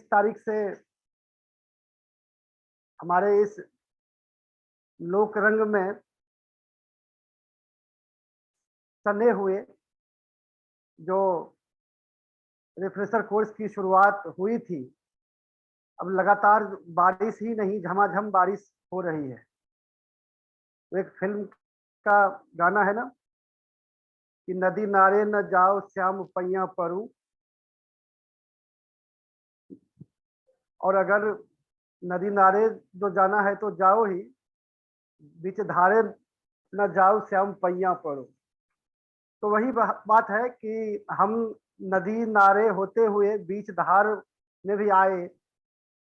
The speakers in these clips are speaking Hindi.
तारीख से हमारे इस लोक रंग में सने हुए जो रिफ्रेशर कोर्स की शुरुआत हुई थी, अब लगातार बारिश ही नहीं झमाझम बारिश हो रही है। तो एक फिल्म का गाना है ना कि नदी नारे न जाओ श्याम पैया परू, और अगर नदी नारे जो जाना है तो जाओ ही, बीच धारे न जाओ श्याम पैया परू। तो वही बात है कि हम नदी नारे होते हुए बीच धार में भी आए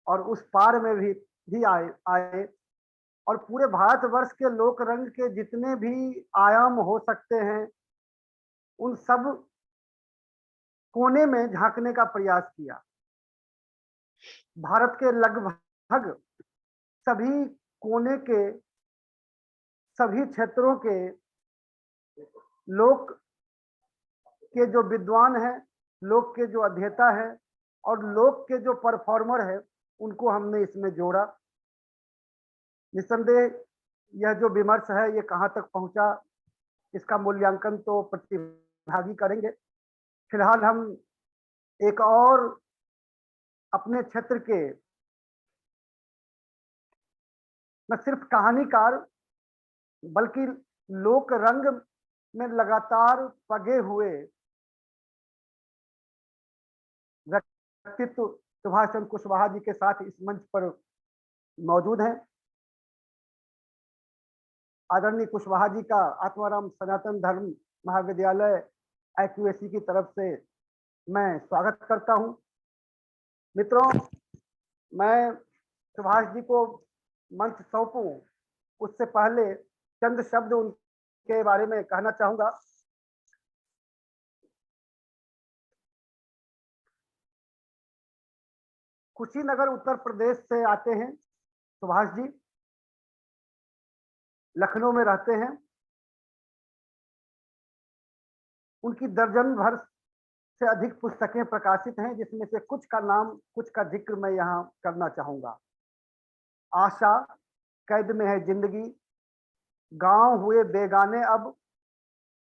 और उस पार में भी आए और पूरे भारतवर्ष के लोक रंग के जितने भी आयाम हो सकते हैं उन सब कोने में झांकने का प्रयास किया। भारत के लगभग सभी कोने के सभी क्षेत्रों के लोक के जो विद्वान हैं, लोक के जो अध्येता हैं और लोक के जो परफॉर्मर हैं, उनको हमने इसमें जोड़ा। निस्संदेह यह जो विमर्श है ये कहाँ तक पहुंचा, इसका मूल्यांकन तो प्रतिभागी करेंगे। फिलहाल हम एक और अपने क्षेत्र के न सिर्फ कहानीकार बल्कि लोक रंग में लगातार पगे हुए व्यक्तित्व सुभाष चंद्र कुशवाहा जी के साथ इस मंच पर मौजूद हैं। आदरणीय कुशवाहा जी का आत्माराम सनातन धर्म महाविद्यालय IQAC की तरफ से मैं स्वागत करता हूं। मित्रों, मैं सुभाष जी को मंच सौंपूं उससे पहले चंद शब्द उनके बारे में कहना चाहूंगा। कुशीनगर उत्तर प्रदेश से आते हैं सुभाष जी, लखनऊ में रहते हैं। उनकी दर्जन भर से अधिक पुस्तकें प्रकाशित हैं, जिसमें से कुछ का जिक्र मैं यहाँ करना चाहूंगा। आशा, कैद में है जिंदगी, गांव हुए बेगाने अब,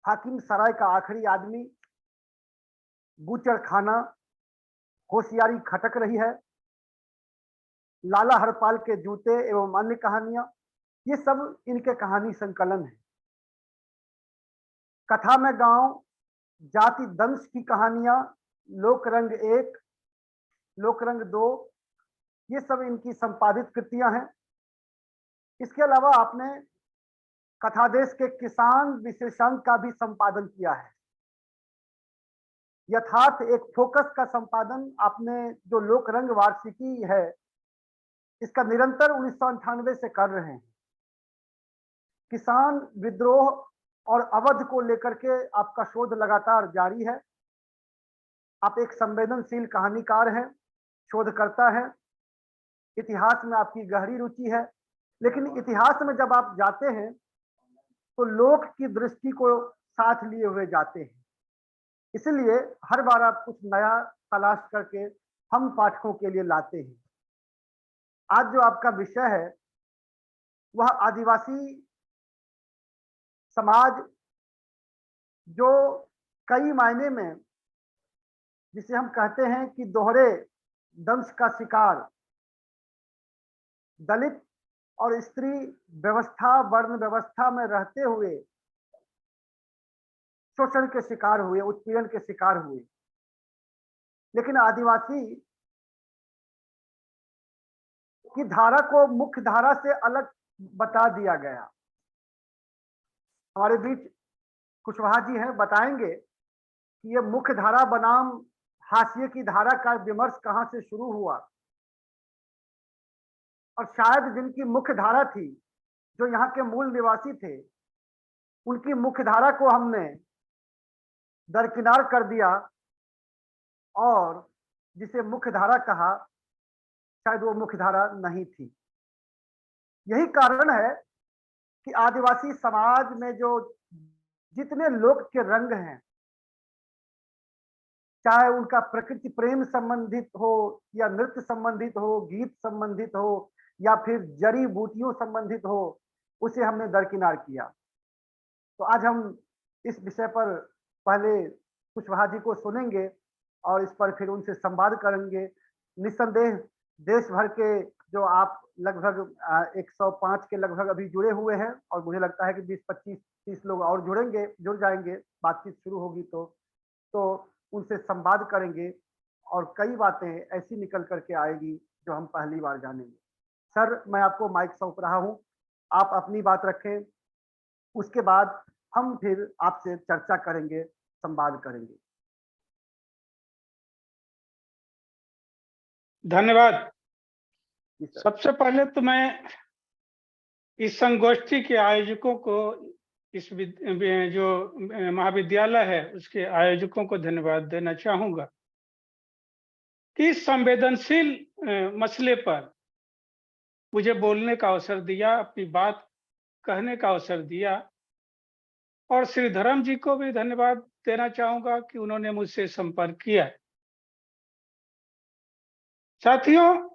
हाकिम सराय का आखिरी आदमी, बूचड़ खाना, होशियारी खटक रही है, लाला हरपाल के जूते एवं अन्य कहानियां, ये सब इनके कहानी संकलन है। कथा में गांव, जाति दंश की कहानियां, लोक रंग 1, लोक रंग 2, ये सब इनकी संपादित कृतियां हैं। इसके अलावा आपने कथादेश के किसान विशेषांक का भी संपादन किया है। यथार्थ एक फोकस का संपादन आपने जो लोक रंग वार्षिकी है इसका निरंतर 1998 से कर रहे हैं। किसान विद्रोह और अवध को लेकर के आपका शोध लगातार जारी है। आप एक संवेदनशील कहानीकार हैं, शोधकर्ता हैं, इतिहास में आपकी गहरी रुचि है, लेकिन इतिहास में जब आप जाते हैं तो लोक की दृष्टि को साथ लिए हुए जाते हैं। इसलिए हर बार आप कुछ नया तलाश करके हम पाठकों के लिए लाते हैं। आज जो आपका विषय है वह आदिवासी समाज, जो कई मायने में जिसे हम कहते हैं कि दोहरे दंश का शिकार, दलित और स्त्री व्यवस्था, वर्ण व्यवस्था में रहते हुए शोषण के शिकार हुए, उत्पीड़न के शिकार हुए, लेकिन आदिवासी की धारा को मुख्य धारा से अलग बता दिया गया। हमारे बीच कुशवाहा जी हैं, बताएंगे कि ये मुख्य धारा बनाम हाशिए की धारा का विमर्श कहां से शुरू हुआ और शायद जिनकी मुख्य धारा थी, जो यहाँ के मूल निवासी थे, उनकी मुख्य धारा को हमने दरकिनार कर दिया और जिसे मुख्य धारा कहा शायद वो मुख्य धारा नहीं थी। यही कारण है कि आदिवासी समाज में जो जितने लोक के रंग हैं चाहे उनका प्रकृति प्रेम संबंधित हो या नृत्य संबंधित हो, गीत संबंधित हो या फिर जड़ी बूटियों संबंधित हो, उसे हमने दरकिनार किया। तो आज हम इस विषय पर पहले कुशवाहा जी को सुनेंगे और इस पर फिर उनसे संवाद करेंगे। निस्संदेह देश भर के जो आप लगभग 105 के लगभग अभी जुड़े हुए हैं और मुझे लगता है कि 20, 25, 30 लोग और जुड़ जाएंगे, बातचीत शुरू होगी तो उनसे संवाद करेंगे और कई बातें ऐसी निकल करके आएगी जो हम पहली बार जानेंगे। सर, मैं आपको माइक सौंप रहा हूं, आप अपनी बात रखें, उसके बाद हम फिर आपसे चर्चा करेंगे, संवाद करेंगे। धन्यवाद। सबसे पहले तो मैं इस संगोष्ठी के आयोजकों को, इस जो महाविद्यालय है उसके आयोजकों को धन्यवाद देना चाहूंगा कि इस संवेदनशील मसले पर मुझे बोलने का अवसर दिया, अपनी बात कहने का अवसर दिया। और श्रीधरम जी को भी धन्यवाद देना चाहूंगा कि उन्होंने मुझसे संपर्क किया। साथियों,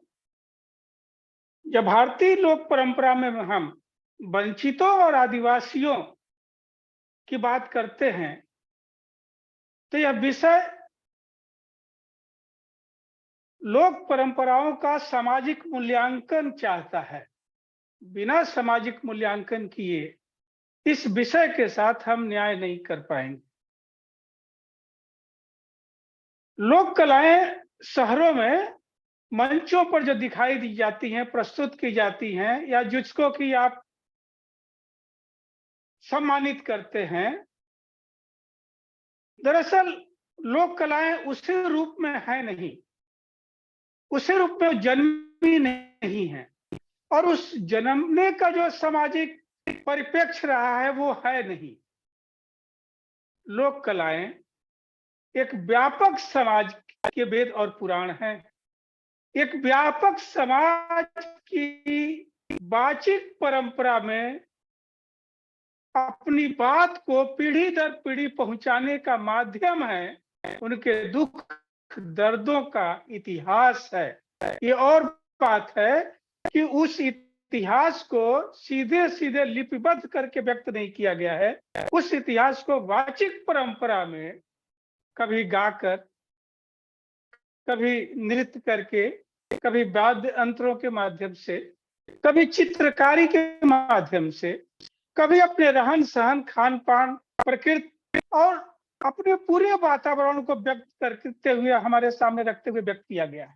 जब भारतीय लोक परंपरा में हम वंचितों और आदिवासियों की बात करते हैं तो यह विषय लोक परंपराओं का सामाजिक मूल्यांकन चाहता है। बिना सामाजिक मूल्यांकन किए इस विषय के साथ हम न्याय नहीं कर पाएंगे। लोक कलाएं शहरों में मंचों पर जो दिखाई दी जाती हैं, प्रस्तुत की जाती हैं या जिसको कि आप सम्मानित करते हैं, दरअसल लोक कलाएं उसी रूप में है नहीं, उसी रूप में जन्मी नहीं है और उस जन्मने का जो सामाजिक परिप्रेक्ष्य रहा है वो है नहीं। लोक कलाएं एक व्यापक समाज के वेद और पुराण हैं, एक व्यापक समाज की वाचिक परंपरा में अपनी बात को पीढ़ी दर पीढ़ी पहुंचाने का माध्यम है, उनके दुख दर्दों का इतिहास है। ये और बात है कि उस इतिहास को सीधे सीधे लिपिबद्ध करके व्यक्त नहीं किया गया है, उस इतिहास को वाचिक परंपरा में कभी गाकर, कभी नृत्य करके, कभी वाद्य यंत्रों के माध्यम से, कभी चित्रकारी के माध्यम से, कभी अपने रहन सहन, खान पान, प्रकृति और अपने पूरे वातावरण को व्यक्त करते हुए, हमारे सामने रखते हुए व्यक्त किया गया है।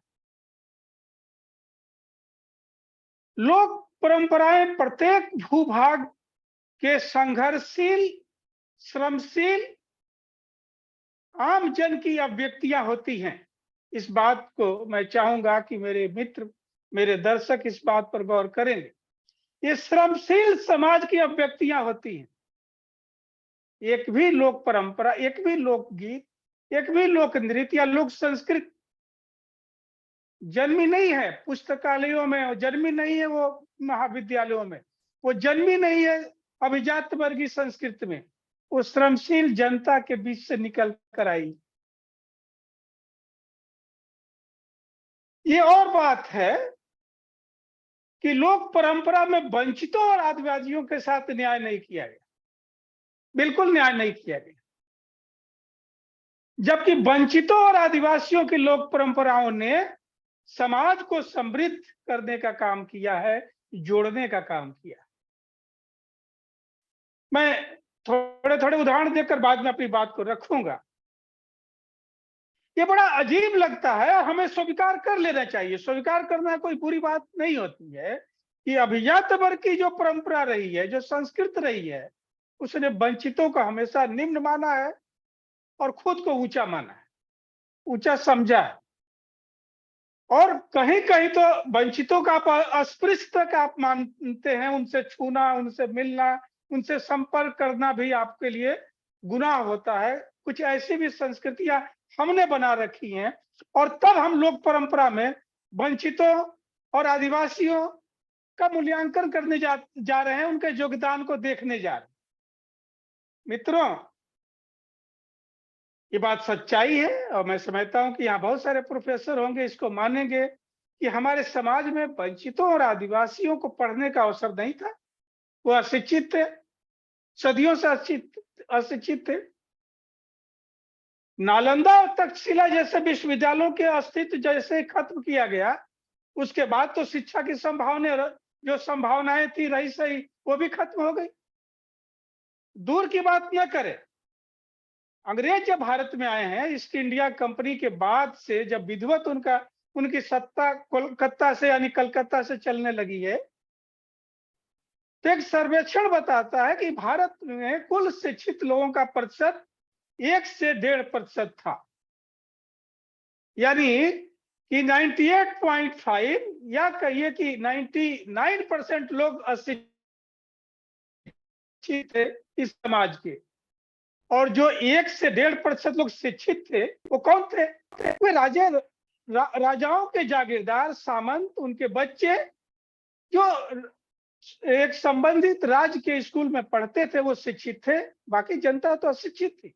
लोक परंपराएं प्रत्येक भूभाग के संघर्षशील, श्रमशील आम जन की अभिव्यक्तियां होती हैं। इस बात को मैं चाहूंगा कि मेरे मित्र, मेरे दर्शक इस बात पर गौर करेंगे। ये श्रमशील समाज की अभिव्यक्तियां होती हैं। एक भी लोक परंपरा, एक भी लोकगीत, एक भी लोक नृत्य या लोक संस्कृति जन्मी नहीं है पुस्तकालयों में, जन्मी नहीं है वो महाविद्यालयों में, वो जन्मी नहीं है अभिजात वर्गीय संस्कृति में, वो श्रमशील जनता के बीच से निकल कर आई। ये और बात है कि लोक परंपरा में वंचितों और आदिवासियों के साथ न्याय नहीं किया गया, बिल्कुल न्याय नहीं किया गया। जबकि वंचितों और आदिवासियों की लोक परंपराओं ने समाज को समृद्ध करने का काम किया है, जोड़ने का काम किया। मैं थोड़े थोड़े उदाहरण देकर बाद में अपनी बात को रखूंगा। ये बड़ा अजीब लगता है, हमें स्वीकार कर लेना चाहिए। स्वीकार करना कोई बुरी बात नहीं होती है कि अभिजात वर्ग की जो परंपरा रही है, जो संस्कृति रही है, उसने वंचितों को हमेशा निम्न माना है और खुद को ऊंचा माना है, ऊंचा समझा है। और कहीं कहीं तो वंचितों का अस्पृश्यता का आप मानते हैं, उनसे छूना, उनसे मिलना, उनसे संपर्क करना भी आपके लिए गुनाह होता है। कुछ ऐसी भी संस्कृतियां हमने बना रखी हैं और तब हम लोक परंपरा में वंचितों और आदिवासियों का मूल्यांकन करने जा रहे हैं, उनके योगदान को देखने जा रहे हैं। मित्रों, ये बात सच्चाई है और मैं समझता हूं कि यहाँ बहुत सारे प्रोफेसर होंगे इसको मानेंगे कि हमारे समाज में वंचितों और आदिवासियों को पढ़ने का अवसर नहीं था। वो अशिक्षित थे, सदियों से अशिक्षित थे। नालंदा और तक्षशिला जैसे विश्वविद्यालयों के अस्तित्व जैसे खत्म किया गया, उसके बाद तो शिक्षा की जो संभावनाएं थी रही सही, वो भी खत्म हो गई। दूर की बात न करें, अंग्रेज जब भारत में आए हैं ईस्ट इंडिया कंपनी के बाद से, जब विधिवत उनकी सत्ता कोलकाता से यानी कलकत्ता से चलने लगी है, तो एक सर्वेक्षण बताता है कि भारत में कुल शिक्षित लोगों का प्रतिशत 1 से 1.5% था। यानी कि 98.5 या कहिए कि 99% लोग अशिक्षित थे इस समाज के, और जो 1 से 1.5% लोग शिक्षित थे वो कौन थे? वे राजाओं के जागीरदार, सामंत, उनके बच्चे जो एक संबंधित राज्य के स्कूल में पढ़ते थे वो शिक्षित थे, बाकी जनता तो अशिक्षित थी।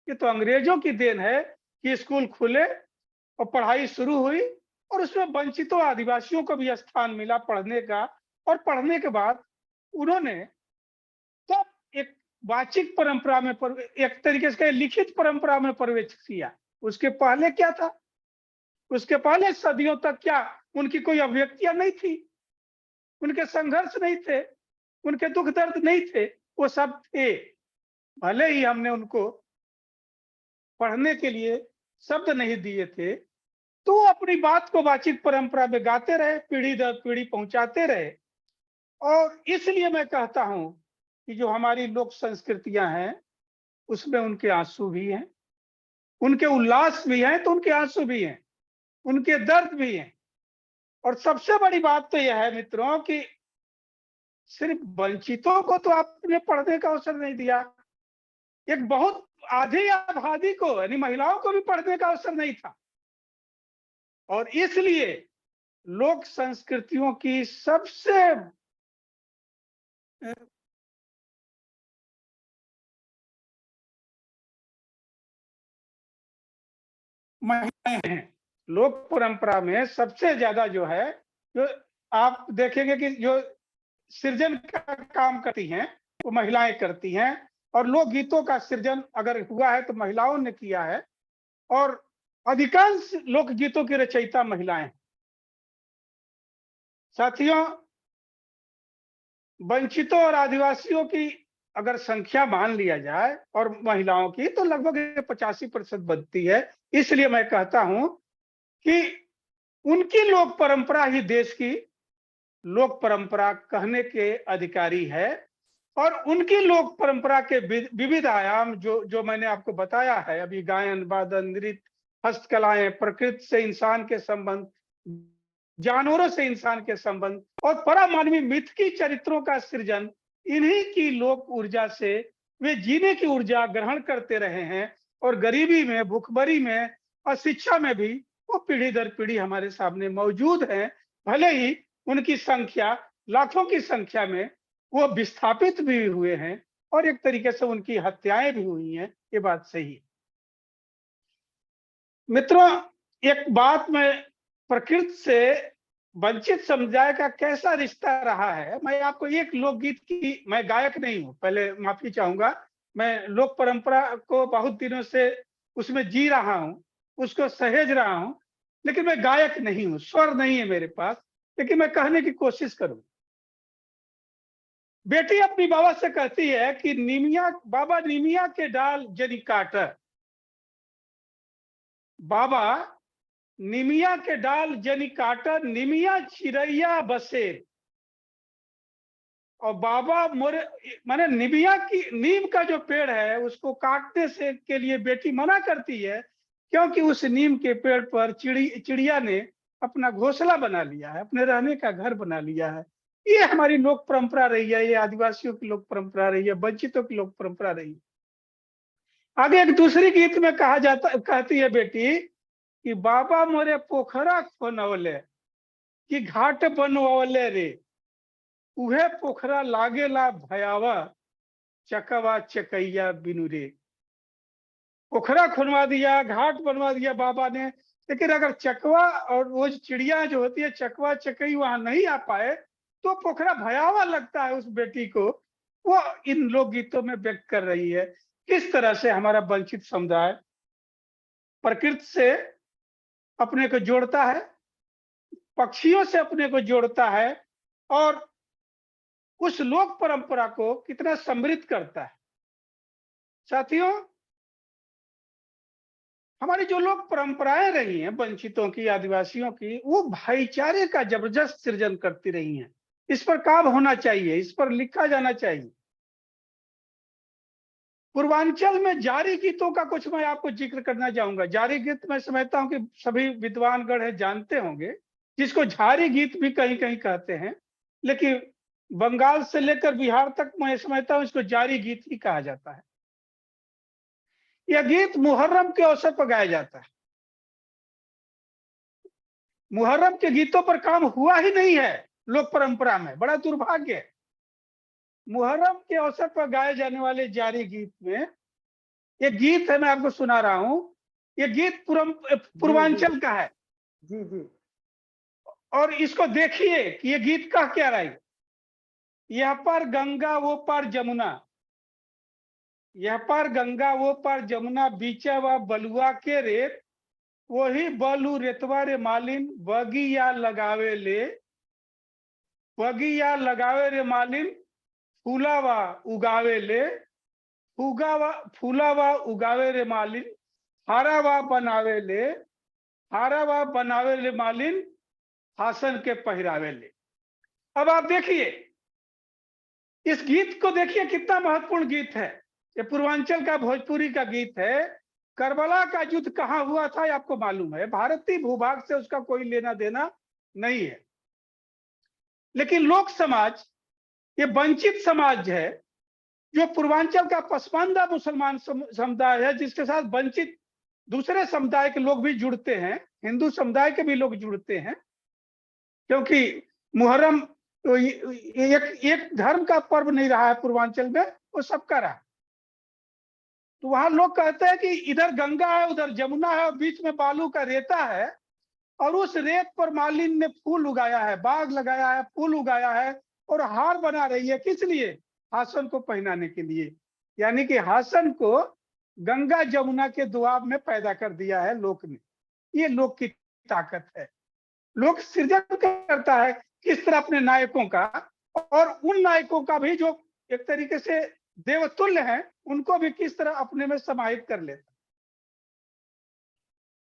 ये तो अंग्रेजों की देन है कि स्कूल खुले और पढ़ाई शुरू हुई और उसमें वंचितों आदिवासियों को भी स्थान मिला पढ़ने का, और पढ़ने के बाद उन्होंने तब एक वाचिक परंपरा में एक तरीके से लिखित परंपरा में प्रवेश किया। उसके पहले क्या था? उसके पहले सदियों तक क्या उनकी कोई अभिव्यक्तियां नहीं थी, उनके संघर्ष नहीं थे, उनके दुख दर्द नहीं थे? वो सब थे, भले ही हमने उनको पढ़ने के लिए शब्द नहीं दिए थे, तो वो अपनी बात को वाचिक परंपरा में गाते रहे, पीढ़ी दर पीढ़ी पहुंचाते रहे। और इसलिए मैं कहता हूं कि जो हमारी लोक संस्कृतियां हैं उसमें उनके आंसू भी हैं, उनके उल्लास भी हैं तो उनके आंसू भी हैं, उनके दर्द भी हैं। और सबसे बड़ी बात तो यह है मित्रों कि सिर्फ वंचितों को तो आपने पढ़ने का अवसर नहीं दिया, एक बहुत आधी आबादी को यानी महिलाओं को भी पढ़ने का अवसर नहीं था। और इसलिए लोक संस्कृतियों की सबसे महिलाएं हैं। लोक परंपरा में सबसे ज्यादा जो है, जो आप देखेंगे कि जो सृजन का काम करती हैं वो महिलाएं करती हैं, और लोकगीतों का सृजन अगर हुआ है तो महिलाओं ने किया है, और अधिकांश लोकगीतों की रचयिता महिलाएं हैं। साथियों, वंचितों और आदिवासियों की अगर संख्या मान लिया जाए और महिलाओं की, तो लगभग 85% बनती है। इसलिए मैं कहता हूं कि उनकी लोक परंपरा ही देश की लोक परंपरा कहने के अधिकारी है। और उनकी लोक परंपरा के विविध आयाम जो मैंने आपको बताया है अभी, गायन, वादन, नृत्य, हस्तकलाएं, प्रकृति से इंसान के संबंध, जानवरों से इंसान के संबंध और परामानवीय मिथ की चरित्रों का सृजन, इन्हीं की लोक ऊर्जा से वे जीने की ऊर्जा ग्रहण करते रहे हैं। और गरीबी में, भूखमरी में, अशिक्षा में भी वो पीढ़ी दर पीढ़ी हमारे सामने मौजूद है। भले ही उनकी संख्या लाखों की संख्या में वो विस्थापित भी हुए हैं और एक तरीके से उनकी हत्याएं भी हुई हैं, ये बात सही है। मित्रों, एक बात मैं प्रकृति से वंचित समुदाय का कैसा रिश्ता रहा है, मैं आपको एक लोकगीत की, मैं गायक नहीं हूं, पहले माफी चाहूंगा, मैं लोक परंपरा को बहुत दिनों से उसमें जी रहा हूं, उसको सहेज रहा हूं, लेकिन मैं गायक नहीं हूं, स्वर नहीं है मेरे पास, लेकिन मैं कहने की कोशिश करूं। बेटी अपनी बाबा से कहती है कि बाबा निमिया के डाल जनी काट, बाबा निमिया के डाल जनी काटा, निमिया चिड़ैया बसे। और बाबा मोरे माने नीम का जो पेड़ है उसको काटने से के लिए बेटी मना करती है, क्योंकि उस नीम के पेड़ पर चिड़िया ने अपना घोंसला बना लिया है, अपने रहने का घर बना लिया है। ये हमारी लोक परंपरा रही है, ये आदिवासियों की लोक परंपरा रही है, वंचितों की लोक परंपरा रही है। आगे एक दूसरी गीत में कहती है बेटी कि बाबा मोरे पोखरा बनवले कि घाट बनवले रे, उहे पोखरा लागेला भयावा, चकवा चकैया बिनु रे। पोखरा खुनवा दिया, घाट बनवा दिया बाबा ने, लेकिन अगर चकवा और वो चिड़िया जो होती है चकवा चकई वहां नहीं आ पाए तो पोखरा भयावह लगता है उस बेटी को। वो इन लोकगीतों में व्यक्त कर रही है किस तरह से हमारा वंचित समुदाय प्रकृति से अपने को जोड़ता है, पक्षियों से अपने को जोड़ता है और उस लोक परंपरा को कितना समृद्ध करता है। साथियों, हमारी जो लोक परंपराएं रही हैं वंचितों की, आदिवासियों की, वो भाईचारे का जबरदस्त सृजन करती रही हैं। इस पर काम होना चाहिए, इस पर लिखा जाना चाहिए। पूर्वांचल में जारी गीतों का कुछ मैं आपको जिक्र करना चाहूंगा। जारी गीत मैं समझता हूं कि सभी विद्वानगण है जानते होंगे, जिसको झारी गीत भी कहीं कहीं कहते हैं, लेकिन बंगाल से लेकर बिहार तक मैं समझता हूं इसको जारी गीत ही कहा जाता है। यह गीत मुहर्रम के अवसर पर गाया जाता है। मुहर्रम के गीतों पर काम हुआ ही नहीं है लोक परंपरा में, बड़ा दुर्भाग्य है। मुहर्रम के अवसर पर गाए जाने वाले जारी गीत में ये गीत है, मैं आपको सुना रहा हूं। ये गीत पूर्वांचल का है जी जी। और इसको देखिए कि ये गीत कह क्या रहा है। यह पार गंगा वो पार जमुना, यह पार गंगा वो पार जमुना, बीचा व बलुआ के रेत, वही बलू रेतवा रे मालिन, बगिया लगावे ले, बगिया लगावे रे मालिन, फूलावा उगावे ले, फूलावा उगावे रे मालिन, हारावा बनावे ले, हारावा बनावे ले मालिन, हासन के पहरावे ले। अब आप देखिए इस गीत को, देखिए कितना महत्वपूर्ण गीत है। ये पूर्वांचल का भोजपुरी का गीत है। करबला का युद्ध कहां हुआ था ये आपको मालूम है, भारतीय भूभाग से उसका कोई लेना देना नहीं है। लेकिन लोक समाज, ये वंचित समाज है, जो पूर्वांचल का पसमानदा मुसलमान समुदाय है, जिसके साथ वंचित दूसरे समुदाय के लोग भी जुड़ते हैं, हिंदू समुदाय के भी लोग जुड़ते हैं, क्योंकि मुहर्रम तो एक धर्म का पर्व नहीं रहा है पूर्वांचल में, वो सबका रहा। तो वहां लोग कहते हैं कि इधर गंगा है, उधर जमुना है और बीच में बालू का रेता है, और उस रेत पर मालिन ने फूल उगाया है, बाग लगाया है, फूल उगाया है और हार बना रही है। किस लिए? हासन को पहनाने के लिए। यानी कि हासन को गंगा जमुना के दुआब में पैदा कर दिया है लोक ने। ये लोक की ताकत है। लोक सृजन करता है किस तरह अपने नायकों का, और उन नायकों का भी जो एक तरीके से देवतुल्य हैं, उनको भी किस तरह अपने में समाहित कर लेता।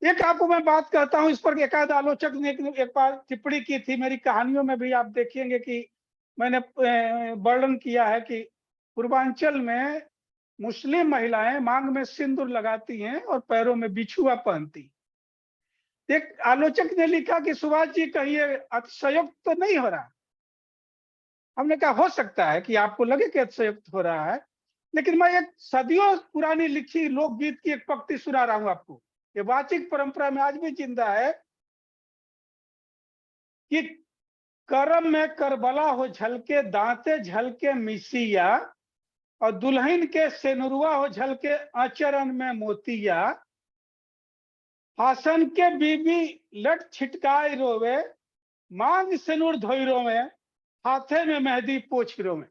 एक आपको मैं बात कहता हूं, इस पर एकाध आलोचक ने एक बार टिप्पणी की थी। मेरी कहानियों में भी आप देखेंगे कि मैंने वर्णन किया है कि पूर्वांचल में मुस्लिम महिलाएं मांग में सिंदूर लगाती हैं और पैरों में बिछुआ पहनती। एक आलोचक ने लिखा कि सुभाष जी कहीं अतिशयोक्त तो नहीं हो रहा। हमने कहा हो सकता है कि आपको लगे कि अतिशयोक्त हो रहा है, लेकिन मैं एक सदियों पुरानी लिखी लोकगीत की एक पंक्ति सुना रहा हूं आपको। ये वाचिक परंपरा में आज भी जिंदा है कि करम में करबला हो झलके, दांते झलके मिसिया, और दुल्हन के सेनुरुआ हो झलके आचरण में मोतिया, हासन के बीबी लट छिटकाई रोवे, मांग सेनुर धोई रोवे, हाथे में मेहंदी पोछ रोवे।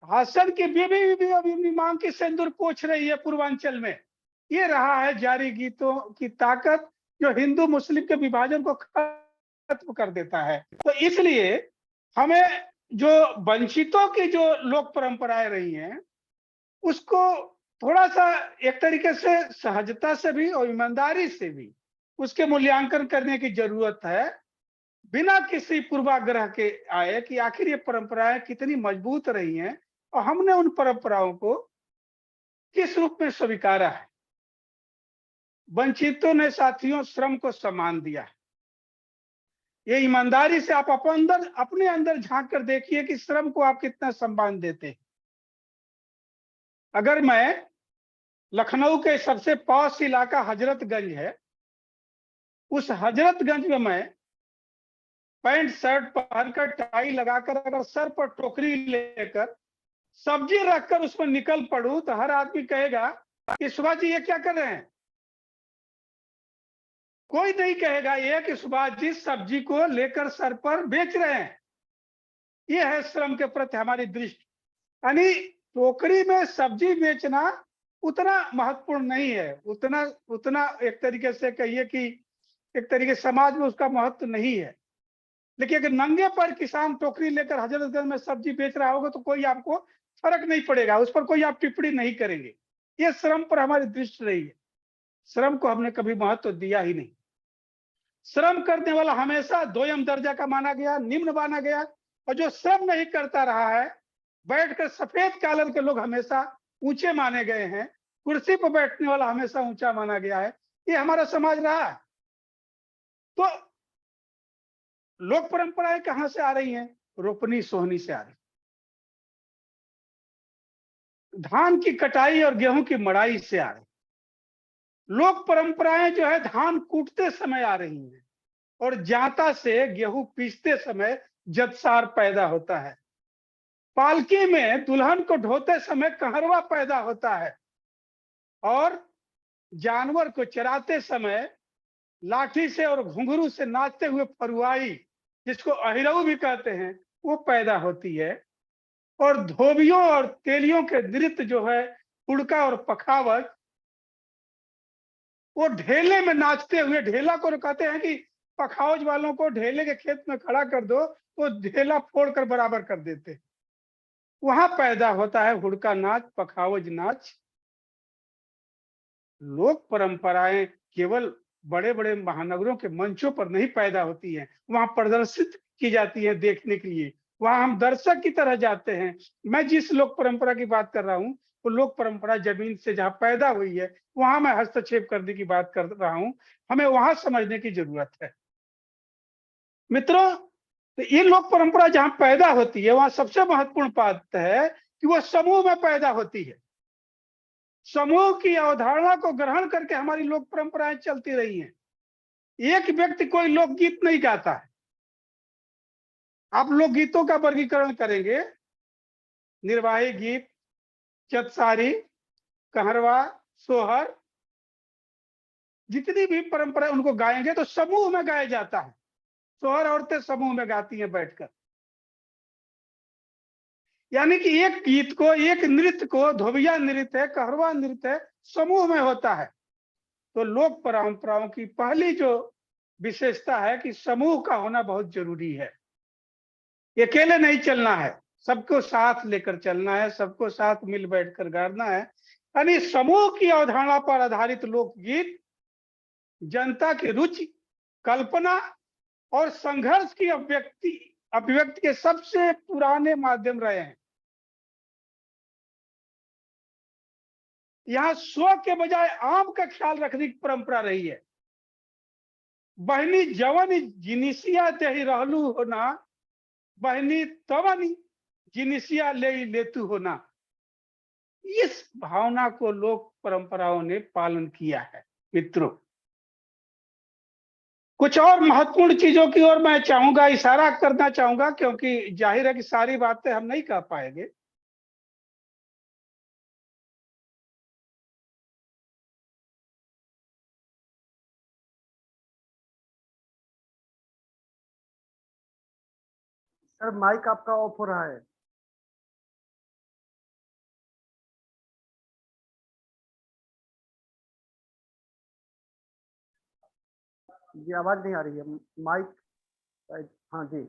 हासन की बीबी भी अपनी मांग की सिंदूर पोछ रही है पूर्वांचल में। ये रहा है जारी गीतों की ताकत, जो हिंदू मुस्लिम के विभाजन को खत्म कर देता है। तो इसलिए हमें जो वंचितों की जो लोक परंपराएं रही हैं, उसको थोड़ा सा एक तरीके से सहजता से भी और ईमानदारी से भी उसके मूल्यांकन करने की जरूरत है, बिना किसी पूर्वाग्रह के आए कि आखिर ये परंपराएं कितनी मजबूत रही हैं और हमने उन परंपराओं को किस रूप में स्वीकारा है। वंचितों ने साथियों श्रम को सम्मान दिया है। ये ईमानदारी से आप अपने अंदर झांक कर देखिए कि श्रम को आप कितना सम्मान देते हैं। अगर मैं लखनऊ के सबसे पॉश इलाका हजरतगंज है, उस हजरतगंज में मैं पैंट शर्ट पहनकर टाई लगाकर अगर सर पर टोकरी लेकर सब्जी रखकर उसमें निकल पड़ूं तो हर आदमी कहेगा कि सुभाष जी ये क्या कर रहे हैं। कोई नहीं कहेगा ये कि सुभाष जी सब्जी को लेकर सर पर बेच रहे हैं। ये है श्रम के प्रति हमारी दृष्टि। यानी टोकरी में सब्जी बेचना उतना महत्वपूर्ण नहीं है, उतना उतना एक तरीके से कहिए कि एक तरीके समाज में उसका महत्व नहीं है। लेकिन अगर नंगे पर किसान टोकरी लेकर हजरतगंज में सब्जी बेच रहा होगा तो कोई आपको फर्क नहीं पड़ेगा, उस पर कोई आप टिप्पणी नहीं करेंगे। ये श्रम पर हमारी दृष्टि रही है। श्रम को हमने कभी महत्व दिया ही नहीं। श्रम करने वाला हमेशा दोयम दर्जा का माना गया, निम्न माना गया, और जो श्रम नहीं करता रहा है, बैठकर सफेद कॉलर के लोग हमेशा ऊंचे माने गए हैं। कुर्सी पर बैठने वाला हमेशा ऊंचा माना गया है। ये हमारा समाज रहा है। तो लोक परंपराएं कहां से आ रही हैं? रोपनी सोहनी से आ रही। धान की कटाई और गेहूं की मड़ाई से आ रही। लोक परंपराएं जो है धान कूटते समय आ रही हैं, और जांता से गेहूं पीसते समय जदसार पैदा होता है। पालकी में दुल्हन को ढोते समय कहरवा पैदा होता है, और जानवर को चराते समय लाठी से और घुंघरू से नाचते हुए फरुआई, जिसको अहिरऊ भी कहते हैं, वो पैदा होती है। और धोबियों और तेलियों के नृत्य जो है हुड़का और पखावज, वो ढेले में नाचते हुए, ढेला को कहते हैं कि पखावज वालों को ढेले के खेत में खड़ा कर दो तो ढेला फोड़कर बराबर कर देते। वहां पैदा होता है हुड़का नाच, पखावज नाच। लोक परंपराएं केवल बड़े बड़े महानगरों के मंचों पर नहीं पैदा होती हैं, वहां प्रदर्शित की जाती है देखने के लिए। वहां हम दर्शक की तरह जाते हैं। मैं जिस लोक परंपरा की बात कर रहा हूँ वो लोक परंपरा जमीन से जहां पैदा हुई है, वहां मैं हस्तक्षेप करने की बात कर रहा हूं। हमें वहां समझने की जरूरत है मित्रों। तो ये लोक परंपरा जहां पैदा होती है, वहां सबसे महत्वपूर्ण बात है कि वो समूह में पैदा होती है। समूह की अवधारणा को ग्रहण करके हमारी लोक परंपराएं चलती रही हैं। एक व्यक्ति कोई लोकगीत नहीं गाता है। आप लोकगीतों का वर्गीकरण करेंगे, निर्वाही गीत, चतसारी, कहरवा, सोहर, जितनी भी परंपरा उनको गाएंगे तो समूह में गाया जाता है। सोहर औरतें समूह में गाती हैं बैठकर। यानी कि एक गीत को, एक नृत्य को, धोबिया नृत्य है, कहरवा नृत्य है, समूह में होता है। तो लोक परंपराओं की पहली जो विशेषता है कि समूह का होना बहुत जरूरी है। अकेले नहीं चलना है, सबको साथ लेकर चलना है, सबको साथ मिल बैठकर गाना है। यानी समूह की अवधारणा पर आधारित लोकगीत जनता की रुचि, कल्पना और संघर्ष की अभिव्यक्ति के सबसे पुराने माध्यम रहे हैं। यहाँ स्व के बजाय आम का ख्याल रखने की परंपरा रही है। बहनी जवन जिनिसिया ते रहलू होना, बहनी तवन जिनिसिया लेतू होना। इस भावना को लोक परंपराओं ने पालन किया है मित्रों। कुछ और महत्वपूर्ण चीजों की ओर मैं चाहूंगा, इशारा करना चाहूंगा, क्योंकि जाहिर है कि सारी बातें हम नहीं कह पाएंगे। सर माइक आपका ऑफ हो रहा है। जी आवाज नहीं आ रही है, माइक। हाँ जी।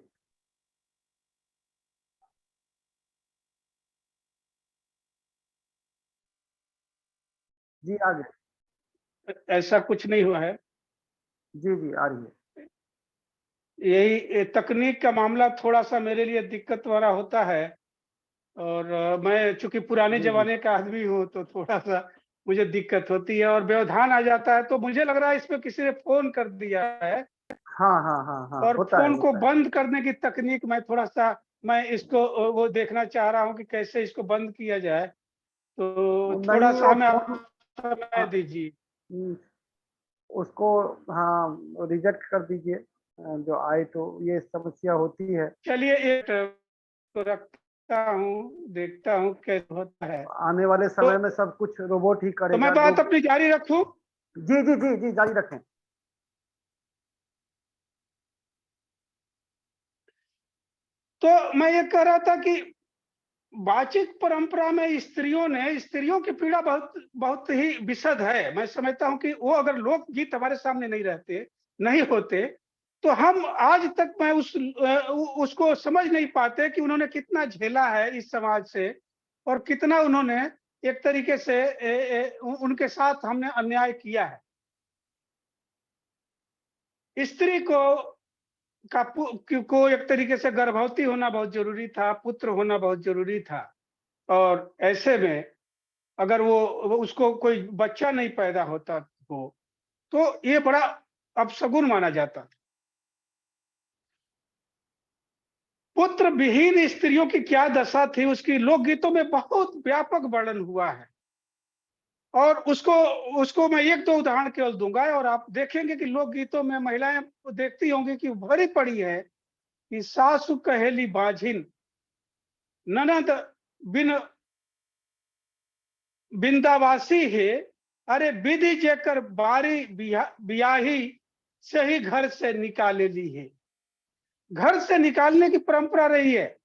जी आ गए। ऐसा कुछ नहीं हुआ है। जी जी आ रही है। यही तकनीक का मामला थोड़ा सा मेरे लिए दिक्कत वाला होता है। और मैं चूंकि पुराने जी जी। जमाने का आदमी हूँ तो थोड़ा सा मुझे दिक्कत होती है और व्यवधान आ जाता है। तो मुझे लग रहा है इसमें किसी ने फोन कर दिया है, हाँ हाँ हाँ हाँ, और होता है फोन को होता है। बंद करने की तकनीक मैं थोड़ा सा, मैं इसको वो देखना चाह रहा हूँ कि कैसे इसको बंद किया जाए। तो थोड़ा नहीं सा वो हमें आप फोन, समय हाँ, दीजिए। उसको हाँ रिजेक्ट कर दीजिए। जो आए तो ये समस्या होती है। चलिए एक तो रख देखता हूँ कैसे होता है। आने वाले समय में सब कुछ रोबोट ही तो करेगा। मैं बात अपनी जारी रखूं? जी जी जी जी, जारी रखें। तो मैं ये कह रहा था कि वाचिक परंपरा में स्त्रियों की पीड़ा बहुत बहुत ही विशद है। मैं समझता हूं कि वो अगर लोकगीत हमारे सामने नहीं रहते, नहीं होते, तो हम आज तक मैं उसको समझ नहीं पाते कि उन्होंने कितना झेला है इस समाज से, और कितना उन्होंने एक तरीके से उनके साथ हमने अन्याय किया है। स्त्री को एक तरीके से गर्भवती होना बहुत जरूरी था, पुत्र होना बहुत जरूरी था, और ऐसे में अगर वो उसको कोई बच्चा नहीं पैदा होता हो तो ये बड़ा अपशगुन माना जाता था। पुत्र विहीन स्त्रियों की क्या दशा थी उसकी लोकगीतों में बहुत व्यापक वर्णन हुआ है, और उसको उसको मैं एक दो उदाहरण केवल दूंगा, और आप देखेंगे कि लोकगीतों में महिलाएं देखती होंगी कि भरी पड़ी है कि सासु कहेली बाझिन, ननद बिन बिंदावासी है, अरे विधि जेकर बारी बियाही से ही घर से निकाले ली है। घर से निकालने की परंपरा रही है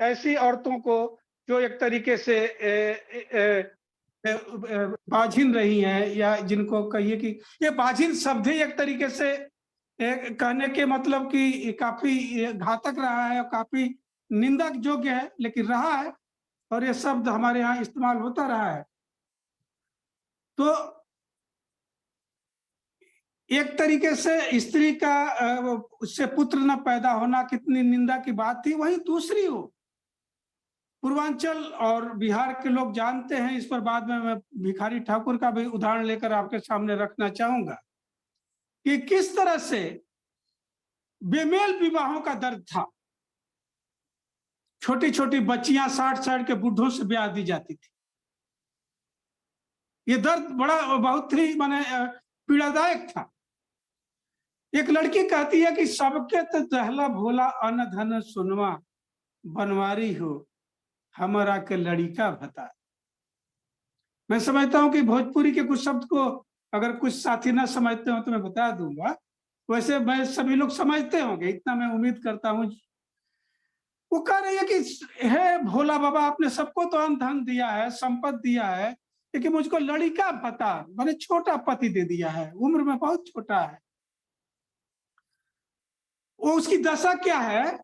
ऐसी औरतों को जो एक तरीके से बाझिन रही हैं, या जिनको कहिए कि ये बाझिन शब्द ही एक तरीके से कहने के मतलब कि काफी घातक रहा है और काफी निंदक योग्य है, लेकिन रहा है और ये शब्द हमारे यहाँ इस्तेमाल होता रहा है। तो एक तरीके से स्त्री का उससे पुत्र न पैदा होना कितनी निंदा की बात थी। वहीं दूसरी हो, पूर्वांचल और बिहार के लोग जानते हैं, इस पर बाद में मैं भिखारी ठाकुर का भी उदाहरण लेकर आपके सामने रखना चाहूंगा कि किस तरह से बेमेल विवाहों का दर्द था। छोटी छोटी बच्चियां 60 के बूढ़ों से ब्याह दी जाती थी। ये दर्द बहुत ही माने पीड़ादायक था। एक लड़की कहती है कि सबके तो दहला भोला अन धन सुनवा, बनवारी हो हमारा के लड़िका भता। मैं समझता हूं कि भोजपुरी के कुछ शब्द को अगर कुछ साथी ना समझते हो तो मैं बता दूंगा, वैसे मैं सभी लोग समझते होंगे, इतना मैं उम्मीद करता हूं। वो कह रही है कि हे भोला बाबा, आपने सबको तो अन्न धन दिया है, संपत्ति दिया है, लेकिन मुझको लड़िका भता मैंने छोटा पति दे दिया है, उम्र में बहुत छोटा है। वो उसकी दशा क्या है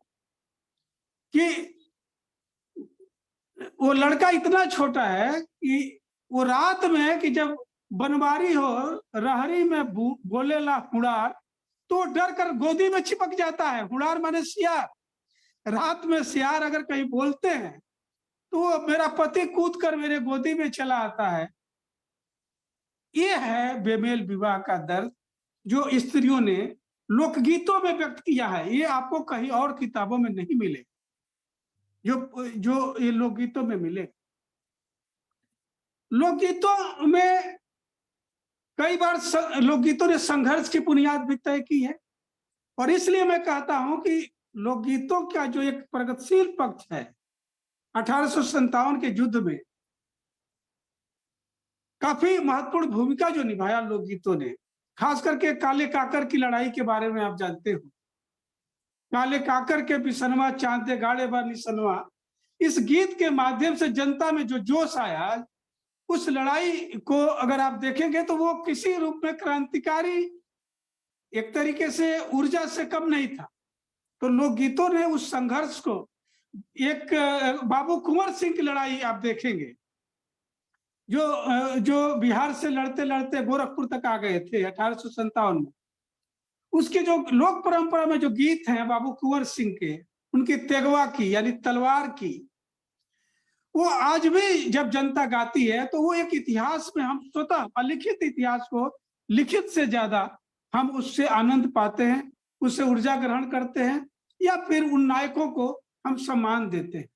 कि वो लड़का इतना छोटा है कि वो रात में कि जब बनवारी हो रहरी में बोलेला हुड़ार, तो डर कर गोदी में चिपक जाता है। हुड़ार माने सियार। रात में सियार अगर कहीं बोलते हैं तो मेरा पति कूद कर मेरे गोदी में चला आता है। ये है बेमेल विवाह का दर्द जो स्त्रियों ने लोकगीतों में व्यक्त किया है। ये आपको कहीं और किताबों में नहीं मिले, जो जो ये लोकगीतों में मिले। लोकगीतों में कई बार लोकगीतों ने संघर्ष की बुनियाद भी तय की है, और इसलिए मैं कहता हूं कि लोकगीतों का जो एक प्रगतिशील पक्ष है 1857 के युद्ध में काफी महत्वपूर्ण भूमिका जो निभाया लोकगीतों ने, खास करके काले काकर की लड़ाई के बारे में आप जानते हो। काले काकर के बिसनवा चांदे गाड़े बा निसनवा, इस गीत के माध्यम से जनता में जो जोश आया, उस लड़ाई को अगर आप देखेंगे तो वो किसी रूप में क्रांतिकारी एक तरीके से ऊर्जा से कम नहीं था। तो लोकगीतों ने उस संघर्ष को, एक बाबू कुंवर सिंह की लड़ाई आप देखेंगे जो बिहार से लड़ते लड़ते गोरखपुर तक आ गए थे 1857 में। उसके जो लोक परंपरा में जो गीत हैं बाबू कुंवर सिंह के, उनकी तेगवा की यानी तलवार की, वो आज भी जब जनता गाती है तो वो एक इतिहास में, हम स्वतः अलिखित इतिहास को लिखित से ज्यादा हम उससे आनंद पाते हैं, उससे ऊर्जा ग्रहण करते हैं, या फिर उन नायकों को हम सम्मान देते हैं।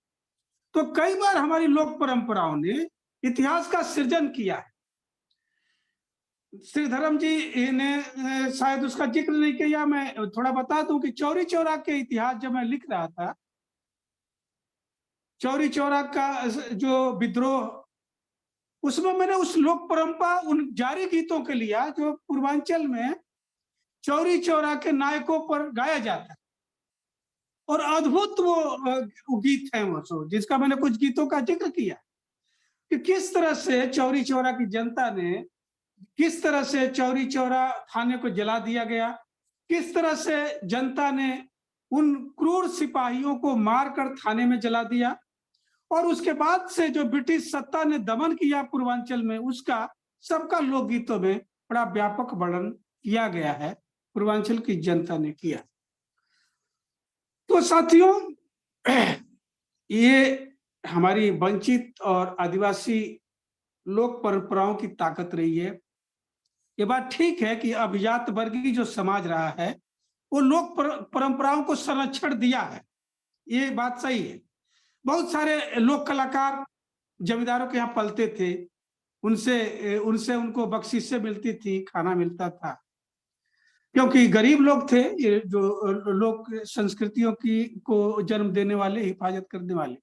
तो कई बार हमारी लोक परंपराओं ने इतिहास का सृजन किया है। श्रीधरम जी ने शायद उसका जिक्र नहीं किया, मैं थोड़ा बता दूं कि चौरी चौरा के इतिहास जब मैं लिख रहा था, चौरी चौरा का जो विद्रोह, उसमें मैंने उस लोक परंपरा उन जारी गीतों के लिया जो पूर्वांचल में चौरी चौरा के नायकों पर गाया जाता है। और अद्भुत वो गीत है वो, जिसका मैंने कुछ गीतों का जिक्र किया कि किस तरह से चौरी चौरा की जनता ने, किस तरह से चौरी चौरा थाने को जला दिया गया, किस तरह से जनता ने उन क्रूर सिपाहियों को मारकर थाने में जला दिया, और उसके बाद से जो ब्रिटिश सत्ता ने दमन किया पूर्वांचल में, उसका सबका लोकगीतों में बड़ा व्यापक वर्णन किया गया है, पूर्वांचल की जनता ने किया। तो साथियों, ये हमारी वंचित और आदिवासी लोक परंपराओं की ताकत रही है। ये बात ठीक है कि अभिजात वर्गीय जो समाज रहा है वो लोक परंपराओं को संरक्षण दिया है, ये बात सही है। बहुत सारे लोक कलाकार जमींदारों के यहाँ पलते थे, उनसे उनको बख्शीश से मिलती थी, खाना मिलता था, क्योंकि गरीब लोग थे ये जो लोक संस्कृतियों की को जन्म देने वाले, हिफाजत करने वाले।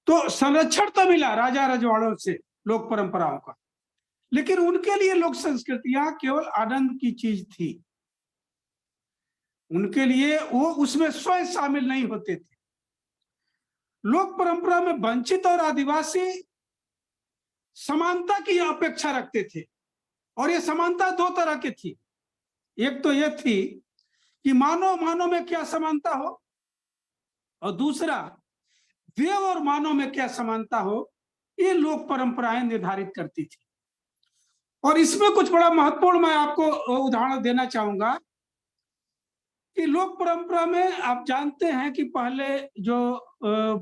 तो संरक्षण तो मिला राजा रजवाड़ों से लोक परंपराओं का, लेकिन उनके लिए लोक संस्कृतियां केवल आनंद की चीज थी, उनके लिए वो उसमें स्वयं शामिल नहीं होते थे। लोक परंपरा में वंचित और आदिवासी समानता की अपेक्षा रखते थे, और ये समानता दो तरह की थी। एक तो ये थी कि मानव मानव में क्या समानता हो, और दूसरा देव और मानव में क्या समानता हो, ये लोक परंपराएं निर्धारित करती थी। और इसमें कुछ बड़ा महत्वपूर्ण मैं आपको उदाहरण देना चाहूंगा कि लोक परंपरा में आप जानते हैं कि पहले जो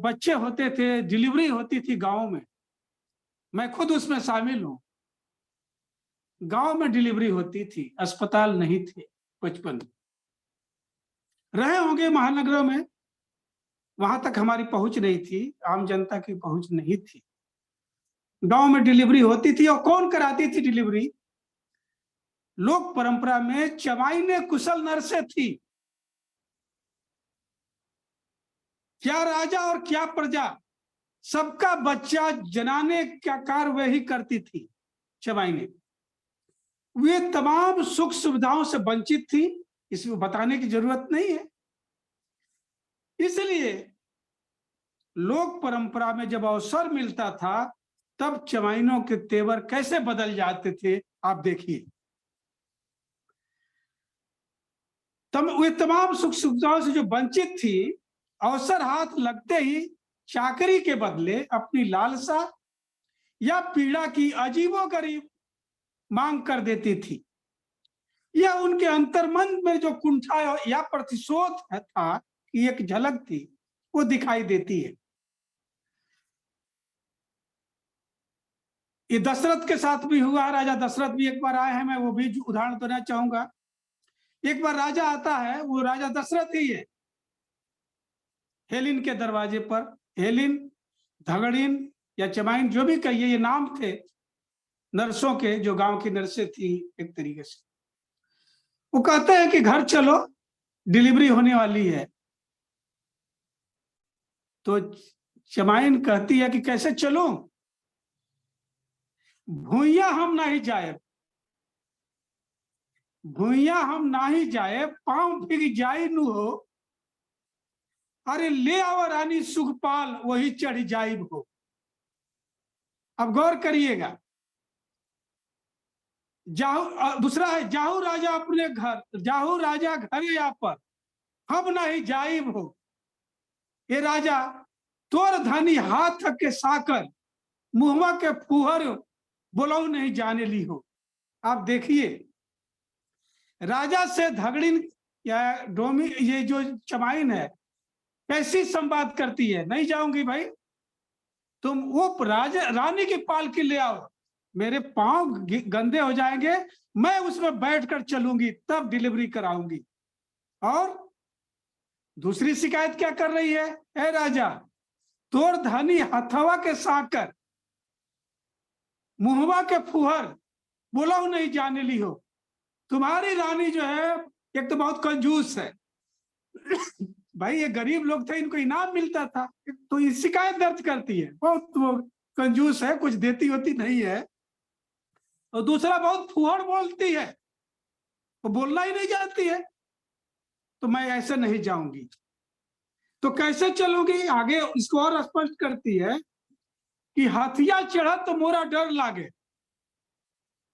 बच्चे होते थे, डिलीवरी होती थी गांव में, मैं खुद उसमें शामिल हूं, गांव में डिलीवरी होती थी, अस्पताल नहीं थे, बचपन रहे होंगे महानगरों में, वहां तक हमारी पहुंच नहीं थी, आम जनता की पहुंच नहीं थी। गांव में डिलीवरी होती थी, और कौन कराती थी डिलीवरी? लोक परंपरा में चमाई ने कुशल नर्सें थी। क्या राजा और क्या प्रजा, सबका बच्चा जनाने का कार्य वही करती थी चमाई ने। वे तमाम सुख सुविधाओं से वंचित थी, इसमें बताने की जरूरत नहीं है। इसलिए लोक परंपरा में जब अवसर मिलता था, तब चमाइनों के तेवर कैसे बदल जाते थे, आप देखिए। वे तमाम सुख सुविधाओं से जो वंचित थी, अवसर हाथ लगते ही चाकरी के बदले अपनी लालसा या पीड़ा की अजीबोगरीब मांग कर देती थी। यह उनके अंतर्मन में जो कुंठा या प्रतिशोध था कि एक झलक थी, वो दिखाई देती है। ये दशरथ के साथ भी हुआ, राजा दशरथ भी एक बार आए हैं, मैं वो भी उदाहरण देना चाहूंगा। एक बार राजा आता है, वो राजा दशरथ ही है, हेलिन के दरवाजे पर। हेलिन, धगड़िन या चमाइन, जो भी कहिए, ये नाम थे नर्सों के, जो गांव की नर्सें थी एक तरीके से। वो कहते हैं कि घर चलो, डिलीवरी होने वाली है। तो चमाइन कहती है कि कैसे चलूं? भूइया हम नहीं जाए, भूइया हम नाही जाए, पांव भीग जाई नु हो, अरे ले आओ रानी सुखपाल, वही चढ़ जाइब हो। अब गौर करिएगा, जाहू दूसरा है, जाहू राजा अपने घर, जाहू राजा घर या पर, हम नहीं जाइब हो। ये राजा तोर धनी हाथ के साकर, मुहवा के फुहर बोलो नहीं जाने ली हो। आप देखिए, राजा से धगड़िन या डोमी, ये जो चमाइन है, कैसी संवाद करती है, नहीं जाऊंगी भाई, तुम वो राजा रानी की पालकी ले आओ, मेरे पांव गंदे हो जाएंगे, मैं उसमें बैठकर चलूंगी, तब डिलीवरी कराऊंगी। और दूसरी शिकायत क्या कर रही है? ए राजा, तोर धनी हथवा के साकर, मुहवा के फुहर बोला नहीं जाने ली हो। तुम्हारी रानी जो है, एक तो बहुत कंजूस है, भाई ये गरीब लोग थे, इनको इनाम मिलता था, तो ये शिकायत दर्ज करती है, बहुत वो कंजूस है, कुछ देती होती नहीं है। और दूसरा बहुत फुहड़ बोलती है, वो बोलना ही नहीं जानती है, तो मैं ऐसे नहीं जाऊंगी। तो कैसे चलूंगी? आगे इसको और स्पष्ट करती है कि हाथिया चढ़ा तो मोरा डर लागे।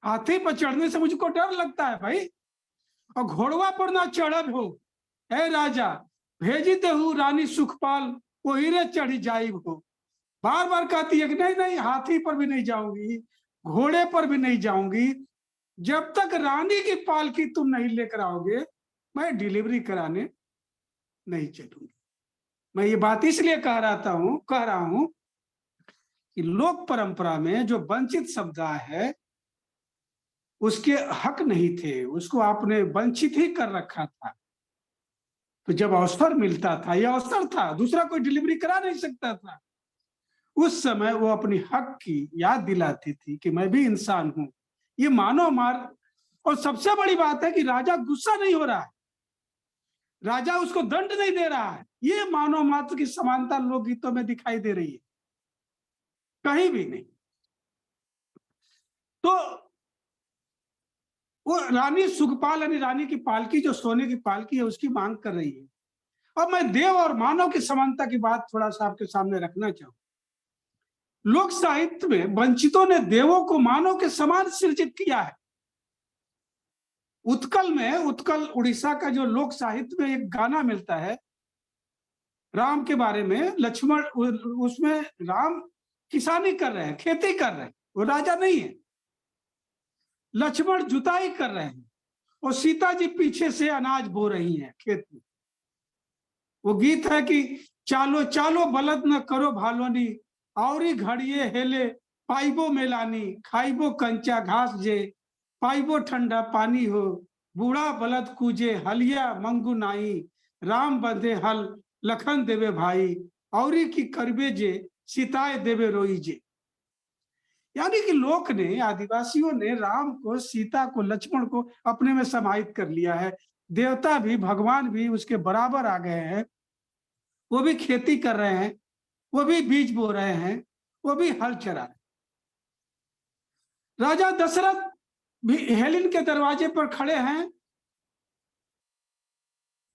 हाथी पर चढ़ने से मुझको डर लगता है भाई, और घोड़वा पर ना चढ़ब हो, हे राजा भेजी देहू रानी सुखपाल, वो हीरे चढ़ी जाइब हो। बार बार कहती है कि नहीं नहीं, हाथी पर भी नहीं जाऊंगी, घोड़े पर भी नहीं जाऊंगी, जब तक रानी की पालकी तुम नहीं लेकर आओगे मैं डिलीवरी कराने नहीं चलूंगी। मैं ये बात इसलिए कह रहा हूं कि लोक परंपरा में जो वंचित समुदाय है उसके हक नहीं थे, उसको आपने वंचित ही कर रखा था। तो जब अवसर मिलता था, यह अवसर था, दूसरा कोई डिलीवरी करा नहीं सकता था, उस समय वो अपनी हक की याद दिलाती थी कि मैं भी इंसान हूं, ये मानव मार्ग। और सबसे बड़ी बात है कि राजा गुस्सा नहीं हो रहा है, राजा उसको दंड नहीं दे रहा है। ये मानव मात्र की समानता लोकगीतों में दिखाई दे रही है, कहीं भी नहीं। तो वो रानी सुखपाल यानी रानी की पालकी, जो सोने की पालकी है, उसकी मांग कर रही है। अब मैं देव और मानव की समानता की बात थोड़ा सा आपके सामने रखना चाहूं। लोक साहित्य में वंचितों ने देवों को मानव के समान सृजित किया है। उत्कल उड़ीसा का जो लोक साहित्य में एक गाना मिलता है राम के बारे में, लक्ष्मण, उसमें राम किसानी कर रहे हैं, खेती कर रहे हैं, वो राजा नहीं है। लक्ष्मण जुताई कर रहे हैं और सीता जी पीछे से अनाज बो रही हैं खेत में। वो गीत है कि चालो चालो बलद न करो भालोनी, औरी घड़िए हेले पाइबो मेलानी, खाइबो कंचा घास जे पाइबो ठंडा पानी हो, बूढ़ा बलद कूजे हलिया मंगू नाई, राम बंधे हल लखन देवे भाई, औरी की करबे जे सीताए देवे रोई जे। यानी कि लोक ने, आदिवासियों ने राम को, सीता को, लक्ष्मण को अपने में समाहित कर लिया है। देवता भी, भगवान भी उसके बराबर आ गए हैं। वो भी खेती कर रहे हैं, वो भी बीज बो रहे हैं, वो भी हल चरा रहे हैं। राजा दशरथ भी हेलिन के दरवाजे पर खड़े हैं,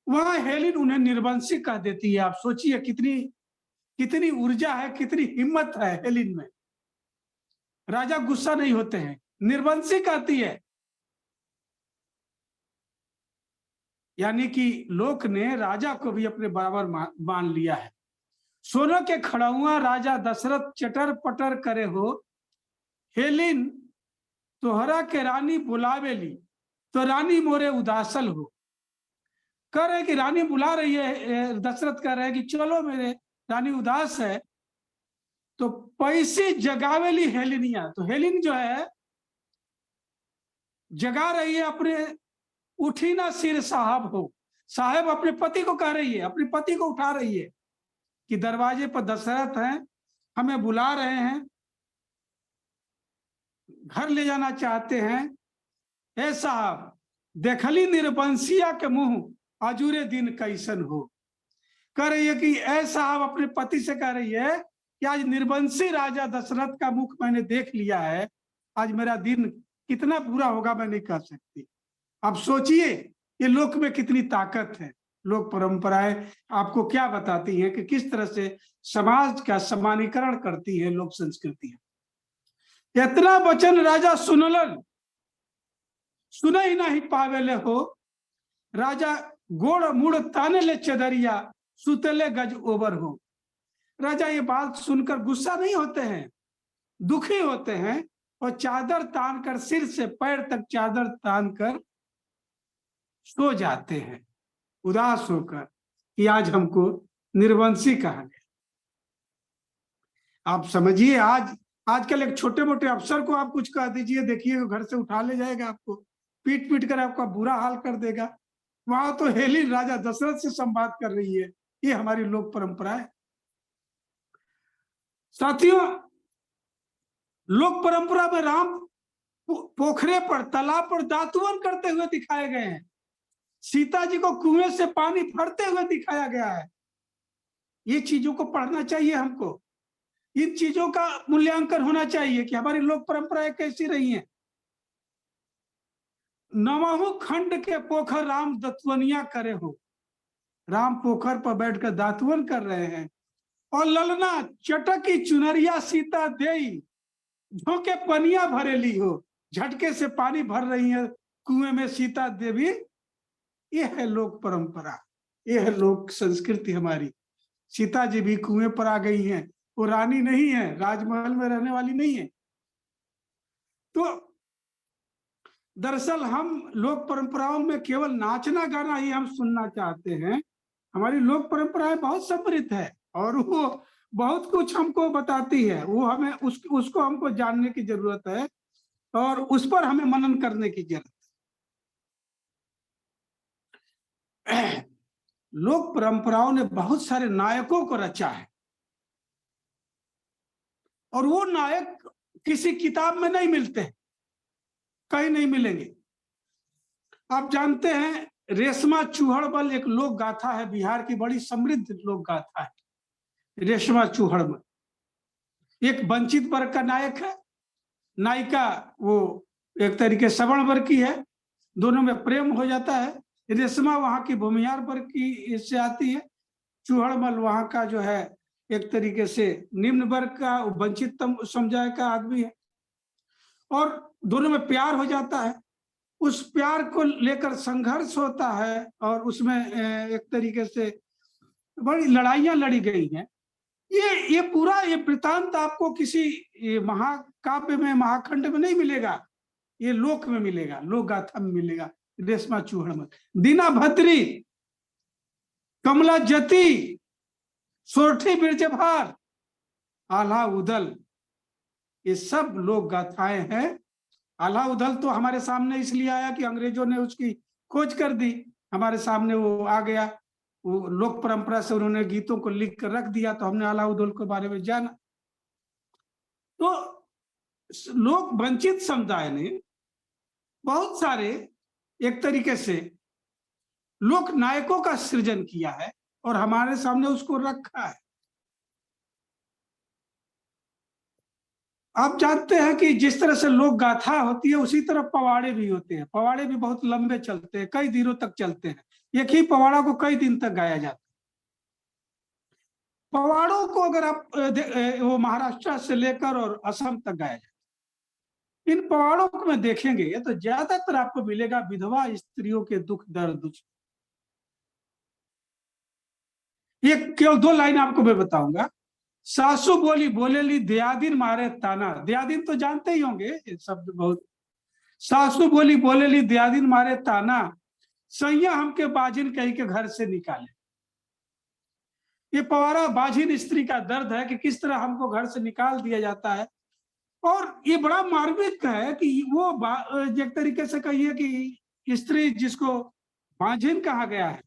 वहां हेलिन उन्हें निर्वंशी कह देती है। आप सोचिए कितनी ऊर्जा है, कितनी हिम्मत है हेलिन में। राजा गुस्सा नहीं होते हैं, निर्वंशी कहती है। यानी कि लोक ने राजा को भी अपने बराबर मान लिया है। सोनो के खड़ाउआ राजा दशरथ चटर पटर करे हो, हेलिन तोहरा के रानी बुलावेली तो रानी मोरे उदासल हो। कह रहे कि रानी बुला रही है, दशरथ कह रहे हैं कि चलो मेरे रानी उदास है। तो पैसे जगावेली हेलिनिया, तो हेलिन जो है जगा रही है अपने, उठी ना सिर साहब हो। साहब अपने पति को कह रही है, अपने पति को उठा रही है कि दरवाजे पर दशरथ हैं, हमें बुला रहे हैं, घर ले जाना चाहते हैं। ए साहब देखली निर्वंशिया के मुंह अजूरे दिन कैसन हो। कह रही है कि ए साहब अपने पति से कह रही है कि आज निर्वंशी राजा दशरथ का मुख मैंने देख लिया है, आज मेरा दिन कितना बुरा होगा मैं नहीं कह सकती। अब सोचिए ये लोक में कितनी ताकत है। लोक परंपराएं आपको क्या बताती हैं कि किस तरह से समाज का समानीकरण करती है लोक संस्कृतियां। इतना वचन राजा सुनलन, सुना ही नहीं पावेले हो, राजा गोड़ मुड़ ताने ले चदरिया, सुतले गज ओबर हो। राजा ये बात सुनकर गुस्सा नहीं होते हैं, दुखी होते हैं, और चादर तान कर, सिर से पैर तक चादर तान कर सो जाते हैं, उदास होकर कि आज हमको निर्वंशी कहा गया। आप समझिए, आजकल एक छोटे मोटे अफसर को आप कुछ कह दीजिए, देखिए घर से उठा ले जाएगा, आपको पीट पीट कर आपका बुरा हाल कर देगा। वहां तो हेलिन राजा दशरथ से संवाद कर रही है। ये हमारी लोक परंपरा है। साथियों, लोक परंपरा में राम पोखरे पर, तालाब पर दातुवन करते हुए दिखाए गए हैं। सीता जी को कुएं से पानी भरते हुए दिखाया गया है। ये चीजों को पढ़ना चाहिए हमको, इन चीजों का मूल्यांकन होना चाहिए कि हमारी लोक परंपराएं कैसी रही हैं। नवहु खंड के पोखर राम दतवनिया करे हो, राम पोखर पर बैठकर दातवन कर रहे हैं। और ललना चटकी चुनरिया सीता देई, झोंके पनिया भरेली हो, झटके से पानी भर रही है कुएं में सीता देवी। ये है लोक परंपरा, ये है लोक संस्कृति हमारी। सीता जी भी कुएं पर आ गई हैं, वो रानी नहीं है, राजमहल में रहने वाली नहीं है। तो दरअसल हम लोक परंपराओं में केवल नाचना गाना ही हम सुनना चाहते हैं। हमारी लोक परंपराएं बहुत समृद्ध है और वो बहुत कुछ हमको बताती है। वो हमें उसको हमको जानने की जरूरत है और उस पर हमें मनन करने की जरूरत है। लोक परंपराओं ने बहुत सारे नायकों को रचा है और वो नायक किसी किताब में नहीं मिलते, कहीं नहीं मिलेंगे। आप जानते हैं रेशमा चूहड़मल एक लोक गाथा है, बिहार की बड़ी समृद्ध लोक गाथा है रेशमा चूहड़मल। एक वंचित वर्ग का नायक है, नायिका वो एक तरीके सवर्ण वर्ग की है, दोनों में प्रेम हो जाता है। रेशमा वहां की भूमिहार वर्ग की इससे आती है, चूहड़मल वहां का जो है एक तरीके से निम्न वर्ग का वंचित समुदाय का आदमी है और दोनों में प्यार हो जाता है। उस प्यार को लेकर संघर्ष होता है और उसमें एक तरीके से बड़ी लड़ाइयां लड़ी गई हैं। ये पूरा ये वृतांत आपको किसी महाकाव्य में महाखंड में नहीं मिलेगा, ये लोक में मिलेगा, लोक गाथा में मिलेगा। रेशमा चूहड़मल, दीना भद्री, कमला जती, सोरठी बिरजभार, आल्हा उदल, ये सब लोक गाथाएं हैं। आल्हा उदल तो हमारे सामने इसलिए आया कि अंग्रेजों ने उसकी खोज कर दी, हमारे सामने वो आ गया, वो लोक परंपरा से उन्होंने गीतों को लिख कर रख दिया तो हमने आल्हा उदल के बारे में जाना। तो लोक वंचित समुदाय ने बहुत सारे एक तरीके से लोक नायकों का सृजन किया है और हमारे सामने उसको रखा है। आप जानते हैं कि जिस तरह से लोक गाथा होती है उसी तरह पवाड़े भी होते हैं। पवाड़े भी बहुत लंबे चलते हैं, कई दिनों तक चलते हैं। एक ही पवाड़ा को कई दिन तक गाया जाता है। पवाड़ों को अगर आप वो महाराष्ट्र से लेकर और असम तक गाया जाता है। इन पवाड़ों को में देखेंगे तो ज्यादातर आपको मिलेगा विधवा स्त्रियों के दुख दर्द। ये केवल दो लाइन आपको मैं बताऊंगा। सासू बोली बोलेली दयादिन मारे ताना, दयादिन तो जानते ही होंगे ये शब्द बहुत। सासू बोली बोलेली दयादिन मारे ताना, सैया हमके बाजिन कहीं के घर से निकाले। ये पवाड़ा बाजिन स्त्री का दर्द है कि किस तरह हमको घर से निकाल दिया जाता है। और ये बड़ा मार्मिक है कि वो एक तरीके से कहिए कि स्त्री जिसको बाजिन कहा गया है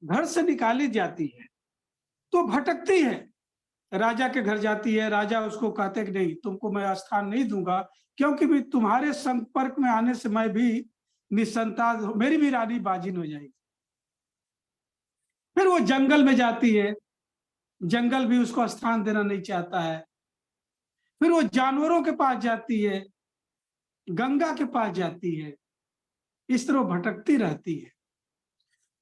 घर से निकाली जाती है तो भटकती है, राजा के घर जाती है। राजा उसको कहते कि नहीं, तुमको मैं स्थान नहीं दूंगा क्योंकि भी तुम्हारे संपर्क में आने से मैं भी निसंतान, मेरी भी रानी बाजिन हो जाएगी। फिर वो जंगल में जाती है, जंगल भी उसको स्थान देना नहीं चाहता है। फिर वो जानवरों के पास जाती है, गंगा के पास जाती है, इस तरह भटकती रहती है।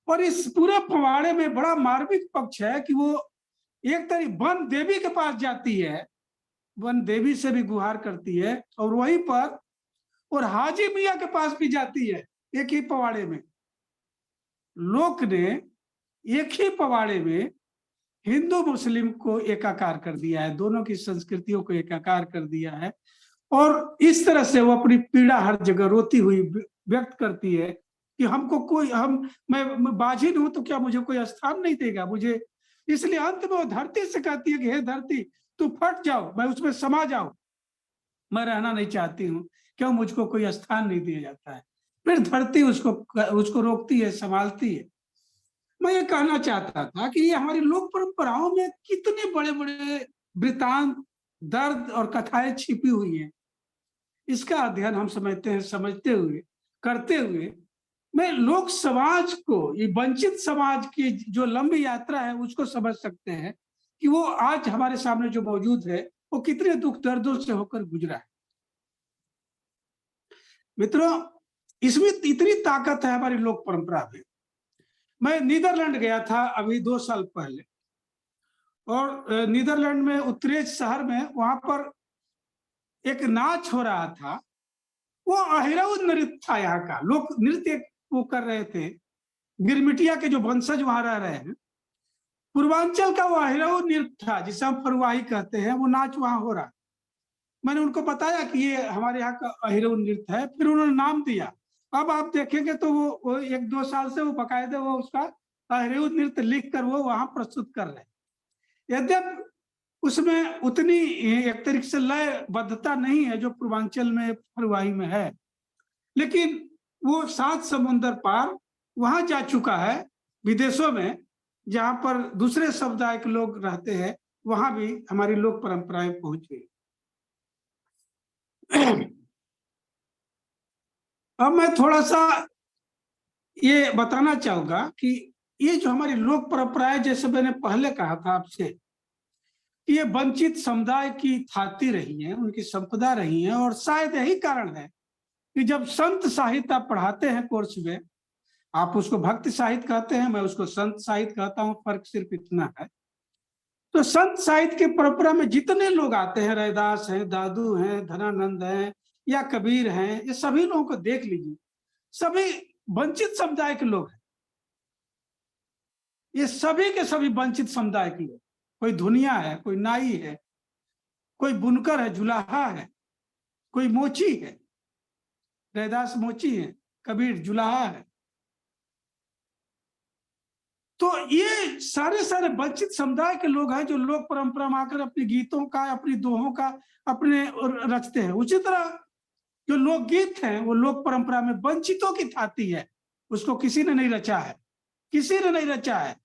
और इस पूरे पवाड़े में बड़ा मार्मिक पक्ष है कि वो एक तरीके वन देवी के पास जाती है, वन देवी से भी गुहार करती है और वहीं पर और हाजी मियाँ के पास भी जाती है एक ही पवाड़े में। लोक ने एक ही पवाड़े में हिंदू मुस्लिम को एकाकार कर दिया है, दोनों की संस्कृतियों को एकाकार कर दिया है और इस तरह से वो अपनी पीड़ा हर जगह रोती हुई व्यक्त करती है कि हमको कोई मैं बाजिन हूं तो क्या मुझे कोई स्थान नहीं देगा मुझे। इसलिए अंत में वो धरती से कहती है कि हे धरती तू फट जाओ, मैं उसमें समा जाऊं, मैं रहना नहीं चाहती हूँ, क्यों मुझको कोई स्थान नहीं दिया जाता है। फिर धरती उसको रोकती है, संभालती है। मैं ये कहना चाहता था कि ये हमारी लोक परंपराओं में कितने बड़े बड़े वृतांत, दर्द और कथाएं छिपी हुई हैं। इसका अध्ययन हम समझते हुए करते हुए मैं लोक समाज को, ये वंचित समाज की जो लंबी यात्रा है उसको समझ सकते हैं कि वो आज हमारे सामने जो मौजूद है वो कितने दुख दर्दों से होकर गुजरा है। मित्रों, इसमें इतनी ताकत है हमारी लोक परंपरा में। मैं नीदरलैंड गया था अभी 2 साल पहले, और नीदरलैंड में उत्तरेज शहर में वहां पर एक नाच हो रहा था। वो अहिरऊ नृत्य था, यहाँ का लोक नृत्य वो कर रहे थे। गिरमिटिया के जो वंशज वहां रह रहे हैं, पूर्वांचल का वो अहिरऊ नृत्य था जिसे हम फरुआही कहते हैं, वो नाच वहां हो रहा है। मैंने उनको बताया कि ये हमारे यहाँ का अहिरऊ नृत्य है, फिर उन्होंने नाम दिया। अब आप देखेंगे तो वो 1-2 साल से वो बकायदे वो उसका अहिरऊ नृत्य लिख कर वो वहां प्रस्तुत कर रहे हैं। यद्यप उसमें उतनी एक तरीके से लयबद्धता नहीं है जो पूर्वांचल में फरुआही में है, लेकिन वो 7 समुंदर पार वहां जा चुका है, विदेशों में जहां पर दूसरे समुदाय के लोग रहते हैं, वहां भी हमारी लोक परंपराएं पहुंच गई। अब मैं थोड़ा सा ये बताना चाहूंगा कि ये जो हमारी लोक परंपराएं, जैसे मैंने पहले कहा था आपसे, ये वंचित समुदाय की थाती रही है, उनकी संपदा रही है। और शायद यही कारण है कि जब संत साहित्य आप पढ़ाते हैं कोर्स में, आप उसको भक्ति साहित्य कहते हैं, मैं उसको संत साहित्य कहता हूं, फर्क सिर्फ इतना है। तो संत साहित्य की परंपरा में जितने लोग आते हैं, रैदास हैं, दादू हैं, धनानंद हैं या कबीर हैं, ये सभी लोगों को देख लीजिए, सभी वंचित समुदाय के लोग हैं। ये सभी के सभी वंचित समुदाय के लोग, कोई धुनिया है, कोई नाई है, कोई बुनकर है, जुलाहा है, कोई मोची है, रैदास मोची है, कबीर जुलाहा है। तो ये सारे वंचित समुदाय के लोग हैं जो लोक परंपरा में आकर अपने गीतों का, अपनी दोहों का अपने रचते हैं। उसी तरह जो लोकगीत हैं वो लोक परंपरा में वंचितों की थाती है, उसको किसी ने नहीं रचा है, किसी ने नहीं रचा है।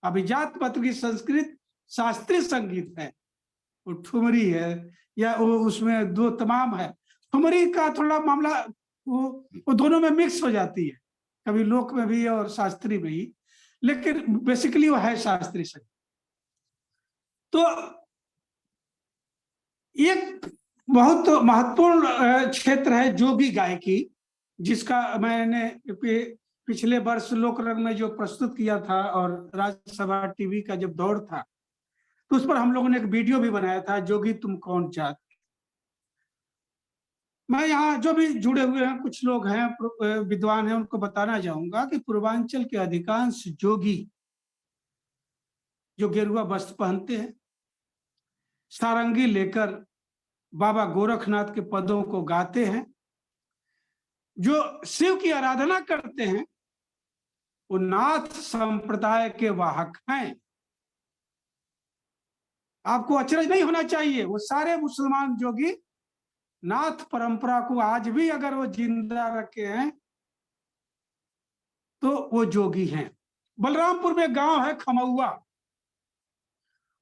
अभिजात पत्र की संस्कृत शास्त्रीय संगीत है, वो ठुमरी है या वो उसमें दो तमाम है। ठुमरी का थोड़ा मामला वो दोनों में मिक्स हो जाती है, कभी लोक में भी और शास्त्रीय में ही, लेकिन बेसिकली वो है शास्त्रीय संगीत। तो एक बहुत महत्वपूर्ण क्षेत्र है जोगी गायकी, जिसका मैंने पिछले वर्ष लोक रंग में जो प्रस्तुत किया था और राज्यसभा टीवी का जब दौर था तो उस पर हम लोगों ने एक वीडियो भी बनाया था, जोगी तुम कौन जात। मैं यहाँ जो भी जुड़े हुए हैं कुछ लोग हैं, विद्वान हैं, उनको बताना चाहूंगा कि पूर्वांचल के अधिकांश जोगी जो गेरुआ वस्त्र पहनते हैं, सारंगी लेकर बाबा गोरखनाथ के पदों को गाते हैं, जो शिव की आराधना करते हैं, वो नाथ संप्रदाय के वाहक हैं। आपको अचरज नहीं होना चाहिए, वो सारे मुसलमान जोगी नाथ परंपरा को आज भी अगर वो जिंदा रखे हैं तो वो जोगी हैं। बलरामपुर में गांव है खमौआ,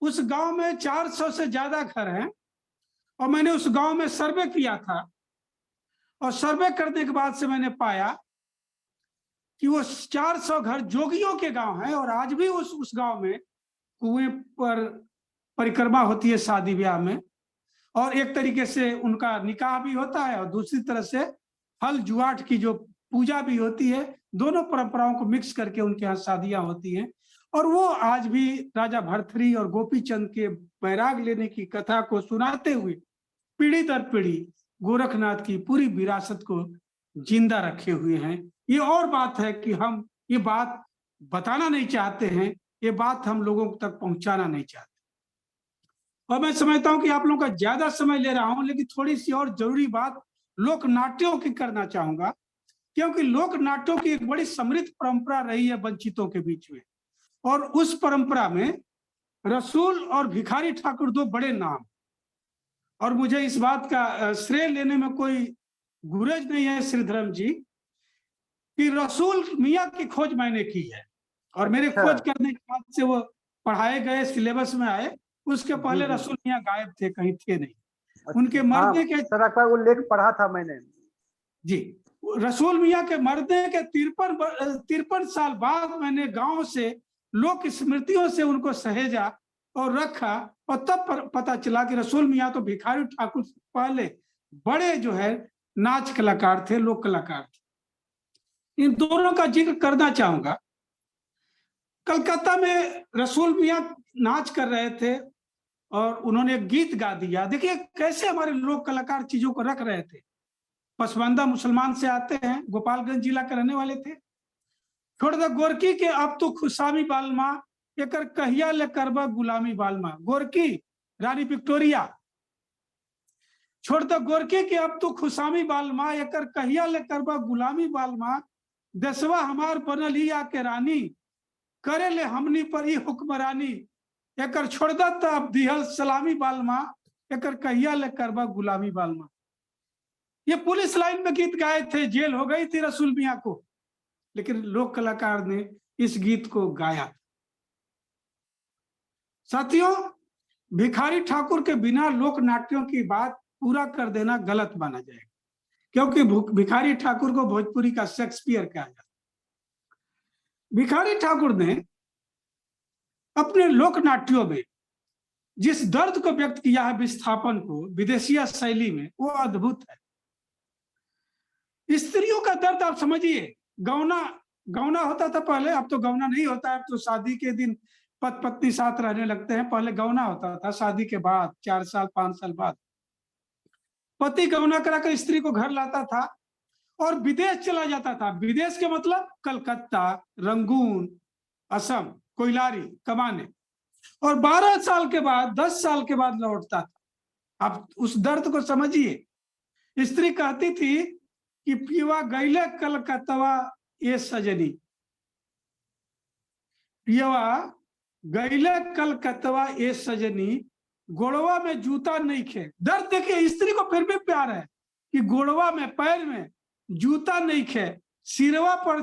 उस गांव में 400 से ज्यादा घर हैं, और मैंने उस गांव में सर्वे किया था, और सर्वे करने के बाद से मैंने पाया कि वो 400 घर जोगियों के गांव हैं। और आज भी उस गांव में कुएं पर परिक्रमा होती है शादी ब्याह में, और एक तरीके से उनका निकाह भी होता है, और दूसरी तरह से हल जुआठ की जो पूजा भी होती है। दोनों परंपराओं को मिक्स करके उनके यहाँ शादियां होती हैं। और वो आज भी राजा भरथरी और गोपीचंद के बैराग लेने की कथा को सुनाते हुए पीढ़ी दर पीढ़ी गोरखनाथ की पूरी विरासत को जिंदा रखे हुए हैं। ये और बात है कि हम ये बात बताना नहीं चाहते हैं, ये बात हम लोगों तक पहुंचाना नहीं चाहते। और मैं समझता हूं कि आप लोगों का ज्यादा समय ले रहा हूं, लेकिन थोड़ी सी और जरूरी बात लोक नाट्यों की करना चाहूंगा, क्योंकि लोक नाट्यों की एक बड़ी समृद्ध परंपरा रही है वंचितों के बीच में। और उस परंपरा में रसूल और भिखारी ठाकुर दो बड़े नाम, और मुझे इस बात का श्रेय लेने में कोई गुरेज नहीं है श्रीधरम जी, कि रसूल मियाँ की खोज मैंने की है, और मेरे खोज करने के बाद से वो पढ़ाए गए, सिलेबस में आए। उसके पहले रसूल मियाँ गायब थे, कहीं थे नहीं। उनके मरने के सर वो लेख पढ़ा था मैंने जी। रसूल मियाँ के मरने के 53 साल बाद मैंने गांव से लोक स्मृतियों से उनको सहेजा और रखा, और तब पता चला कि रसूल मियाँ तो भिखारी ठाकुर से पहले बड़े जो है नाच कलाकार थे, लोक कलाकार थे। इन दोनों का जिक्र करना चाहूंगा। कलकत्ता में रसूल मियाँ नाच कर रहे थे और उन्होंने एक गीत गा दिया। देखिए कैसे हमारे लोक कलाकार चीजों को रख रहे थे। पसमानदा मुसलमान से आते हैं, गोपालगंज जिला के रहने वाले थे। छोड़ दे गोरकी के अब तो खुशामी बालमा, एकर कहिया ले करबा गुलामी बालमा। गोरकी रानी विक्टोरिया, छोड़ दे गोरकी के अब तो खुशामी बालमा, एकर कहिया ले करबा गुलामी बालमा। देशवा हमार बनल ही आके रानी, करे ले हमनी पर ही हुक्मरानी। एकर छोड़ दे तब दिहल सलामी बालमा, एकर कहिया ले करबा गुलामी बालमा। ये पुलिस लाइन में गीत गाए थे, जेल हो गई थी रसूल मियाँ को, लेकिन लोक कलाकार ने इस गीत को गाया। साथियों, भिखारी ठाकुर के बिना लोक नाट्यों की बात पूरा कर देना गलत माना जाएगा, क्योंकि भिखारी ठाकुर को भोजपुरी का शेक्सपियर कहा जाता है। भिखारी ठाकुर ने अपने लोक नाट्यों में जिस दर्द को व्यक्त किया है, विस्थापन को विदेशिया शैली में, वो अद्भुत है। स्त्रियों का दर्द आप समझिए। गौना होता था पहले, अब तो गौना नहीं होता है, अब तो शादी के दिन पति पत्नी साथ रहने लगते हैं। पहले गौना होता था शादी के बाद 4 साल 5 साल बाद। पति गौना कराकर स्त्री को घर लाता था और विदेश चला जाता था। विदेश के मतलब कलकत्ता, रंगून, असम, कोयलारी कमाने, और 12 साल के बाद 10 साल के बाद लौटता था। अब उस दर्द को समझिए। स्त्री कहती थी कि पियवा गईले कलकत्तवा ये सजनी, पियवा गईले कलकत्तवा ये सजनी, गोड़वा में जूता नहीं खे। दर्द देखिए, स्त्री को फिर भी प्यार है कि गोड़वा में, पैर में जूता नहीं खे, सिरवा पर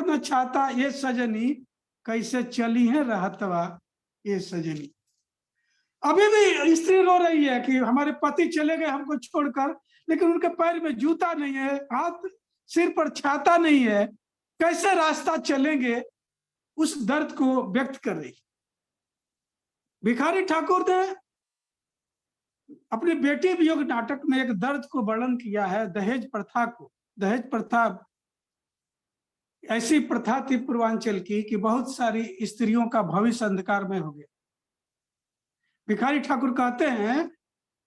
न छाता ये सजनी, कैसे चली है रहतवा ये सजनी। अभी भी स्त्री रो रही है कि हमारे पति चले गए हमको छोड़कर, लेकिन उनके पैर में जूता नहीं है, हाथ सिर पर छाता नहीं है, कैसे रास्ता चलेंगे, उस दर्द को व्यक्त कर रही। भिखारी ठाकुर ने अपने बेटी वियोग नाटक में एक दर्द को वर्णन किया है, दहेज प्रथा को। दहेज प्रथा ऐसी प्रथा थी पूर्वांचल की कि बहुत सारी स्त्रियों का भविष्य अंधकार में हो गया। भिखारी ठाकुर कहते हैं,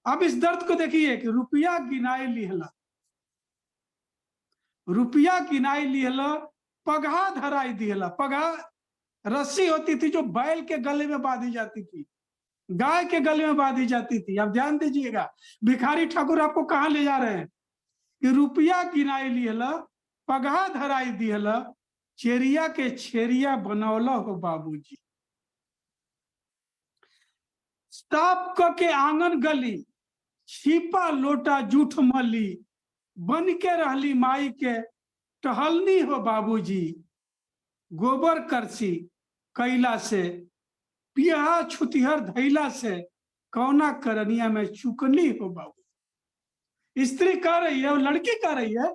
अब इस दर्द को देखिए कि रुपया गिनाए लिहला, रुपया गिनाए लिहला, पगहा धराई दिहला। पगहा रस्सी होती थी जो बैल के गले में बांधी जाती थी, गाय के गले में बांधी जाती थी। अब ध्यान दीजिएगा, भिखारी ठाकुर आपको कहां ले जा रहे हैं कि रुपया गिनाए लिहला, पगहा धराई दिहला, चेरिया के छेरिया बनौला हो बाबूजी। साप के आंगन गली, छिपा लोटा जूठ मली, बन के रहली माई के टहलनी हो बाबूजी। गोबर करसी कैला से, पिया छुतिहर धैला से, कौना करनिया में चुकनी हो बाबू। स्त्री कह रही है, लड़की कह रही है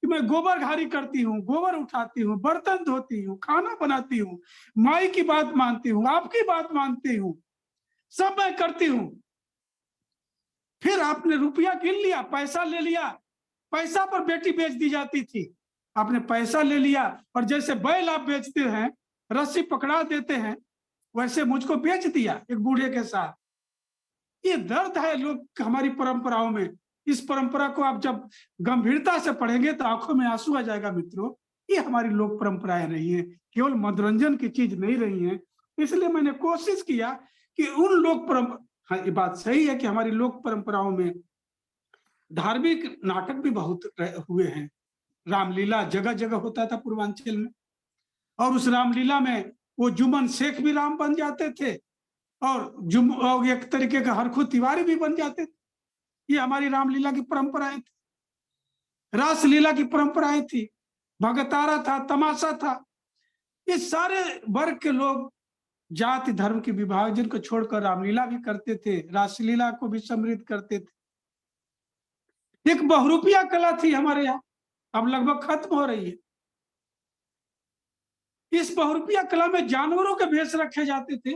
कि मैं गोबर घारी करती हूँ, गोबर उठाती हूँ, बर्तन धोती हूँ, खाना बनाती हूँ, माई की बात मानती हूँ, आपकी बात मानती हूँ, सब मैं करती हूँ। फिर आपने रुपया गिन लिया, पैसा ले लिया, पैसा पर बेटी बेच दी जाती थी। आपने पैसा ले लिया और जैसे बैल आप बेचते हैं, रस्सी पकड़ा देते हैं, वैसे मुझको बेच दिया एक बूढ़े के साथ। ये दर्द है लोग हमारी परंपराओं में। इस परंपरा को आप जब गंभीरता से पढ़ेंगे तो आंखों में आंसू आ जाएगा मित्रों। ये हमारी लोक परंपराएं रही हैं, केवल मनोरंजन की चीज नहीं रही हैं। इसलिए मैंने कोशिश किया कि उन लोक परंपरा, हाँ ये बात सही है कि हमारी लोक परंपराओं में धार्मिक नाटक भी बहुत हुए हैं। रामलीला जगह जगह होता था पूर्वांचल में, और उस रामलीला में वो जुम्मन शेख भी राम बन जाते थे और एक तरीके का हरखू तिवारी भी बन जाते थे। ये हमारी रामलीला की परंपराएं थी, रासलीला की परंपराएं थी, भगतारा था, तमाशा था। ये सारे वर्ग के लोग जाति धर्म के विभाजन को छोड़कर रामलीला भी करते थे, रासलीला को भी समृद्ध करते थे। एक बहुरूपिया कला थी हमारे यहाँ, अब लगभग खत्म हो रही है। इस बहुरूपिया कला में जानवरों के भेष रखे जाते थे,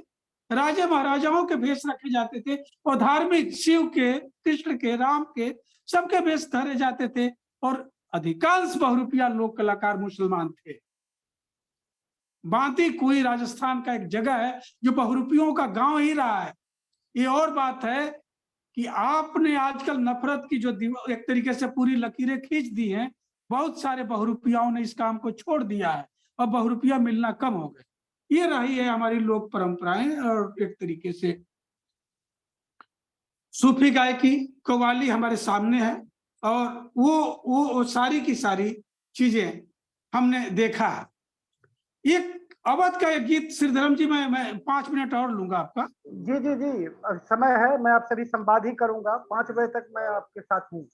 राजे महाराजाओं के भेष रखे जाते थे, और धार्मिक शिव के, कृष्ण के, राम के, सबके भेष धरे जाते थे। और अधिकांश बहुरूपिया लोक कलाकार मुसलमान थे। बांदी कुई राजस्थान का एक जगह है जो बहुरूपियों का गांव ही रहा है। ये और बात है कि आपने आजकल नफरत की जो एक तरीके से पूरी लकीरें खींच दी हैं, बहुत सारे बहुरूपियाओं ने इस काम को छोड़ दिया है और बहुरूपिया मिलना कम हो गए। ये रही है हमारी लोक परंपराएं। और एक तरीके से सूफी गायकी, कव्वाली हमारे सामने है, और वो सारी की सारी चीजें हमने देखा है। एक अवध का एक गीत श्रीधरम जी, मैं 5 मिनट और लूंगा आपका। जी जी जी, समय है, मैं आपसे भी संवाद ही करूंगा, 5 बजे तक मैं आपके साथ हूँ।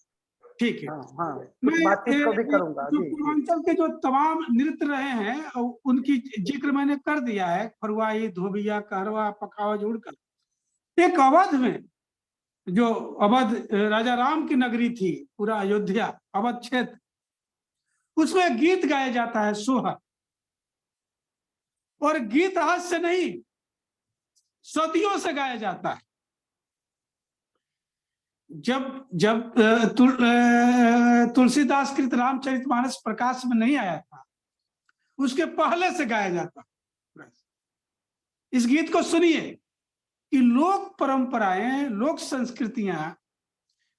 ठीक है। हाँ हाँ, कुछ बातचीत को भी करूंगा। जो जी जी पूर्वांचल के जो तमाम नृत्य रहे हैं उनकी जिक्र मैंने कर दिया है, फरुआई, धोबिया, कहरवा, पखावा जोड़कर। एक अवध में, जो अवध राजा राम की नगरी थी, पूरा अयोध्या अवध क्षेत्र, उसमें गीत गाया जाता है सोहर। और गीत आज से नहीं, सदियों से गाया जाता है। जब तुलसीदास कृत रामचरितमानस प्रकाश में नहीं आया था, उसके पहले से गाया जाता। इस गीत को सुनिए कि लोक परंपराएं, लोक संस्कृतियां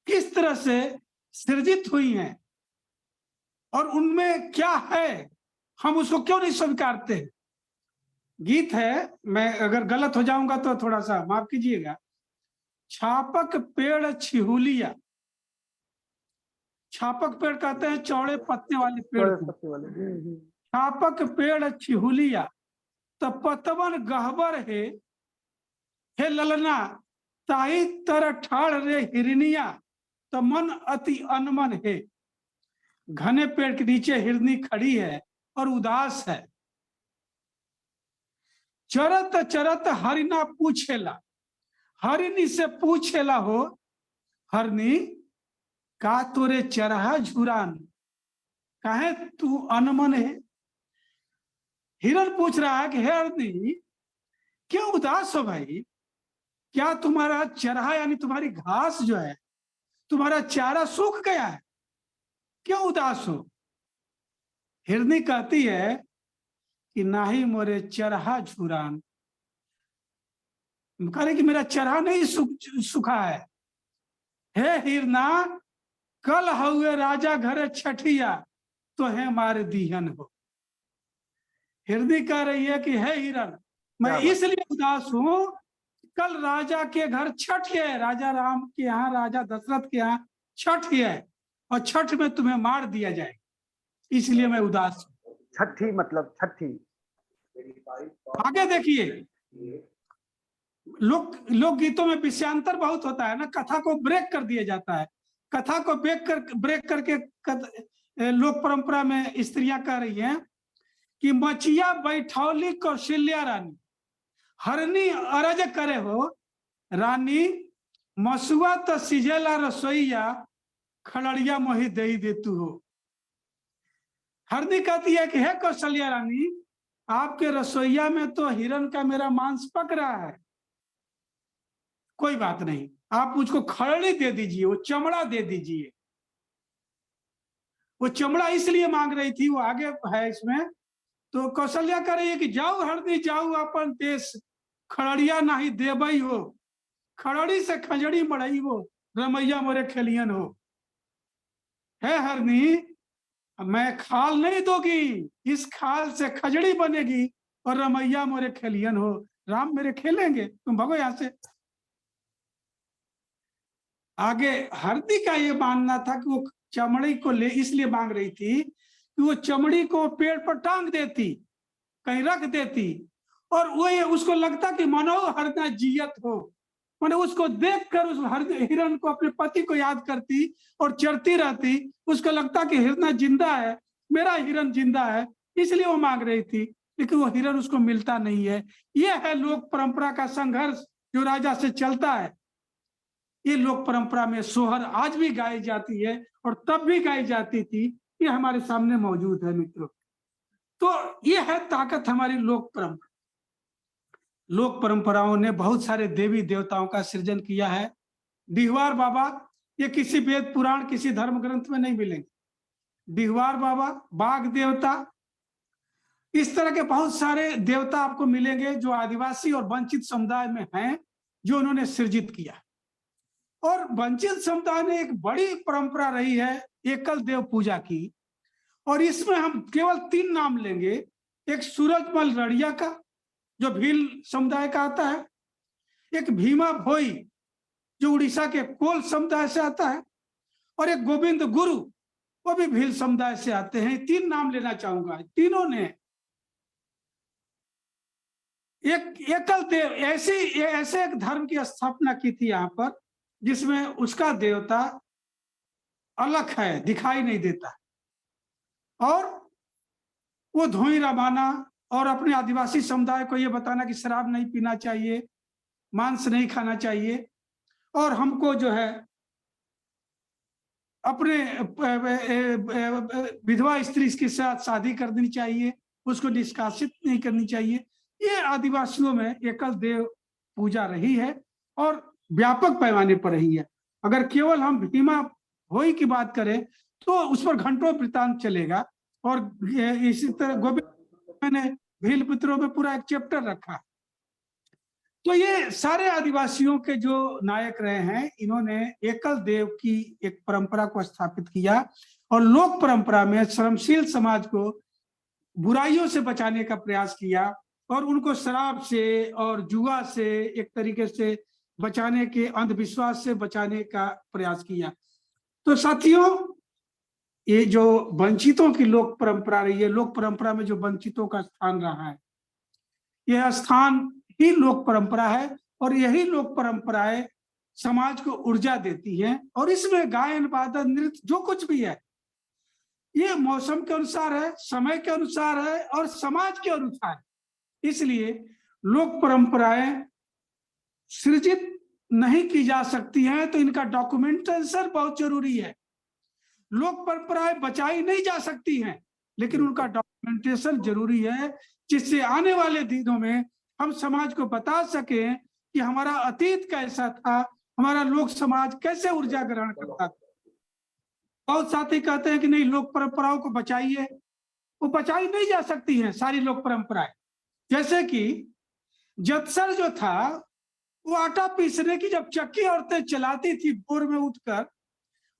किस तरह से सृजित हुई हैं और उनमें क्या है, हम उसको क्यों नहीं स्वीकारते। गीत है, मैं अगर गलत हो जाऊंगा तो थोड़ा सा माफ कीजिएगा। छापक पेड़ छिहुलिया, छापक पेड़ कहते हैं चौड़े पत्ते वाले पेड़ को। छापक पेड़ छिहुलिया तपतवन गहबर हे ललना, ताई तर ठाड़ रे हिरनिया, तो मन अति अनमन है। घने पेड़ के नीचे हिरनी खड़ी है और उदास है। चरत चरत हरिना पूछेला, हरिनी से पूछेला हो, हरनी का तोरे चरहा झुरान, काहे तू अनमन है। हिरन पूछ रहा है कि हे हरनी, क्यों उदास हो भाई, क्या तुम्हारा चरहा यानी तुम्हारी घास जो है, तुम्हारा चारा सूख गया है, क्यों उदास हो। हिरनी कहती है कि नाही मोरे चरहा झुरान, कह रहे कि मेरा चरहा नहीं सूखा है। हे हिरना, कल हुए राजा घरे छठिया, तो है मारे दीहन हो। हिरनी कह रही है कि हे हिरन, मैं इसलिए उदास हूं, कल राजा के घर छठ है, राजा राम के यहाँ, राजा दशरथ के यहाँ छठ है, और छठ में तुम्हें मार दिया जाए, इसलिए मैं उदास हूं। छठी मतलब छठी। आगे देखिए, लोक गीतों में विषयांतर बहुत होता है ना, कथा को ब्रेक कर दिया जाता है। कथा को ब्रेक करके लोक परंपरा में स्त्रियां कह रही हैं कि मचिया बैठौली कौशल्या रानी, हरनी अरज करे हो, रानी मसुआ तो सिझेला रसोईया, खड़ड़िया मोही दे देतू हो। हरनी कहती है कि हे कौशल्या रानी, आपके रसोईया में तो हिरन का मेरा मांस पक रहा है, कोई बात नहीं, आप मुझको खड़ड़ी दे दीजिए, वो चमड़ा दे दीजिए। वो चमड़ा इसलिए मांग रही थी, वो आगे है इसमें। तो कौशल्या कह रही है कि जाओ हरदी, जाओ अपन देश, खड़ड़िया नहीं देबई हो, खड़ड़ी से खजड़ी मड़ई हो, रमैया मोरे खेलियन हो। है हरनी, मैं खाल नहीं दोगी, इस खाल से खजड़ी बनेगी और रमैया मोरे खेलियन हो, राम मेरे खेलेंगे, तुम भगो यहां से। आगे हरदी का ये मानना था कि वो चमड़ी को ले इसलिए मांग रही थी कि वो चमड़ी को पेड़ पर टांग देती, कहीं रख देती, और वो उसको लगता कि मनो हरना जियत हो, मैंने उसको देखकर उस हिरन को, अपने पति को याद करती और चढ़ती रहती, उसको लगता कि हिरना जिंदा है, मेरा हिरन जिंदा है, इसलिए वो मांग रही थी, लेकिन वो हिरन उसको मिलता नहीं है। यह है लोक परंपरा का संघर्ष जो राजा से चलता है। ये लोक परंपरा में सोहर आज भी गाई जाती है और तब भी गाई जाती थी, ये हमारे सामने मौजूद है मित्रों। तो ये है ताकत हमारी लोक परंपरा। लोक परंपराओं ने बहुत सारे देवी देवताओं का सृजन किया है। डिहवार बाबा ये किसी वेद पुराण किसी धर्म ग्रंथ में नहीं मिलेंगे। डिहवार बाबा, बाघ देवता, इस तरह के बहुत सारे देवता आपको मिलेंगे जो आदिवासी और वंचित समुदाय में हैं, जो उन्होंने सृजित किया। और वंचित समुदाय ने एक बड़ी परंपरा रही है एकल देव पूजा की, और इसमें हम केवल 3 नाम लेंगे। एक सूरजमल रड़िया का जो भील समुदाय का आता है, एक भीमा भोई जो उड़ीसा के कोल समुदाय से आता है, और एक गोविंद गुरु वो भी भील समुदाय से आते हैं। 3 नाम लेना चाहूंगा। तीनों ने एक एकल देव ऐसे एक धर्म की स्थापना की थी यहाँ पर, जिसमें उसका देवता अलग है, दिखाई नहीं देता, और वो धोई रमाना और अपने आदिवासी समुदाय को ये बताना कि शराब नहीं पीना चाहिए, मांस नहीं खाना चाहिए, और हमको जो है अपने विधवा स्त्री के साथ शादी कर देनी चाहिए, उसको निष्कासित नहीं करनी चाहिए। ये आदिवासियों में एकल देव पूजा रही है और व्यापक पैमाने पर रही है। अगर केवल हम भीमा भोई की बात करें तो उस पर घंटों वृतांत चलेगा, और इसी तरह गोविंद मैंने भील पितरों में पूरा एक चैप्टर रखा। तो ये सारे आदिवासियों के जो नायक रहे हैं, इन्होंने एकल देव की एक परंपरा को स्थापित किया, और लोक परंपरा में श्रमशील समाज को बुराइयों से बचाने का प्रयास किया, और उनको शराब से और जुआ से एक तरीके से बचाने के, अंधविश्वास से बचाने का प्रयास किया। तो साथियों, ये जो वंचितों की लोक परंपरा रही है, लोक परंपरा में जो वंचितों का स्थान रहा है, यह स्थान ही लोक परंपरा है, और यही लोक परंपराएं समाज को ऊर्जा देती हैं। और इसमें गायन, वादन, नृत्य जो कुछ भी है, ये मौसम के अनुसार है, समय के अनुसार है और समाज के अनुसार है। इसलिए लोक परंपराएं सृजित नहीं की जा सकती हैं, तो इनका डॉक्यूमेंटेशन बहुत जरूरी है। लोक परंपराएं बचाई नहीं जा सकती हैं, लेकिन उनका डॉक्यूमेंटेशन जरूरी है, जिससे आने वाले दिनों में हम समाज को बता सकें कि हमारा अतीत कैसा था, हमारा लोक समाज कैसे ऊर्जा ग्रहण करता था। बहुत साथी कहते हैं कि नहीं, लोक परंपराओं को बचाइए। वो बचाई नहीं जा सकती हैं सारी लोक परंपराएं। जैसे कि जत्सर जो था, वो आटा पीसने की जब चक्की औरतें चलाती थी भोर में उठकर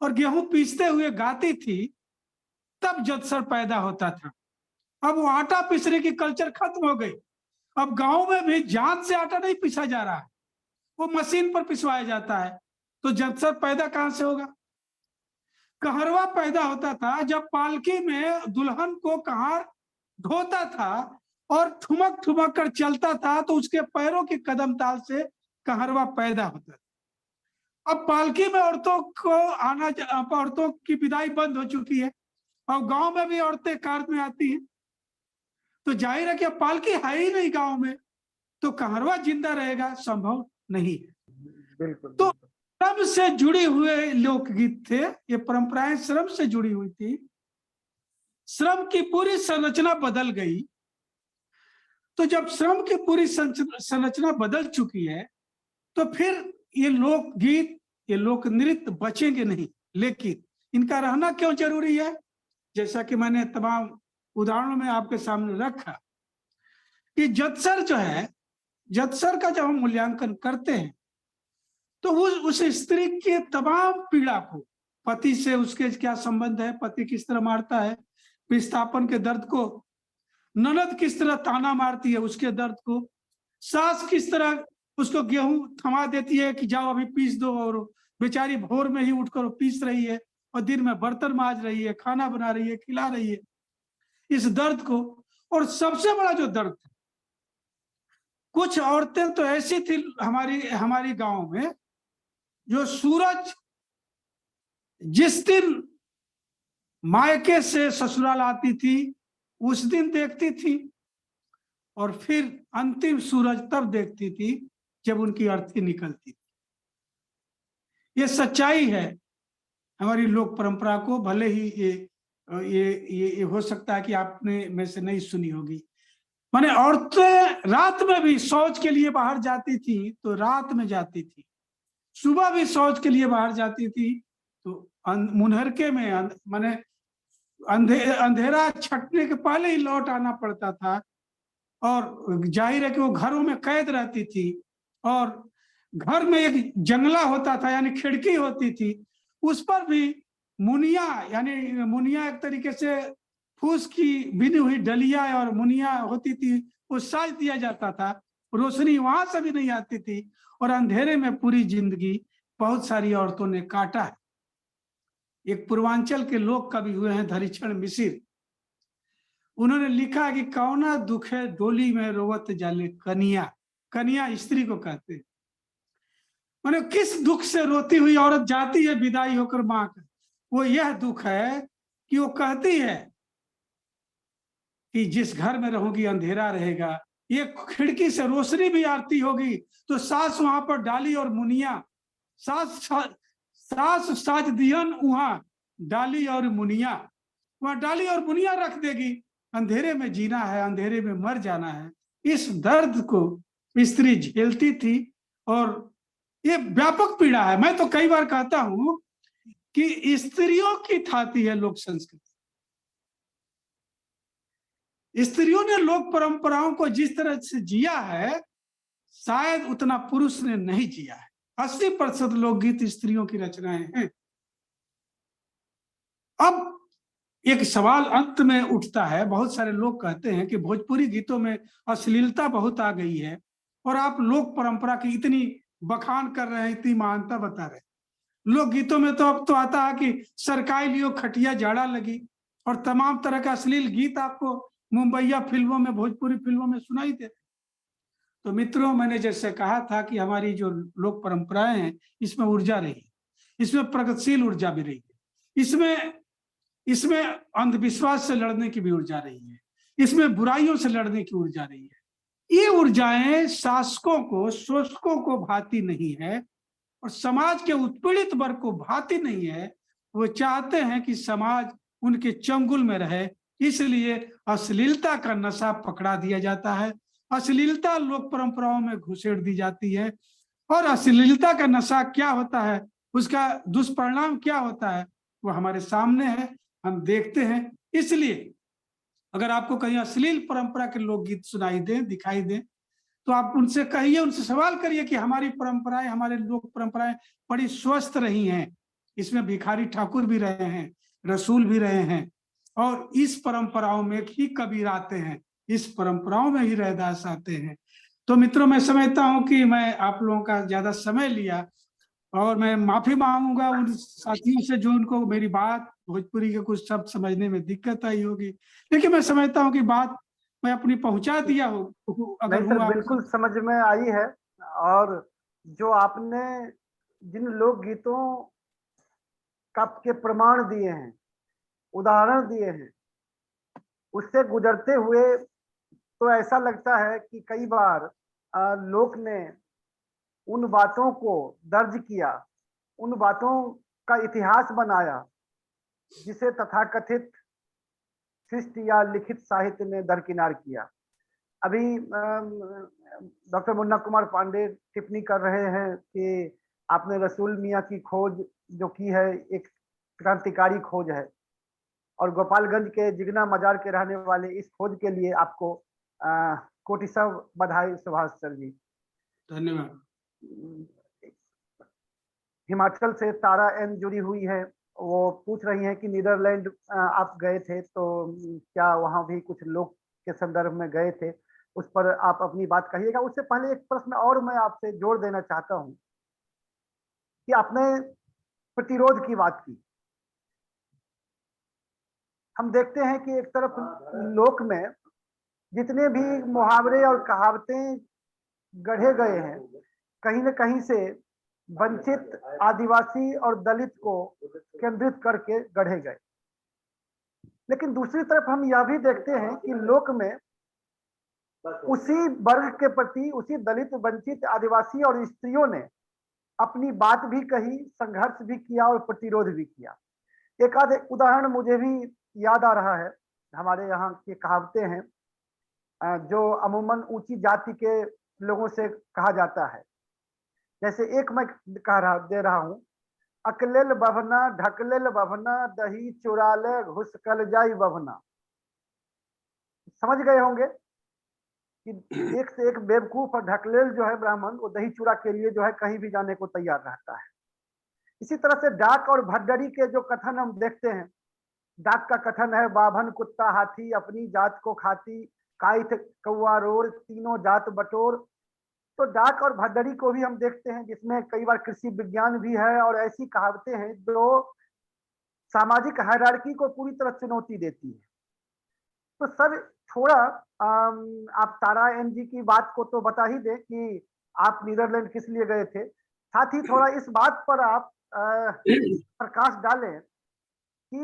और गेहूं पीसते हुए गाती थी, तब जत्सर पैदा होता था। अब वो आटा पीसने की कल्चर खत्म हो गई। अब गांव में भी जांच से आटा नहीं पीसा जा रहा है, वो मशीन पर पिसवाया जाता है। तो जत्सर पैदा कहां से होगा? कहरवा पैदा होता था जब पालकी में दुल्हन को कहार ढोता था और ठुमक ठुमक कर चलता था, तो उसके पैरों की कदम ताल से कहरवा पैदा होता था। अब पालकी में औरतों को आना, औरतों की विदाई बंद हो चुकी है, और गांव में भी औरतें कार में आती हैं, तो जाहिर है कि अब पालकी है ही नहीं गांव में, तो कहरवा जिंदा रहेगा? संभव नहीं है। बिल्कुल। तो श्रम से जुड़े हुए लोकगीत थे, ये परंपराएं श्रम से जुड़ी हुई थी। श्रम की पूरी संरचना बदल गई। तो जब श्रम की पूरी संरचना बदल चुकी है, तो फिर ये लोकगीत, ये लोक नृत्य बचेंगे नहीं। लेकिन इनका रहना क्यों जरूरी है? जैसा कि मैंने तमाम उदाहरणों में आपके सामने रखा कि जत्सर जो है, जत्सर का जब हम मूल्यांकन करते हैं तो उस स्त्री के तमाम पीड़ा को, पति से उसके क्या संबंध है, पति किस तरह मारता है, विस्थापन के दर्द को, ननद किस तरह ताना मारती है उसके दर्द को, सास किस तरह उसको गेहूं थमा देती है कि जाओ अभी पीस दो, और बेचारी भोर में ही उठकर पीस रही है और दिन में बर्तन मांज रही है, खाना बना रही है, खिला रही है, इस दर्द को। और सबसे बड़ा जो दर्द था, कुछ औरतें तो ऐसी थी हमारी गांव में, जो सूरज जिस दिन मायके से ससुराल आती थी उस दिन देखती थी, और फिर अंतिम सूरज तब देखती थी जब उनकी अर्थी निकलती थी। ये सच्चाई है हमारी लोक परंपरा को। भले ही ये हो सकता है कि आपने में से नहीं सुनी होगी। माने औरतें रात में भी शौच के लिए बाहर जाती थी तो रात में जाती थी, सुबह भी शौच के लिए बाहर जाती थी तो मुनहरके में, माने अंधेरा छटने के पहले ही लौट आना पड़ता था। और जाहिर है कि वो घरों में कैद रहती थी, और घर में एक जंगला होता था यानी खिड़की होती थी, उस पर भी मुनिया, यानी मुनिया एक तरीके से फूस की बिनी हुई डलिया और मुनिया होती थी, वो साज दिया जाता था। रोशनी वहां से भी नहीं आती थी, और अंधेरे में पूरी जिंदगी बहुत सारी औरतों ने काटा है। एक पूर्वांचल के लोक कवि हुए हैं धरिक्षण मिसिर, उन्होंने लिखा कि कौना दुखे डोली में रोवत जाले कनिया। कनिया स्त्री को कहते हैं। माने किस दुख से रोती हुई औरत जाती है विदाई होकर मां का, वो यह दुख है कि वो कहती है कि जिस घर में रहूंगी अंधेरा रहेगा, ये खिड़की से रोशनी भी आती होगी तो सास वहां पर डाली और मुनिया, सास साज दियन वहां डाली और मुनिया, वहां डाली और मुनिया रख देगी। अंधेरे में जीना है, अंधेरे में मर जाना है, इस दर्द को स्त्री झेलती थी। और ये व्यापक पीड़ा है। मैं तो कई बार कहता हूं कि स्त्रियों की थाती है लोक संस्कृति। स्त्रियों ने लोक परंपराओं को जिस तरह से जिया है शायद उतना पुरुष ने नहीं जिया है। 80% लोकगीत स्त्रियों की रचनाएं हैं। अब एक सवाल अंत में उठता है, बहुत सारे लोग कहते हैं कि भोजपुरी गीतों में अश्लीलता बहुत आ गई है और आप लोक परंपरा की इतनी बखान कर रहे हैं, इतनी महानता बता रहे हैं। लोक गीतों में तो अब तो आता है कि सरकाई लियो खटिया जाड़ा लगी, और तमाम तरह का अश्लील गीत आपको मुंबईया फिल्मों में, भोजपुरी फिल्मों में सुनाई देते। तो मित्रों, मैंने जैसे कहा था कि हमारी जो लोक परंपराएं हैं इसमें ऊर्जा रही है, इसमें प्रगतिशील ऊर्जा भी रही है, इसमें अंधविश्वास से लड़ने की भी ऊर्जा रही है, इसमें बुराइयों से लड़ने की ऊर्जा रही है। ये ऊर्जाएं शासकों को, शोषकों को भाती नहीं है और समाज के उत्पीड़ित वर्ग को भाती नहीं है। वो चाहते हैं कि समाज उनके चंगुल में रहे, इसलिए अश्लीलता का नशा पकड़ा दिया जाता है, अश्लीलता लोक परंपराओं में घुसेड़ दी जाती है। और अश्लीलता का नशा क्या होता है, उसका दुष्परिणाम क्या होता है, वो हमारे सामने है, हम देखते हैं। इसलिए अगर आपको कहीं अश्लील परंपरा के लोकगीत सुनाई दें, दिखाई दें, तो आप उनसे कहिए, उनसे सवाल करिए कि हमारी परंपराएं, हमारे लोक परंपराएं बड़ी स्वस्थ रही हैं, इसमें भिखारी ठाकुर भी रहे हैं, रसूल भी रहे हैं, और इस परंपराओं में ही कबीर आते हैं, इस परंपराओं में ही रैदास आते हैं। तो मित्रों, मैं समझता हूं कि मैं आप लोगों का ज्यादा समय लिया, और मैं माफी मांगूंगा उन साथियों से जो उनको मेरी बात, भोजपुरी के कुछ शब्द समझने में दिक्कत आई होगी, लेकिन मैं समझता हूं कि बात मैं अपनी पहुंचा दिया हो, अगर नहीं सर, हुआ। बिल्कुल समझ में आई है। और जो आपने जिन लोकगीतों के प्रमाण दिए हैं, उदाहरण दिए हैं, उससे गुजरते हुए तो ऐसा लगता है कि कई बार लोक ने उन बातों को दर्ज किया, उन बातों का इतिहास बनाया जिसे तथाकथित शिष्ट या लिखित साहित्य ने दरकिनार किया। अभी डॉक्टर मुन्ना कुमार पांडे टिप्पणी कर रहे हैं कि आपने रसूल मियाँ की खोज जो की है एक क्रांतिकारी खोज है, और गोपालगंज के जिगना मजार के रहने वाले इस खोज के लिए आपको कोटिसव बधाई सुभाष सर जी। धन्यवाद। हिमाचल से तारा एन जुड़ी हुई है, वो पूछ रही हैं कि नीदरलैंड आप गए थे तो क्या वहां भी कुछ लोक के संदर्भ में गए थे, उस पर आप अपनी बात कहिएगा। उससे पहले एक प्रश्न और मैं आपसे जोड़ देना चाहता हूं कि आपने प्रतिरोध की बात की। हम देखते हैं कि एक तरफ लोक में जितने भी मुहावरे और कहावतें गढ़े गए हैं, कहीं न कहीं से वंचित, आदिवासी और दलित को केंद्रित करके गढ़े गए। लेकिन दूसरी तरफ हम यह भी देखते हैं कि लोक में उसी वर्ग के प्रति, उसी दलित, वंचित, आदिवासी और स्त्रियों ने अपनी बात भी कही, संघर्ष भी किया और प्रतिरोध भी किया। एक आध उदाहरण मुझे भी याद आ रहा है। हमारे यहाँ की कहावतें हैं जो अमूमन ऊंची जाति के लोगों से कहा जाता है। जैसे एक मैं दे रहा हूं, अकलेल बभना ढकलेल बभना दही चुराले घुसकल जाई बभना। समझ गए होंगे कि एक से एक बेवकूफ और ढकलेल जो है ब्राह्मण, वो दही चूरा के लिए जो है कहीं भी जाने को तैयार रहता है। इसी तरह से डाक और भड्डरी के जो कथन हम देखते हैं, डाक का कथन है, बाभन कुत्ता हाथी अपनी जात को खाती, काइथ कौआ रोर तीनों जात बटोर। तो डाक और भड्डरी को भी हम देखते हैं जिसमें कई बार कृषि विज्ञान भी है और ऐसी कहावतें हैं जो सामाजिक हायरार्की को पूरी तरह चुनौती देती है। तो सर थोड़ा आप तारा एन जी की बात को तो बता ही दे कि आप नीदरलैंड किस लिए गए थे, साथ ही थोड़ा इस बात पर आप प्रकाश डालें कि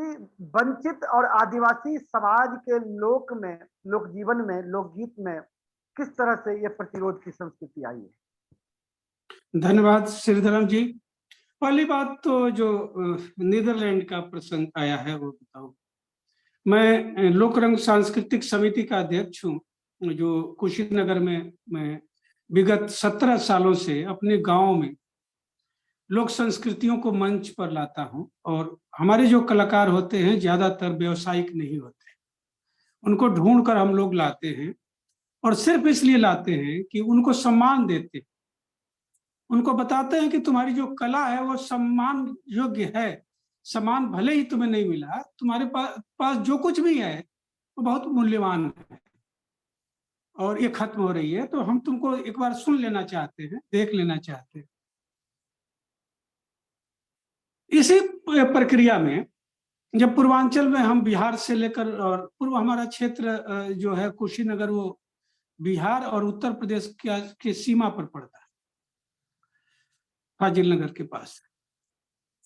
वंचित और आदिवासी समाज के लोक जीवन में, लोकगीत में किस तरह से ये प्रतिरोध की संस्कृति आई है। धन्यवाद श्रीधरम जी। पहली बात तो जो नीदरलैंड का प्रसंग आया है वो बताऊं। मैं लोकरंग सांस्कृतिक समिति का अध्यक्ष हूँ, जो कुशीनगर में मैं विगत 17 सालों से अपने गांव में लोक संस्कृतियों को मंच पर लाता हूं। और हमारे जो कलाकार होते हैं ज्यादातर व्यवसायिक नहीं होते, उनको ढूंढ कर हम लोग लाते हैं और सिर्फ इसलिए लाते हैं कि उनको सम्मान देते हैं, उनको बताते हैं कि तुम्हारी जो कला है वो सम्मान योग्य है। सम्मान भले ही तुम्हें नहीं मिला, तुम्हारे पास जो कुछ भी है वो बहुत मूल्यवान है और ये खत्म हो रही है, तो हम तुमको एक बार सुन लेना चाहते हैं, देख लेना चाहते हैं। इसी प्रक्रिया में जब पूर्वांचल में हम बिहार से लेकर, और पूर्व हमारा क्षेत्र जो है कुशीनगर, वो बिहार और उत्तर प्रदेश के सीमा पर पड़ता है, फाजिल नगर के पास।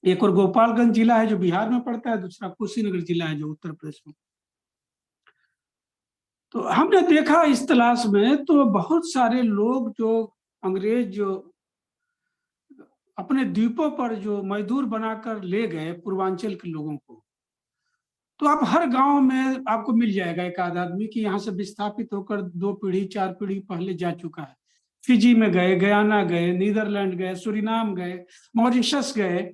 एक और गोपालगंज जिला है जो बिहार में पड़ता है, दूसरा कुशीनगर जिला है जो उत्तर प्रदेश में। तो हमने देखा इस तलाश में तो बहुत सारे लोग जो अंग्रेज जो अपने द्वीपों पर जो मजदूर बनाकर ले गए पूर्वांचल के लोगों को, तो आप हर गांव में आपको मिल जाएगा एक आध आदमी कि यहाँ से विस्थापित होकर 2 पीढ़ी 4 पीढ़ी पहले जा चुका है। फिजी में गए, गयाना गए, नीदरलैंड गए, सूरीनाम गए, मॉरिशस गए,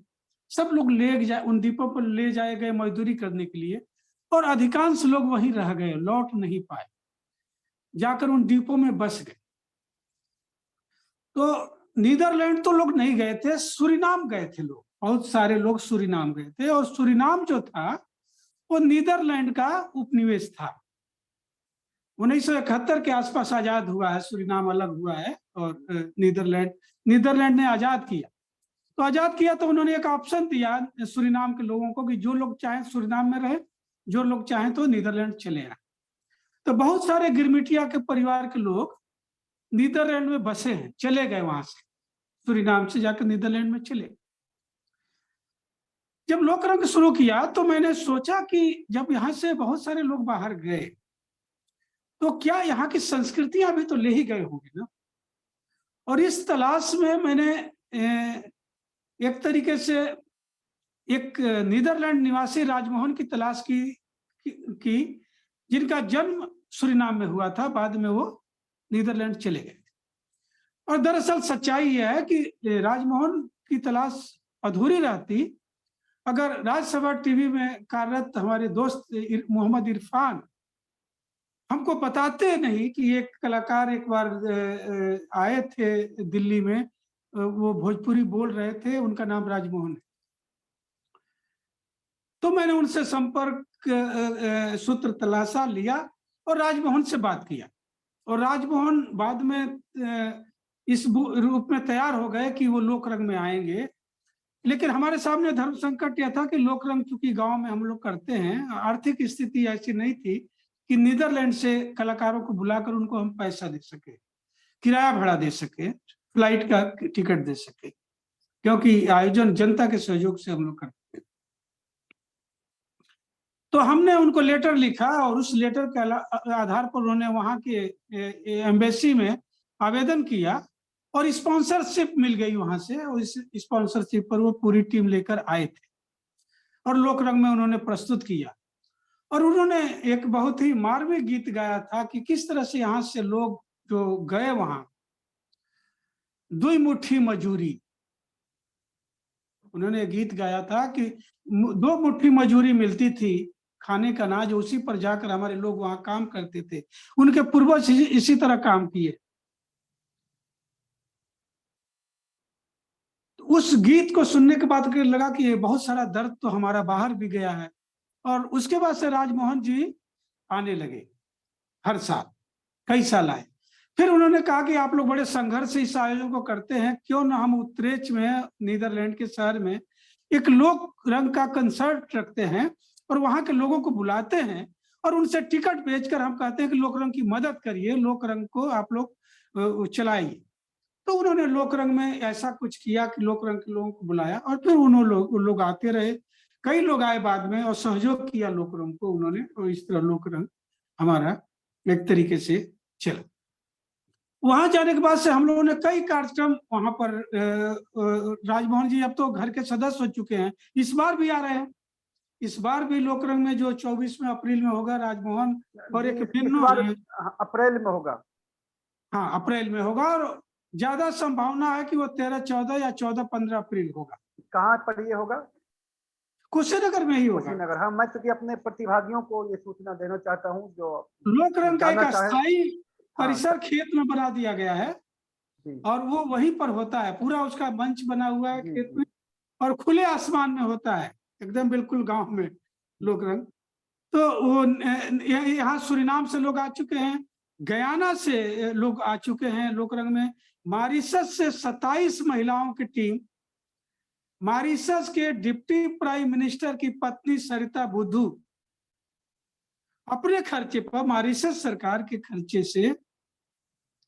सब लोग उन द्वीपों पर ले जाए गए मजदूरी करने के लिए, और अधिकांश लोग वहीं रह गए, लौट नहीं पाए, जाकर उन द्वीपों में बस गए। तो नीदरलैंड तो लोग नहीं गए थे, सूरीनाम गए थे लोग, बहुत सारे लोग सूरीनाम गए थे। और सूरीनाम जो था वो नीदरलैंड का उपनिवेश था। 1971 के आसपास आजाद हुआ है, सूरीनाम अलग हुआ है और नीदरलैंड ने आजाद किया। तो आजाद किया तो उन्होंने एक ऑप्शन दिया सूरीनाम के लोगों को कि जो लोग चाहें सूरीनाम में रहे, जो लोग चाहें तो नीदरलैंड चले आए। तो बहुत सारे गिरमिटिया के परिवार के लोग नीदरलैंड में बसे हैं, चले गए वहां से, सूरीनाम से जाकर नीदरलैंड में चले। जब लोकरंग शुरू किया तो मैंने सोचा कि जब यहाँ से बहुत सारे लोग बाहर गए तो क्या यहाँ की संस्कृतियां भी तो ले ही गए होंगे ना। और इस तलाश में मैंने एक तरीके से एक नीदरलैंड निवासी राजमोहन की तलाश की जिनका जन्म सूरीनाम में हुआ था, बाद में वो नीदरलैंड चले गए। और दरअसल सच्चाई यह है कि राजमोहन की तलाश अधूरी रहती अगर राज्यसभा टीवी में कार्यरत हमारे दोस्त मोहम्मद इरफान हमको बताते नहीं कि एक कलाकार एक बार आए थे दिल्ली में, वो भोजपुरी बोल रहे थे, उनका नाम राजमोहन है। तो मैंने उनसे संपर्क सूत्र तलाशा लिया और राजमोहन से बात किया, और राजमोहन बाद में इस रूप में तैयार हो गए कि वो लोकरंग में आएंगे। लेकिन हमारे सामने धर्म संकट यह था कि लोकरंग चूंकि गांव में हम लोग करते हैं, आर्थिक स्थिति ऐसी नहीं थी कि नीदरलैंड से कलाकारों को बुलाकर उनको हम पैसा दे सके, किराया भाड़ा दे सके, फ्लाइट का टिकट दे सके, क्योंकि आयोजन जनता के सहयोग से हम लोग करते हैं। तो हमने उनको लेटर लिखा और उस लेटर के आधार पर उन्होंने वहां के एम्बेसी में आवेदन किया और स्पॉन्सरशिप मिल गई वहां से, और इस स्पॉन्सरशिप पर वो पूरी टीम लेकर आए थे और लोक रंग में उन्होंने प्रस्तुत किया। और उन्होंने एक बहुत ही मार्मिक गीत गाया था कि किस तरह से यहाँ से लोग जो गए वहां, दुई मुट्ठी मजूरी, उन्होंने गीत गाया था कि 2 मुट्ठी मजूरी मिलती थी खाने का अनाज, उसी पर जाकर हमारे लोग वहां काम करते थे। उनके पूर्वज इसी तरह काम किए। उस गीत को सुनने के बाद लगा कि ये बहुत सारा दर्द तो हमारा बाहर भी गया है। और उसके बाद से राजमोहन जी आने लगे, हर साल कई साल आए। फिर उन्होंने कहा कि आप लोग बड़े संघर्ष से इस आयोजन को करते हैं, क्यों ना हम उत्रेच में, नीदरलैंड के शहर में एक लोक रंग का कंसर्ट रखते हैं और वहां के लोगों को बुलाते हैं और उनसे टिकट बेचकर हम कहते हैं कि लोक रंग की मदद करिए, लोक रंग को आप लोग चलाइए। तो उन्होंने लोक रंग में ऐसा कुछ किया कि लोक रंग के लोगों को बुलाया और फिर उन लोग आते रहे। कई लोग आए बाद में और सहयोग किया लोक रंग को उन्होंने, और इस तरह लोक रंग हमारा एक तरीके से चला। वहां जाने के बाद से हम लोगों ने कई कार्यक्रम वहां पर, राजमोहन जी अब तो घर के सदस्य हो चुके हैं, इस बार भी आ रहे हैं। इस बार भी लोक रंग में जो 24 अप्रैल में होगा, राजमोहन और एक इस बार अप्रैल में होगा। हाँ, अप्रैल में होगा और ज्यादा संभावना है कि वो 13-14 या 14-15 अप्रैल होगा। कहाँ पर ये होगा? कुशीनगर में ही होगा। कुशीनगर। हाँ, मैं तो अपने प्रतिभागियों को ये सूचना देना चाहता हूँ जो लोक रंग का एक जाना चाहे। अस्थायी हाँ, परिसर खेत में बना दिया गया है जी, और वो वहीं पर होता है, पूरा उसका मंच बना हुआ है जी, खेत जी। में और खुले आसमान में होता है, एकदम बिल्कुल गांव में लोक रंग। तो वो यहाँ सूरीनाम से लोग आ चुके हैं, गयाना से लोग आ चुके हैं लोक रंग में, मॉरिशस से 27 महिलाओं की टीम, मॉरिशस के डिप्टी प्राइम मिनिस्टर की पत्नी सरिता बुद्धू अपने खर्चे पर, मॉरिशस सरकार के खर्चे से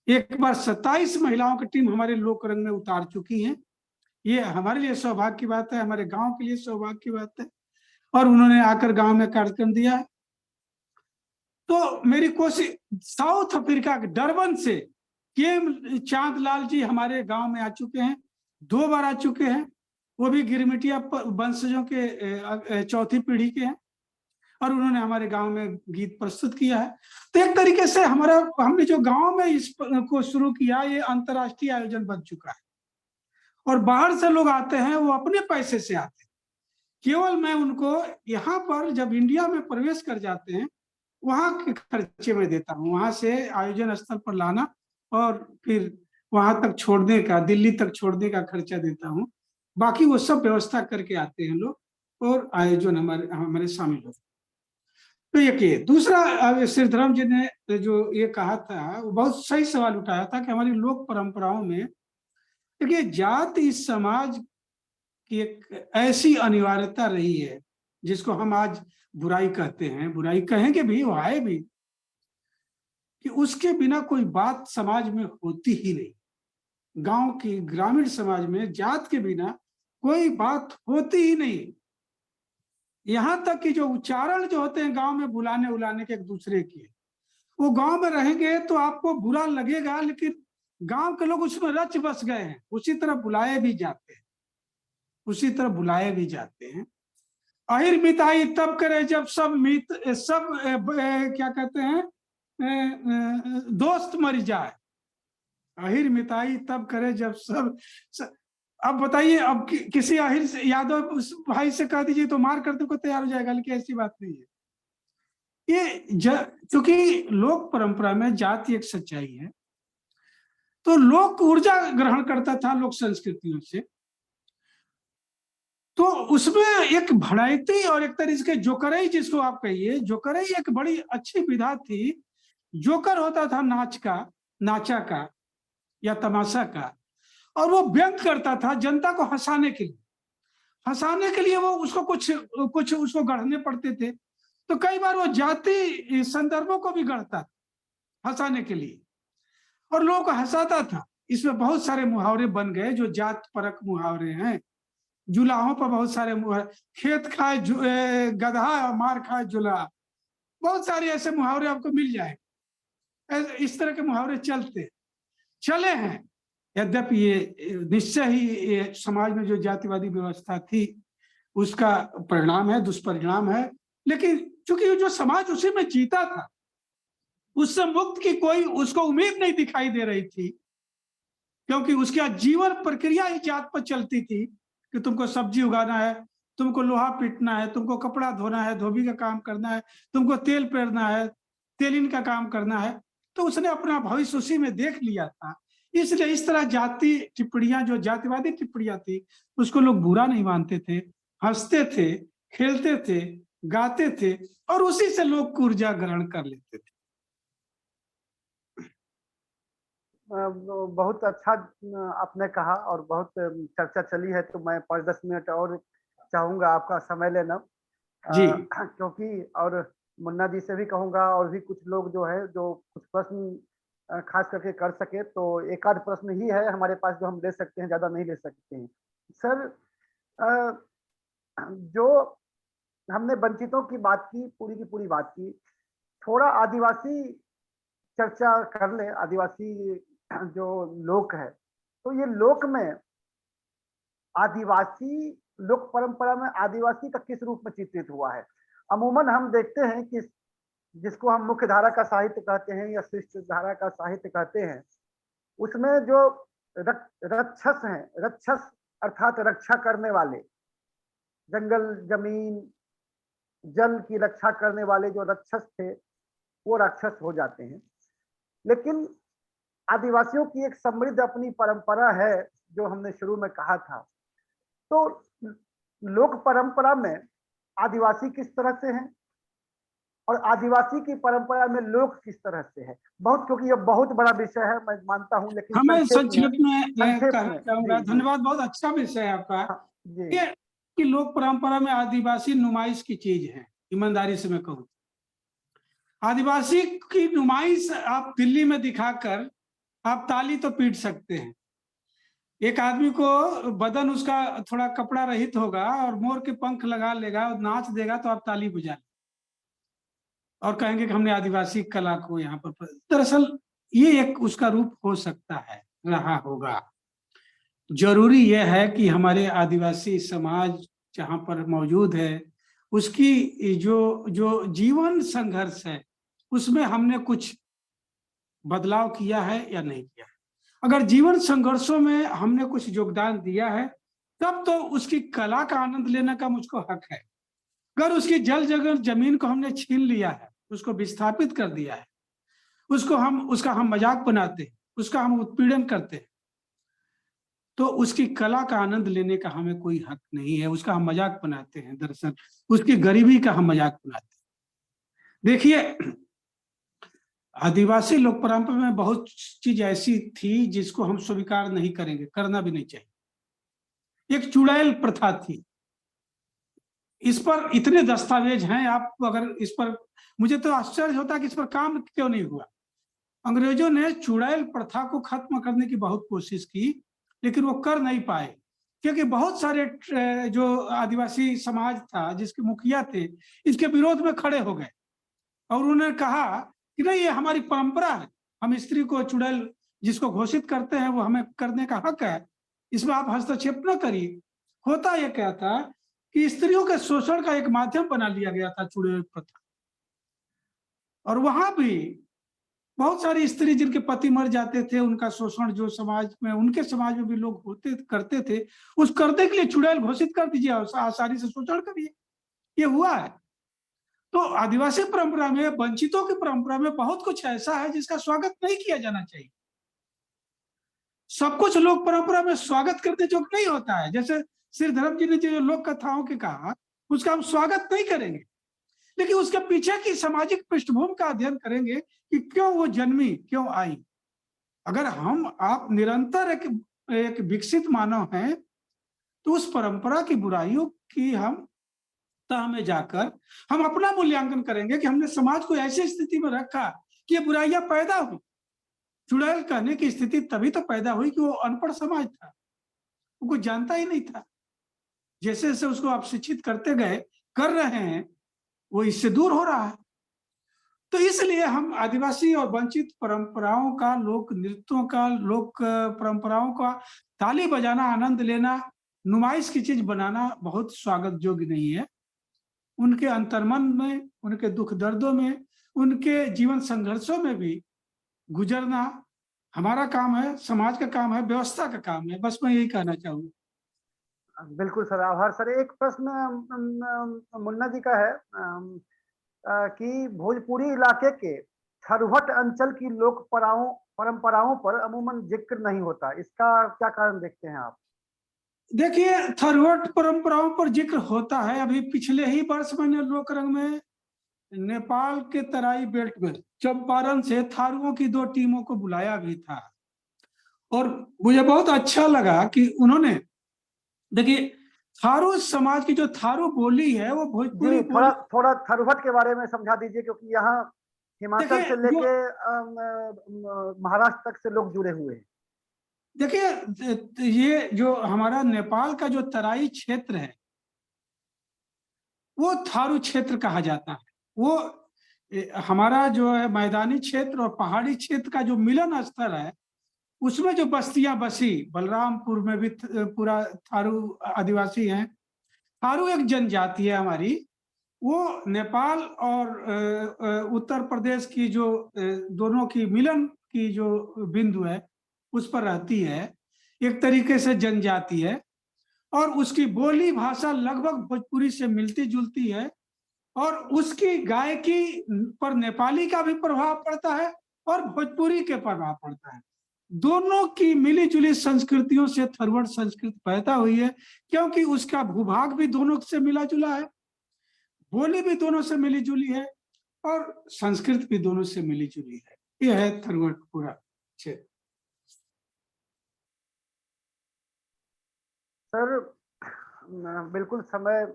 एक बार 27 महिलाओं की टीम हमारे लोक रंग में उतार चुकी है। ये हमारे लिए सौभाग्य की बात है, हमारे गांव के लिए सौभाग्य की बात है। और उन्होंने आकर गांव में कार्यक्रम दिया है। तो मेरी कोशिश, साउथ अफ्रीका के डरबन से के चांदलाल जी हमारे गांव में आ चुके हैं, 2 बार आ चुके हैं। वो भी गिरमिटिया वंशजों के चौथी पीढ़ी के हैं और उन्होंने हमारे गांव में गीत प्रस्तुत किया है। तो एक तरीके से हमने जो गांव में इस को शुरू किया, ये अंतर्राष्ट्रीय आयोजन बन चुका है और बाहर से लोग आते हैं, वो अपने पैसे से आते हैं। केवल मैं उनको यहाँ पर जब इंडिया में प्रवेश कर जाते हैं वहां के खर्चे में देता हूँ, वहां से आयोजन स्थल पर लाना और फिर वहां तक छोड़ने का, दिल्ली तक छोड़ने का खर्चा देता हूँ। बाकी वो सब व्यवस्था करके आते हैं लोग और आयोजन हमारे शामिल होते। तो ये दूसरा, श्रीधरम जी ने जो ये कहा था वो बहुत सही सवाल उठाया था कि हमारी लोक परंपराओं में देखिए जाति इस समाज की एक ऐसी अनिवार्यता रही है जिसको हम आज बुराई कहते हैं, बुराई कहेंगे भी, वो है भी, कि उसके बिना कोई बात समाज में होती ही नहीं। गांव की ग्रामीण समाज में जात के बिना कोई बात होती ही नहीं। यहां तक कि जो उच्चारण जो होते हैं गांव में बुलाने उलाने के एक दूसरे के, वो गांव में रहेंगे तो आपको बुरा लगेगा, लेकिन गांव के लोग उसमें रच बस गए हैं, उसी तरह बुलाए भी जाते हैं, उसी तरह बुलाए भी जाते हैं। अहिर मिताई तब करे जब सब क्या कहते हैं, दोस्त मर जाए। अहिर मिताई तब करे जब सब। अब बताइए, अब किसी अहिर से, यादव उस भाई से कह दीजिए तो मार करने को तैयार हो जाएगा, लेकिन ऐसी बात नहीं है। ये क्योंकि लोक परंपरा में जाति एक सच्चाई है, तो लोक ऊर्जा ग्रहण करता था लोक संस्कृतियों से। तो उसमें एक भड़ाइती और एक तरीके के जोकरई, जिसको आप कहिए जोकरई, एक बड़ी अच्छी विधा थी। जोकर होता था नाचा का या तमाशा का, और वो व्यंग करता था जनता को हंसाने के लिए वो उसको कुछ उसको गढ़ने पड़ते थे। तो कई बार वो जाति संदर्भों को भी गढ़ता था हंसाने के लिए और लोगों को हंसाता था। इसमें बहुत सारे मुहावरे बन गए जो जात परक मुहावरे हैं। जुलाहों पर बहुत सारे मुहावरे, खेत खाए गधा, मार खाए जुलाहा, बहुत सारे ऐसे मुहावरे आपको मिल जाए। इस तरह के मुहावरे चले हैं। यद्यपि ये निश्चय ही ये समाज में जो जातिवादी व्यवस्था थी उसका परिणाम है, दुष्परिणाम है, लेकिन चूंकि जो समाज उसी में जीता था, उससे मुक्त की कोई उसको उम्मीद नहीं दिखाई दे रही थी, क्योंकि उसकी जीवन प्रक्रिया ही जात पर चलती थी कि तुमको सब्जी उगाना है, तुमको लोहा पीटना है, तुमको कपड़ा धोना है, धोबी का काम करना है, तुमको तेल पेरना है, तेलिन का काम करना है। तो उसने अपना भविष्य उसी में देख लिया था। इसलिए इस तरह जाति टिप्पणियां, जो जातिवादी टिप्पणियां थी, उसको लोग बुरा नहीं मानते थे, हंसते थे, खेलते थे, गाते थे, और उसी से लोग ऊर्जा ग्रहण कर लेते थे। बहुत अच्छा आपने कहा और बहुत चर्चा चली है, तो मैं 5-10 मिनट और चाहूंगा आपका समय लेना, जी। क्योंकि और मुन्ना जी से भी कहूंगा, और भी कुछ लोग जो है जो कुछ प्रश्न खास करके कर सके, तो एक आध प्रश्न ही है हमारे पास जो हम ले सकते हैं, ज्यादा नहीं ले सकते हैं। सर, जो हमने वंचितों की बात की, पूरी की पूरी बात की, थोड़ा आदिवासी चर्चा कर ले। आदिवासी जो लोक है, तो ये लोक में आदिवासी लोक परंपरा में आदिवासी का किस रूप में चित्रित हुआ है? अमूमन हम देखते हैं कि जिसको हम मुख्य धारा का साहित्य कहते हैं या शिष्ट धारा का साहित्य कहते हैं, उसमें जो रक्षस हैं, रक्षस अर्थात रक्षा करने वाले, जंगल जमीन जल की रक्षा करने वाले जो रक्षस थे, वो राक्षस हो जाते हैं। लेकिन आदिवासियों की एक समृद्ध अपनी परंपरा है, जो हमने शुरू में कहा था। तो लोक परंपरा में आदिवासी किस तरह से हैं और आदिवासी की परंपरा में लोक किस तरह से है? बहुत, क्योंकि ये बहुत बड़ा विषय है, मैं मानता हूं, लेकिन हमें संक्षेप में कहना चाहूंगा। जी, धन्यवाद, बहुत अच्छा विषय है आपका। हाँ, जी, ये कि लोक परंपरा में आदिवासी नुमाइश की चीज है। ईमानदारी से मैं कहूँ, आदिवासी की नुमाइश आप दिल्ली में दिखाकर आप ताली तो पीट सकते हैं। एक आदमी को बदन उसका थोड़ा कपड़ा रहित होगा और मोर के पंख लगा लेगा और नाच देगा, तो आप ताली बजा और कहेंगे कि हमने आदिवासी कला को यहाँ पर। दरअसल ये एक उसका रूप हो सकता है, रहा होगा। जरूरी यह है कि हमारे आदिवासी समाज जहाँ पर मौजूद है, उसकी जो जो जीवन संघर्ष है, उसमें हमने कुछ बदलाव किया है या नहीं किया है। अगर जीवन संघर्षों में हमने कुछ योगदान दिया है, तब तो उसकी कला का आनंद लेने का मुझको हक है। अगर उसकी जल जगह जमीन को हमने छीन लिया है, उसको विस्थापित कर दिया है, उसका हम मजाक बनाते हैं, उसका हम उत्पीड़न करते हैं, तो उसकी कला का आनंद लेने का हमें कोई हक नहीं है। उसका हम मजाक बनाते हैं, दरअसल उसकी गरीबी का हम मजाक बनाते हैं। देखिए, आदिवासी लोक परंपरा में बहुत चीज ऐसी थी जिसको हम स्वीकार नहीं करेंगे, करना भी नहीं चाहिए। एक चुड़ैल प्रथा थी। इस पर इतने दस्तावेज हैं, आप अगर इस पर, मुझे तो आश्चर्य होता है कि इस पर काम क्यों नहीं हुआ। अंग्रेजों ने चुड़ैल प्रथा को खत्म करने की बहुत कोशिश की, लेकिन वो कर नहीं पाए, क्योंकि बहुत सारे जो आदिवासी समाज था, जिसके मुखिया थे, इसके विरोध में खड़े हो गए और उन्होंने कहा कि नहीं, ये हमारी परंपरा है, हम स्त्री को चुड़ैल जिसको घोषित करते हैं वो हमें करने का हक है, इसमें आप हस्तक्षेप न करिए। होता यह क्या था कि स्त्रियों के शोषण का एक माध्यम बना लिया गया था चुड़ैल प्रथा, और वहां भी बहुत सारी स्त्री जिनके पति मर जाते थे, उनका शोषण जो समाज में, उनके समाज में भी लोग करते थे, उस करने के लिए चुड़ैल घोषित कर दीजिए और आसानी से शोषण करिए। ये हुआ है। तो आदिवासी परंपरा में, वंचितों की परंपरा में बहुत कुछ ऐसा है जिसका स्वागत नहीं किया जाना चाहिए। सब कुछ लोक परंपरा में स्वागत करने योग्य नहीं होता है। जैसे श्री धर्म जी ने जो लोक कथाओं के कहा, उसका हम स्वागत नहीं करेंगे, लेकिन उसके पीछे की सामाजिक पृष्ठभूमि का अध्ययन करेंगे कि क्यों वो जन्मी, क्यों आई। अगर हम आप निरंतर एक विकसित मानव हैं, तो उस परंपरा की बुराइयों की हम तह में जाकर हम अपना मूल्यांकन करेंगे कि हमने समाज को ऐसी स्थिति में रखा कि ये बुराइयां पैदा हुई। चुड़ैल कहने की स्थिति तभी तो पैदा हुई कि वो अनपढ़ समाज था, वो कुछ जानता ही नहीं था। जैसे जैसे उसको आप शिक्षित करते गए, कर रहे हैं, वो इससे दूर हो रहा है। तो इसलिए हम आदिवासी और वंचित परंपराओं का, लोक नृत्यों का, लोक परंपराओं का ताली बजाना, आनंद लेना, नुमाइश की चीज बनाना बहुत स्वागत योग्य नहीं है। उनके अंतर्मन में, उनके दुख दर्दों में, उनके जीवन संघर्षों में भी गुजरना हमारा काम है, समाज का काम है, व्यवस्था का काम है। बस मैं यही कहना चाहूंगा। बिल्कुल सर, आभार सर। एक प्रश्न मुन्ना जी का है कि भोजपुरी इलाके के थरवट अंचल की लोक परंपराओं पर अमूमन जिक्र नहीं होता, इसका क्या कारण देखते हैं आप? देखिए, थरवट परंपराओं पर जिक्र होता है। अभी पिछले ही वर्ष मैंने लोकरंग में नेपाल के तराई बेल्ट में चंपारण से थारुओं की 2 टीमों को बुलाया भी था, और मुझे बहुत अच्छा लगा कि उन्होंने, देखिए, थारू समाज की जो थारू बोली है वो भोजपुरी जी, बोली। थोड़ा थरवट के बारे में समझा दीजिए, क्योंकि यहाँ हिमाचल देखिए से लेके महाराष्ट्र तक से लोग जुड़े हुए हैं। देखिए, ये जो हमारा नेपाल का जो तराई क्षेत्र है वो थारू क्षेत्र कहा जाता है। वो हमारा जो है मैदानी क्षेत्र और पहाड़ी क्षेत्र का जो मिलन स्थल है, उसमें जो बस्तियां बसी, बलरामपुर में भी पूरा थारू आदिवासी हैं। थारू एक जनजाति है हमारी, वो नेपाल और उत्तर प्रदेश की जो दोनों की मिलन की जो बिंदु है उस पर रहती है। एक तरीके से जनजाति है, और उसकी बोली भाषा लगभग भोजपुरी से मिलती जुलती है, और उसकी गायकी पर नेपाली का भी प्रभाव पड़ता है और भोजपुरी के प्रभाव पड़ता है। दोनों की मिली जुली संस्कृतियों से थरवट संस्कृति पैदा हुई है, क्योंकि उसका भूभाग भी दोनों से मिला जुला है, बोली भी दोनों से मिली जुली है, और संस्कृत भी दोनों से मिली जुली है। यह है थरवट पूरा क्षेत्र। सर बिल्कुल, समय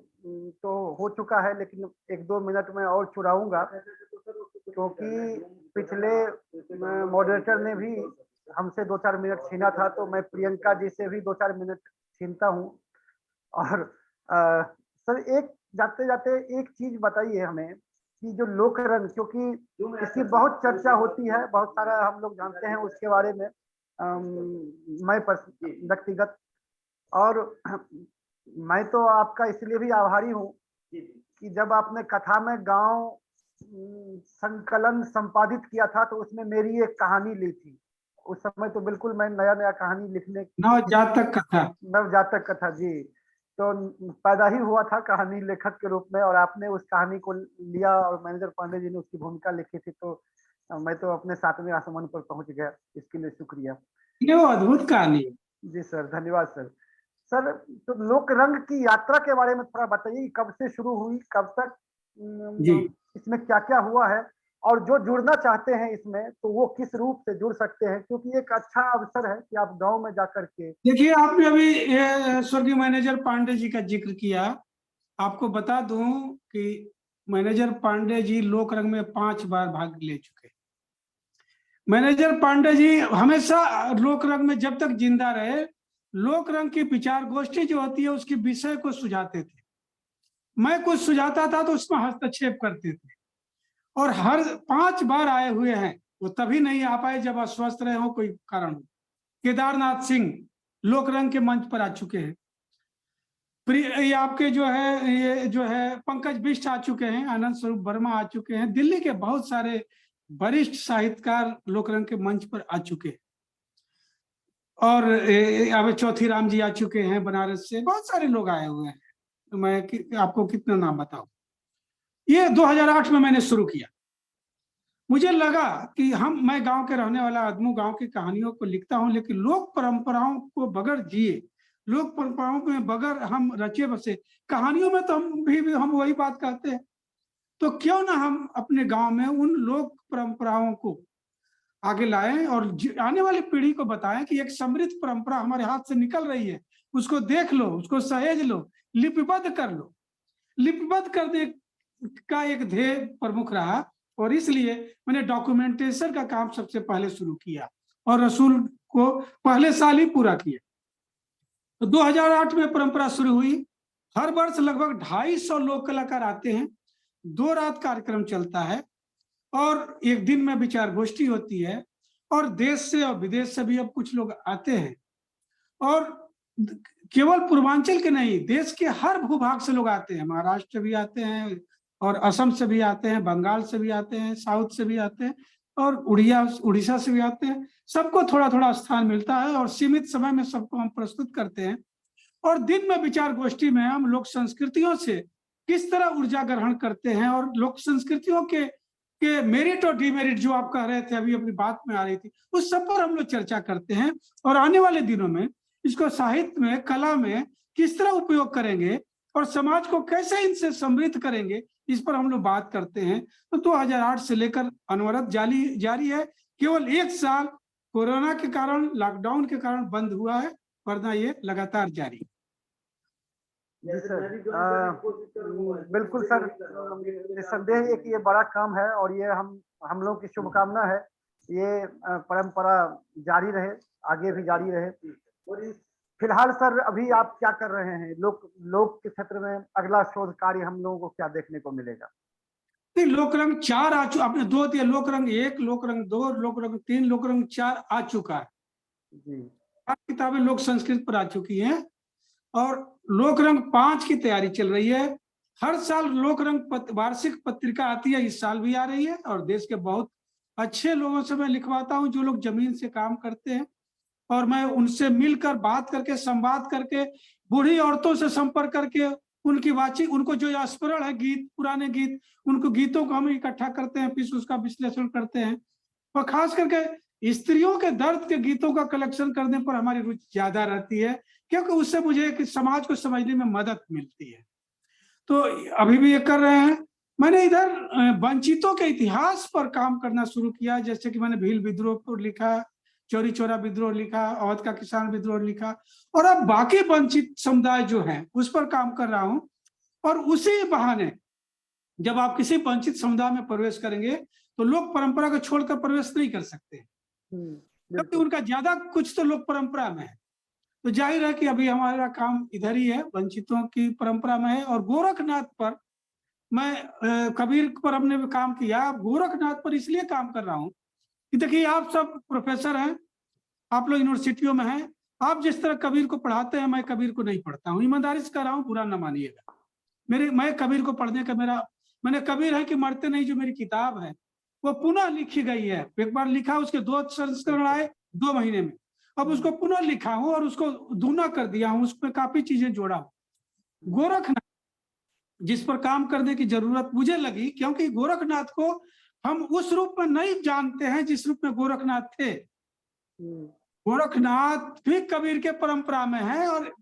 तो हो चुका है, लेकिन 1-2 मिनट में और चुराऊंगा, क्योंकि पिछले मॉडरेटर ने भी हमसे 2-4 मिनट छीना था, तो मैं प्रियंका जी से भी 2-4 मिनट छीनता हूँ। और सर, एक जाते जाते एक चीज बताइए हमें कि जो लोक रंग, क्योंकि इसकी बहुत चर्चा होती है, बहुत सारा हम लोग जानते हैं उसके बारे में, मैं व्यक्तिगत, और मैं तो आपका इसलिए भी आभारी हूँ कि जब आपने कथा में गांव संकलन संपादित किया था, तो उसमें मेरी एक कहानी ली थी। उस समय तो बिल्कुल मैं नया नया कहानी लिखने, नवजातक कथा, नवजातक कथा जी, तो पैदा ही हुआ था कहानी लेखक के रूप में, और आपने उस कहानी को लिया और मैनेजर पांडे जी ने उसकी भूमिका लिखी थी, तो मैं तो अपने 7वें आसमान पर पहुंच गया। इसके लिए शुक्रिया। ये वो अद्भुत कहानी। जी सर, धन्यवाद सर। सर, तो लोक रंग की यात्रा के बारे में थोड़ा बताइए, कब से शुरू हुई, कब तक, जी, इसमें क्या क्या हुआ है, और जो जुड़ना चाहते हैं इसमें तो वो किस रूप से जुड़ सकते हैं, क्योंकि एक अच्छा अवसर है कि आप गांव में जाकर के। देखिए, आपने अभी स्वर्गीय मैनेजर पांडे जी का जिक्र किया। आपको बता दूं कि मैनेजर पांडे जी लोक रंग में 5 बार भाग ले चुके। मैनेजर पांडे जी हमेशा लोक रंग में जब तक जिंदा रहे, लोक रंग की विचार गोष्ठी जो होती है उसके विषय को सुझाते थे। मैं कुछ सुझाता था तो उसमें हस्तक्षेप करते थे, और हर 5 बार आए हुए हैं। वो तभी नहीं आ पाए जब अस्वस्थ रहे हो, कोई कारण हो। केदारनाथ सिंह लोक रंग के मंच पर आ चुके हैं। ये आपके जो है, ये जो है पंकज बिष्ट आ चुके हैं, आनंद स्वरूप वर्मा आ चुके हैं, दिल्ली के बहुत सारे वरिष्ठ साहित्यकार लोकरंग के मंच पर आ चुके हैं, और अब चौथी राम जी आ चुके हैं बनारस से, बहुत सारे लोग आए हुए हैं। तो मैं आपको कितना नाम बताऊं। ये 2008 में मैंने शुरू किया। मुझे लगा कि मैं गांव के रहने वाला आदमी, गांव की कहानियों को लिखता हूं, लेकिन लोक परंपराओं को बगैर जिए, लोक परंपराओं में बगैर हम रचे बसे, कहानियों में तो हम वही बात कहते हैं, तो क्यों ना हम अपने गांव में उन लोक परंपराओं को आगे लाएं और आने वाली पीढ़ी को बताएं कि एक समृद्ध परंपरा हमारे हाथ से निकल रही है, उसको देख लो, उसको सहेज लो, लिपिबद्ध कर लो। लिपिबद्ध करने का एक ध्येय प्रमुख रहा, और इसलिए मैंने डॉक्यूमेंटेशन का काम सबसे पहले शुरू किया, और रसूल को पहले साल ही पूरा किया। तो 2008 में परंपरा शुरू हुई। हर वर्ष लगभग 250 लोक कलाकार आते हैं। 2 रात कार्यक्रम चलता है। और एक दिन में विचार गोष्ठी होती है, और देश से और विदेश से भी अब कुछ लोग आते हैं, और केवल पूर्वांचल के नहीं, देश के हर भूभाग से लोग आते हैं। महाराष्ट्र से भी आते हैं, और असम से भी आते हैं, बंगाल से भी आते हैं, साउथ से भी आते हैं, और उड़ीसा से भी आते हैं। सबको थोड़ा थोड़ा स्थान मिलता है, और सीमित समय में सबको हम प्रस्तुत करते हैं। और दिन में विचार गोष्ठी में हम लोक संस्कृतियों से किस तरह ऊर्जा ग्रहण करते हैं, और लोक संस्कृतियों के मेरिट और डिमेरिट जो आप कह रहे थे अभी अपनी बात में आ रही थी, उस सब पर हम लोग चर्चा करते हैं। और आने वाले दिनों में इसको साहित्य में, कला में किस तरह उपयोग करेंगे और समाज को कैसे इनसे समृद्ध करेंगे, इस पर हम लोग बात करते हैं। तो 2008 से लेकर अनवरत जारी है। केवल एक साल कोरोना के कारण, लॉकडाउन के कारण बंद हुआ है, वरना ये लगातार जारी है। जी सर, बिल्कुल सर, निस्संदेह एक ये बड़ा काम है, और ये हम लोग की शुभकामना है ये परंपरा जारी रहे, आगे भी जारी रहे। फिलहाल सर अभी आप क्या कर रहे हैं? लोक के क्षेत्र में अगला शोध कार्य हम लोगों को क्या देखने को मिलेगा? लोकरंग 4 आ चुका, आपने 2 दिया, लोकरंग 1, लोकरंग 2, लोकरंग 3, लोकरंग 4 आ चुका है जी। 4 किताबें लोक संस्कृत पर आ चुकी हैं, और लोकरंग 5 की तैयारी चल रही है। हर साल लोकरंग वार्षिक पत्रिका आती है, इस साल भी आ रही है, और देश के बहुत अच्छे लोगों से मैं लिखवाता हूं जो लोग जमीन से काम करते हैं, और मैं उनसे मिलकर बात करके, संवाद करके, बूढ़ी औरतों से संपर्क करके, उनकी बातचीत, उनको जो स्मरण है गीत, पुराने गीत, उनको गीतों को हम इकट्ठा करते हैं, फिर उसका विश्लेषण करते हैं। और खास करके स्त्रियों के दर्द के गीतों का कलेक्शन करने पर हमारी रुचि ज्यादा रहती है, क्योंकि उससे मुझे समाज को समझने में मदद मिलती है। तो अभी भी ये कर रहे हैं। मैंने इधर वंचितों के इतिहास पर काम करना शुरू किया, जैसे कि मैंने भील विद्रोह पर लिखा, चौरी चौरा विद्रोह लिखा, अवध का किसान विद्रोह लिखा, और अब बाकी वंचित समुदाय जो है उस पर काम कर रहा हूं। और उसी बहाने जब आप किसी वंचित समुदाय में प्रवेश करेंगे तो लोक परंपरा को छोड़कर प्रवेश नहीं कर सकते, क्योंकि उनका ज्यादा कुछ तो लोक परंपरा में है। तो जाहिर है कि अभी हमारा काम इधर ही है, वंचितों की परंपरा में है। और गोरखनाथ पर मैं, कबीर पर हमने भी काम किया, गोरखनाथ पर इसलिए काम कर रहा हूँ कि देखिए, आप सब प्रोफेसर हैं, आप लोग यूनिवर्सिटियों में हैं, आप जिस तरह कबीर को पढ़ाते हैं, मैं कबीर को नहीं पढ़ता हूँ, ईमानदारी से कह रहा हूँ, बुरा न मानिएगा। मैं कबीर को पढ़ने का मैंने कबीर है कि मरते नहीं जो मेरी किताब है वो पुनः लिखी गई है। एक बार लिखा, उसके 2 संस्करण आए 2 महीने में, अब उसको पुनः लिखा हूं और उसको दूना कर दिया हूं, उसमें काफी चीजें जोड़ा हूं। गोरखनाथ जिस पर काम करने की जरूरत मुझे लगी, क्योंकि गोरखनाथ को हम उस रूप में नहीं जानते हैं जिस रूप में गोरखनाथ थे। गोरखनाथ भी कबीर के परंपरा में है, और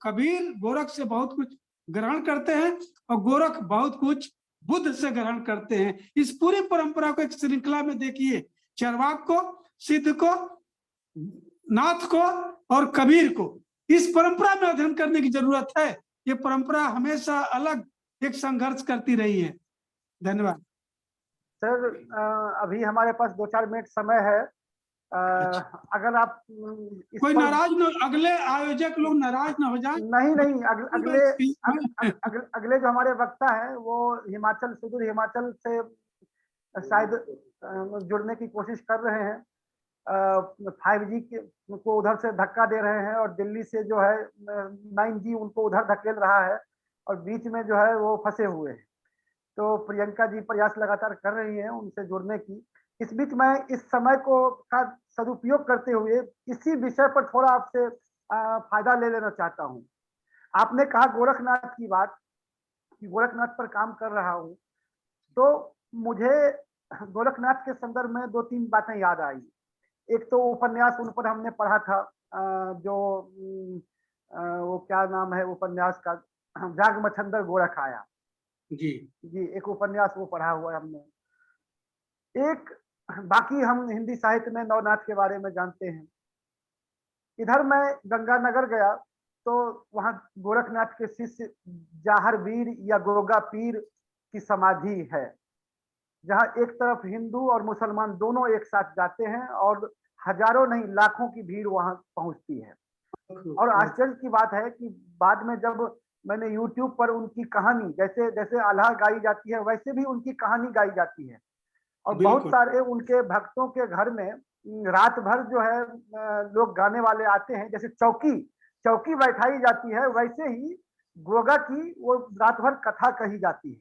कबीर गोरख से बहुत कुछ ग्रहण करते हैं, और गोरख बहुत कुछ बुद्ध से ग्रहण करते हैं। इस पूरी परंपरा को एक श्रृंखला में देखिए, चरवाक को, सिद्ध को, नाथ को और कबीर को, इस परंपरा में अध्ययन करने की जरूरत है। ये परंपरा हमेशा अलग एक संघर्ष करती रही है। धन्यवाद सर। अभी हमारे पास 2-4 मिनट समय है। अगर आप कोई नाराज न, अगले आयोजक लोग नाराज न हो जाए। नहीं, अगले जो हमारे वक्ता है वो हिमाचल, सुदूर हिमाचल से शायद जुड़ने की कोशिश कर रहे हैं। 5G को उधर से धक्का दे रहे हैं, और दिल्ली से जो है 9G उनको उधर धकेल रहा है, और बीच में जो है वो फंसे हुए हैं। तो प्रियंका जी प्रयास लगातार कर रही हैं उनसे जुड़ने की। इस बीच मैं इस समय का सदुपयोग करते हुए इसी विषय पर थोड़ा आपसे फायदा ले लेना चाहता हूं। आपने कहा गोरखनाथ की बात, कि गोरखनाथ पर काम कर रहा हूं, तो मुझे गोरखनाथ के संदर्भ में 2-3 बातें याद आई। एक तो उपन्यास उन पर हमने पढ़ा था, जो वो क्या नाम है उपन्यास का, जाग मच्छंदर गोरख आया। जी, एक उपन्यास वो पढ़ा हुआ है हमने। एक बाकी हम हिंदी साहित्य में नवनाथ के बारे में जानते हैं। इधर मैं गंगानगर गया तो वहां गोरखनाथ के शिष्य जाहर वीर या गोगा पीर की समाधि है, जहां एक तरफ हिंदू और मुसलमान दोनों एक साथ जाते हैं, और हजारों नहीं लाखों की भीड़ वहां पहुंचती है। और आश्चर्य की बात है कि बाद में जब मैंने YouTube पर उनकी कहानी, जैसे जैसे आल्हा गाई जाती है वैसे भी उनकी कहानी गाई जाती है, और बहुत बिल्कुल। सारे उनके भक्तों के घर में रात भर जो है लोग गाने वाले आते हैं, जैसे चौकी चौकी बैठाई जाती है, वैसे ही गोगा की वो रात भर कथा कही जाती है।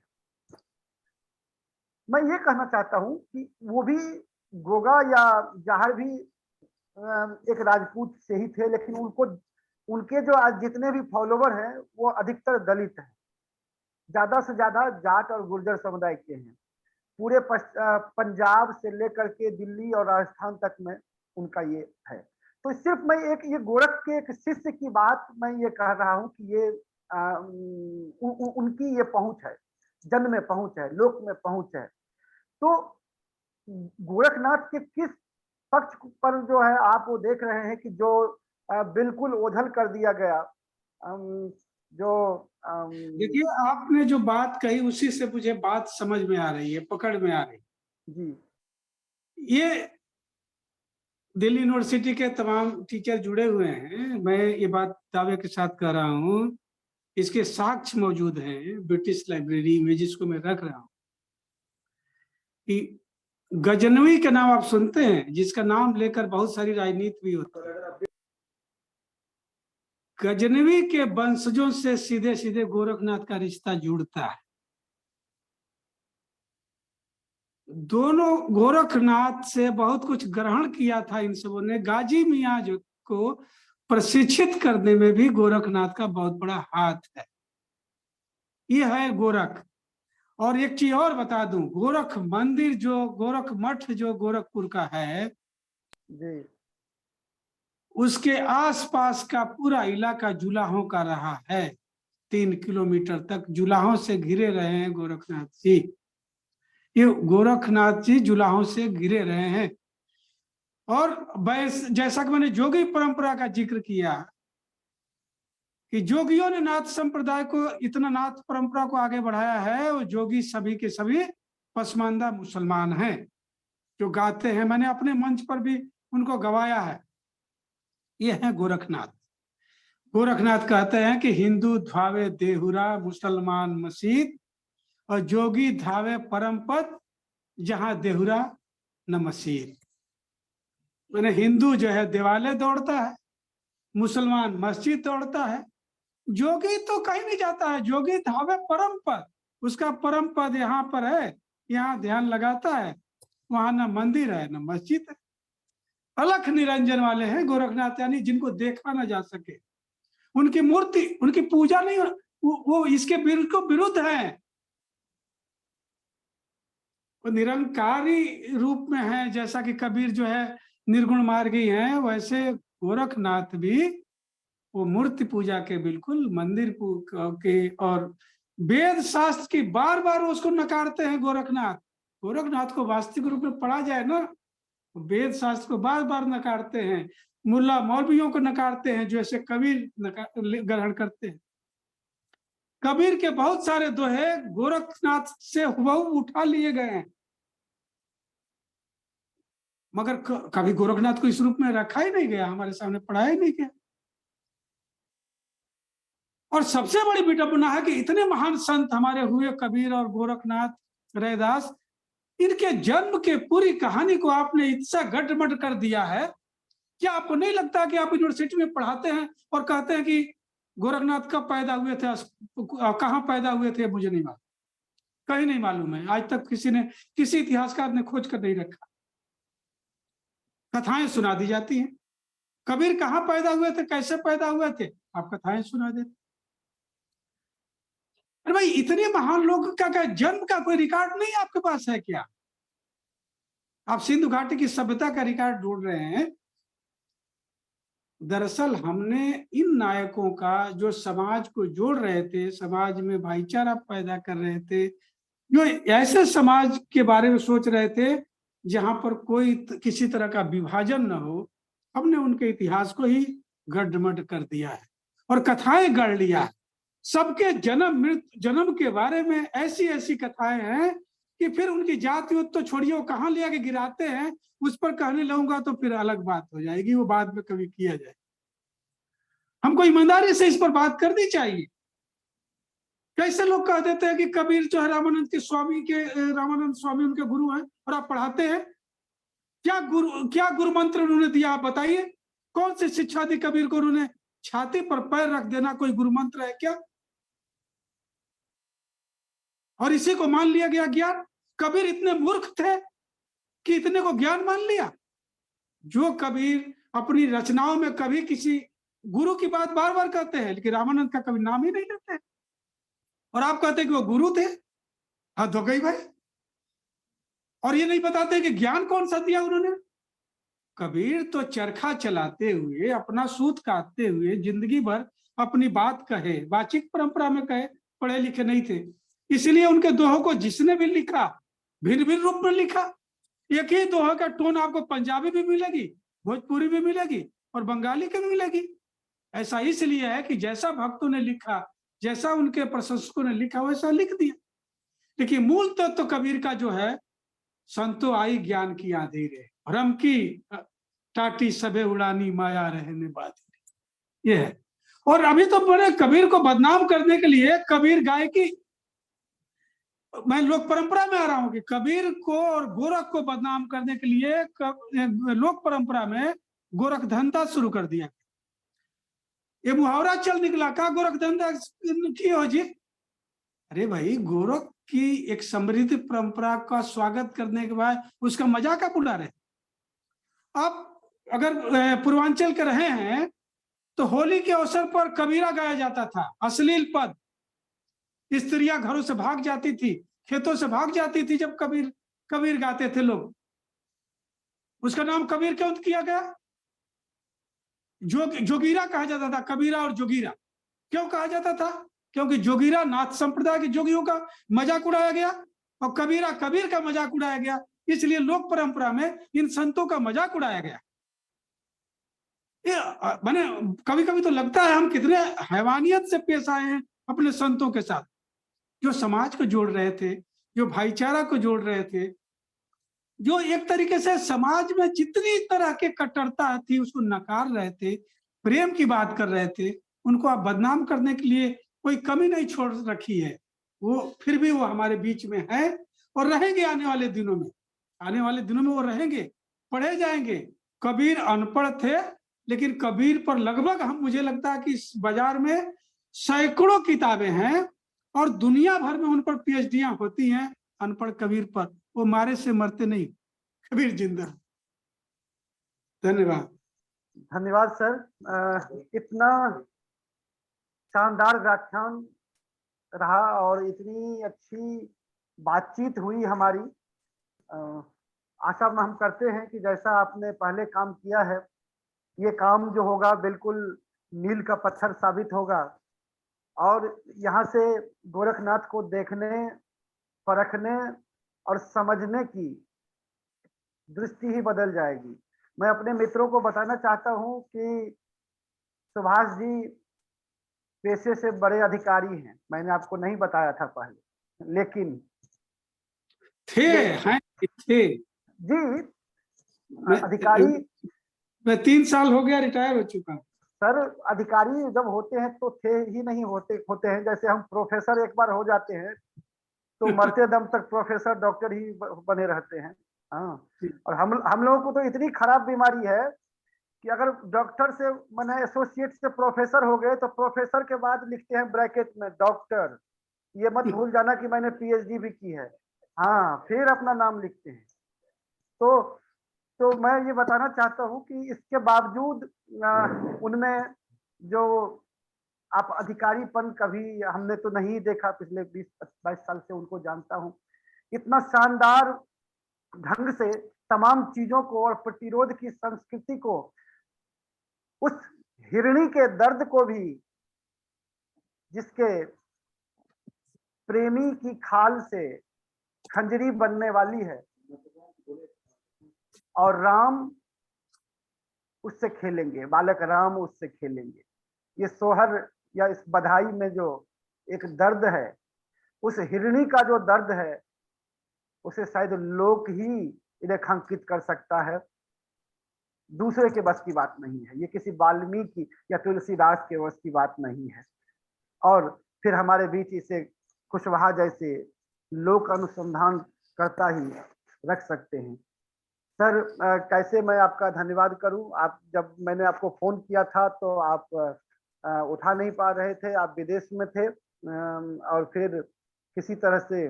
मैं ये कहना चाहता हूँ कि वो भी गोगा या जाहर भी एक राजपूत से ही थे, लेकिन उनको उनके जो आज जितने भी फॉलोवर हैं वो अधिकतर दलित हैं, ज्यादा से ज्यादा जाट और गुर्जर समुदाय के हैं। पूरे पंजाब से लेकर के दिल्ली और राजस्थान तक में उनका ये है। तो सिर्फ मैं एक ये गोरख के एक शिष्य की बात मैं ये कह रहा हूँ कि ये उनकी ये पहुंच है, जन में पहुंच है, लोक में पहुंच है। तो गोरखनाथ के किस पक्ष पर जो है आप वो देख रहे हैं कि जो बिल्कुल ओझल कर दिया गया, जो देखिए, आपने जो बात कही उसी से मुझे बात समझ में आ रही है, पकड़ में आ रही है। जी ये दिल्ली यूनिवर्सिटी के तमाम टीचर जुड़े हुए हैं, मैं ये बात दावे के साथ कह रहा हूँ। इसके साक्ष्य मौजूद हैं ब्रिटिश लाइब्रेरी में, जिसको मैं रख रहा हूँ। कि गजनवी का नाम आप सुनते हैं, जिसका नाम लेकर बहुत सारी राजनीति भी होती है। गजनवी के वंशजों से सीधे सीधे गोरखनाथ का रिश्ता जुड़ता है। दोनों गोरखनाथ से बहुत कुछ ग्रहण किया था इन सबों ने। गाजी मियाँ को प्रशिक्षित करने में भी गोरखनाथ का बहुत बड़ा हाथ है। ये है गोरख। और एक चीज और बता दूं, गोरख मंदिर जो गोरख मठ जो गोरखपुर का है जी उसके आसपास का पूरा इलाका जुलाहों का रहा है। 3 किलोमीटर तक जुलाहों से घिरे रहे हैं गोरखनाथ जी। ये गोरखनाथ जी जुलाहों से घिरे रहे हैं। और जैसा कि मैंने जोगी परंपरा का जिक्र किया कि जोगियों ने नाथ संप्रदाय को, इतना नाथ परंपरा को आगे बढ़ाया है। वो जोगी सभी के सभी पसमानदा मुसलमान हैं जो गाते हैं। मैंने अपने मंच पर भी उनको गवाया है। ये है गोरखनाथ। गोरखनाथ कहते हैं कि हिंदू धावे देहुरा, मुसलमान मस्जिद, और जोगी धावे परम पद, जहां देहुरा न मस्जिद। मैंने हिंदू जो है देवालय दौड़ता है, मुसलमान मस्जिद दौड़ता है, जोगी तो कहीं नहीं जाता है। जोगी धावे परम पद, उसका परम पद यहाँ पर है, यहाँ ध्यान लगाता है, वहां न मंदिर है न मस्जिद है। अलख निरंजन वाले हैं गोरखनाथ, यानी जिनको देखा ना जा सके। उनकी मूर्ति, उनकी पूजा नहीं, वो इसके विरुद्ध है। वो निरंकारी रूप में है। जैसा कि कबीर जो है निर्गुण मार्गी है, वैसे गोरखनाथ भी वो मूर्ति पूजा के बिल्कुल, मंदिर के और वेद शास्त्र की बार बार उसको नकारते हैं गोरखनाथ। गोरखनाथ को वास्तविक रूप में पढ़ा जाए ना, वेद शास्त्र को बार बार नकारते हैं। मुल्ला मौलवियों को नकारते हैं, जैसे कबीर ग्रहण करते हैं। कबीर के बहुत सारे दोहे गोरखनाथ से हुबहू उठा लिए गए हैं, मगर कभी गोरखनाथ को इस रूप में रखा ही नहीं गया, हमारे सामने पढ़ाया ही नहीं गया। और सबसे बड़ी विडंबना है कि इतने महान संत हमारे हुए, कबीर और गोरखनाथ, रैदास, इनके जन्म के पूरी कहानी को आपने इतना गटमट कर दिया है। क्या आपको नहीं लगता कि आप यूनिवर्सिटी में पढ़ाते हैं और कहते हैं कि गोरखनाथ कब पैदा हुए थे, कहाँ पैदा हुए थे, मुझे नहीं मालूम, कहीं नहीं मालूम है। आज तक किसी इतिहासकार ने खोज कर नहीं रखा। कथाएं सुना दी जाती हैं। कबीर कहाँ पैदा हुए थे, कैसे पैदा हुए थे, आप कथाएं सुना देते। अरे भाई, इतने महान लोग का जन्म का कोई रिकॉर्ड नहीं आपके पास है क्या? आप सिंधु घाटी की सभ्यता का रिकॉर्ड ढूंढ रहे हैं। दरअसल हमने इन नायकों का, जो समाज को जोड़ रहे थे, समाज में भाईचारा पैदा कर रहे थे, जो ऐसे समाज के बारे में सोच रहे थे जहां पर कोई किसी तरह का विभाजन न हो, हमने उनके इतिहास को ही गड्ढमड कर दिया है और कथाएं गढ़ लिया है। सबके जन्म के बारे में ऐसी ऐसी कथाएं हैं कि फिर उनकी जाति तो छोड़िए, कहाँ ले आके गिराते हैं, उस पर कहने लगूंगा तो फिर अलग बात हो जाएगी, वो बाद में कभी किया जाए। हमको ईमानदारी से इस पर बात करनी चाहिए। कैसे लोग कह देते हैं कि कबीर जो है रामानंद स्वामी उनके गुरु हैं और आप पढ़ाते हैं? क्या गुरु मंत्र उन्होंने दिया, आप बताइए। कौन सी शिक्षा दी कबीर को? उन्होंने छाती पर पैर रख देना कोई गुरु मंत्र है क्या? और इसी को मान लिया गया ज्ञान। कबीर इतने मूर्ख थे कि इतने को ज्ञान मान लिया। जो कबीर अपनी रचनाओं में कभी किसी गुरु की बात बार बार कहते हैं, लेकिन रामानंद का कभी नाम ही नहीं लेते, और आप कहते हैं कि वो गुरु थे। हद हो गई भाई। और ये नहीं बताते कि ज्ञान कौन सा दिया उन्होंने। कबीर तो चरखा चलाते हुए, अपना सूत काटते हुए जिंदगी भर अपनी बात कहे, वाचिक परंपरा में कहे, पढ़े लिखे नहीं थे। इसलिए उनके दोहों को जिसने भी लिखा भिन्न भिन्न रूप में लिखा। एक ही दोहा का टोन आपको पंजाबी भी मिलेगी, भोजपुरी भी मिलेगी और बंगाली की भी मिलेगी। ऐसा इसलिए है कि जैसा भक्तों ने लिखा, जैसा उनके प्रशंसकों ने लिखा, वैसा लिख दिया। लेकिन मूल तत्व तो कबीर का जो है, संतो आई ज्ञान की आंधेरे, भ्रम की टाटी सबे उड़ानी, माया रहने बाधी, ये है। और अभी तो बड़े कबीर को बदनाम करने के लिए कबीर गाय की, मैं लोक परंपरा में आ रहा हूं कि कबीर को और गोरख को बदनाम करने के लिए लोक परंपरा में गोरख धंधा शुरू कर दिया। ये मुहावरा चल निकला, का गोरख धंधा की हो जी। अरे भाई, गोरख की एक समृद्ध परंपरा का स्वागत करने के बाद उसका मजाक आप उड़ा रहे। आप अगर पूर्वांचल के रहे हैं तो होली के अवसर पर कबीरा गाया जाता था, अश्लील पद। स्त्रियां घरों से भाग जाती थी, खेतों से भाग जाती थी जब कबीर गाते थे लोग। उसका नाम कबीर क्यों किया गया? जोगीरा कहा जाता था। कबीरा और जोगीरा क्यों कहा जाता था? क्योंकि जोगीरा नाथ संप्रदाय के जोगियों का मजाक उड़ाया गया और कबीरा कबीर का मजाक उड़ाया गया। इसलिए लोक परंपरा में इन संतों का मजाक उड़ाया गया। ये मैंने कभी कभी तो लगता है हम कितने हैवानियत से पेश आए हैं अपने संतों के साथ, जो समाज को जोड़ रहे थे, जो भाईचारा को जोड़ रहे थे, जो एक तरीके से समाज में जितनी तरह के कट्टरता थी उसको नकार रहे थे, प्रेम की बात कर रहे थे। उनको आप बदनाम करने के लिए कोई कमी नहीं छोड़ रखी है। वो फिर भी वो हमारे बीच में है और रहेंगे आने वाले दिनों में। आने वाले दिनों में वो रहेंगे, पढ़े जाएंगे। कबीर अनपढ़ थे, लेकिन कबीर पर लगभग मुझे लगता है कि इस बाजार में सैकड़ों किताबें हैं और दुनिया भर में उन पर पीएचडीयां होती हैं अनपढ़ कबीर पर। वो मारे से मरते नहीं, कबीर जिंदा। धन्यवाद। धन्यवाद सर। इतना शानदार व्याख्यान रहा और इतनी अच्छी बातचीत हुई हमारी। आशा हम करते हैं कि जैसा आपने पहले काम किया है, ये काम जो होगा बिल्कुल मील का पत्थर साबित होगा और यहाँ से गोरखनाथ को देखने, परखने और समझने की दृष्टि ही बदल जाएगी। मैं अपने मित्रों को बताना चाहता हूँ कि सुभाष जी पेशे से बड़े अधिकारी हैं। मैंने आपको नहीं बताया था पहले, लेकिन थे जी अधिकारी। मैं 3 साल हो गया रिटायर हो चुका। सर, अधिकारी जब होते हैं तो थे ही नहीं होते हैं। जैसे हम प्रोफेसर एक बार हो जाते हैं तो मरते दम तक प्रोफेसर डॉक्टर ही बने रहते हैं। हाँ, और हम लोगों को तो इतनी खराब बीमारी है कि अगर डॉक्टर से मैंने एसोसिएट से प्रोफेसर हो गए तो प्रोफेसर के बाद लिखते हैं ब्रैकेट में डॉक्टर। ये मत भूल जाना कि मैंने पीएचडी भी की है। हाँ, फिर अपना नाम लिखते हैं। तो मैं ये बताना चाहता हूँ कि इसके बावजूद उनमें जो आप अधिकारीपन कभी हमने तो नहीं देखा। पिछले 20-22 साल से उनको जानता हूँ। इतना शानदार ढंग से तमाम चीजों को और प्रतिरोध की संस्कृति को, उस हिरणी के दर्द को भी जिसके प्रेमी की खाल से खंजरी बनने वाली है और राम उससे खेलेंगे, बालक राम उससे खेलेंगे। ये सोहर या इस बधाई में जो एक दर्द है, उस हिरणी का जो दर्द है, उसे शायद लोक ही रेखांकित कर सकता है। दूसरे के बस की बात नहीं है। ये किसी वाल्मीकि या तुलसीदास के बस की बात नहीं है। और फिर हमारे बीच इसे कुशवाहा जैसे लोक अनुसंधान करता ही रख सकते हैं। सर कैसे मैं आपका धन्यवाद करूं? आप जब मैंने आपको फोन किया था तो आप उठा नहीं पा रहे थे, आप विदेश में थे, और फिर किसी तरह से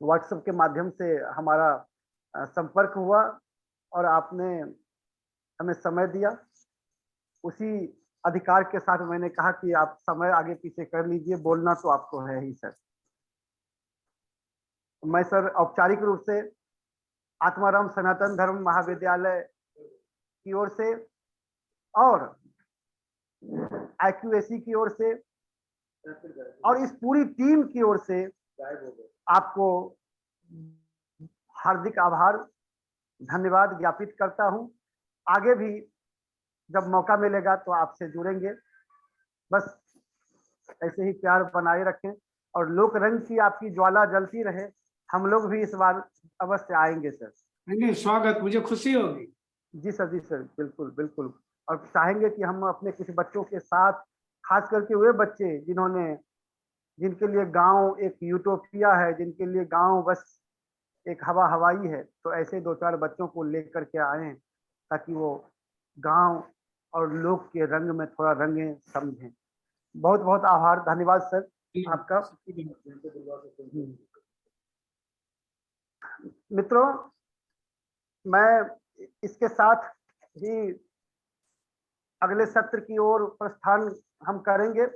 व्हाट्सएप के माध्यम से हमारा संपर्क हुआ और आपने हमें समय दिया। उसी अधिकार के साथ मैंने कहा कि आप समय आगे पीछे कर लीजिए, बोलना तो आपको है ही सर। मैं सर औपचारिक रूप से आत्माराम सनातन धर्म महाविद्यालय की ओर से और IQAC की ओर से और इस पूरी टीम की ओर से आपको हार्दिक आभार, धन्यवाद ज्ञापित करता हूं। आगे भी जब मौका मिलेगा तो आपसे जुड़ेंगे। बस ऐसे ही प्यार बनाए रखें और लोक रंग की आपकी ज्वाला जलती रहे। हम लोग भी इस बार अवश्य आएंगे सर। नहीं, स्वागत, मुझे खुशी होगी। जी सर, जी सर, बिल्कुल बिल्कुल। और चाहेंगे कि हम अपने कुछ बच्चों के साथ, खास करके वे बच्चे जिनके लिए गांव एक यूटोपिया है, जिनके लिए गांव बस एक हवाई है, तो ऐसे 2-4 बच्चों को लेकर के आए ताकि वो गांव और लोक के रंग में थोड़ा रंगे समझें। बहुत बहुत आभार, धन्यवाद सर आपका। मित्रों, मैं इसके साथ ही अगले सत्र की ओर प्रस्थान हम करेंगे।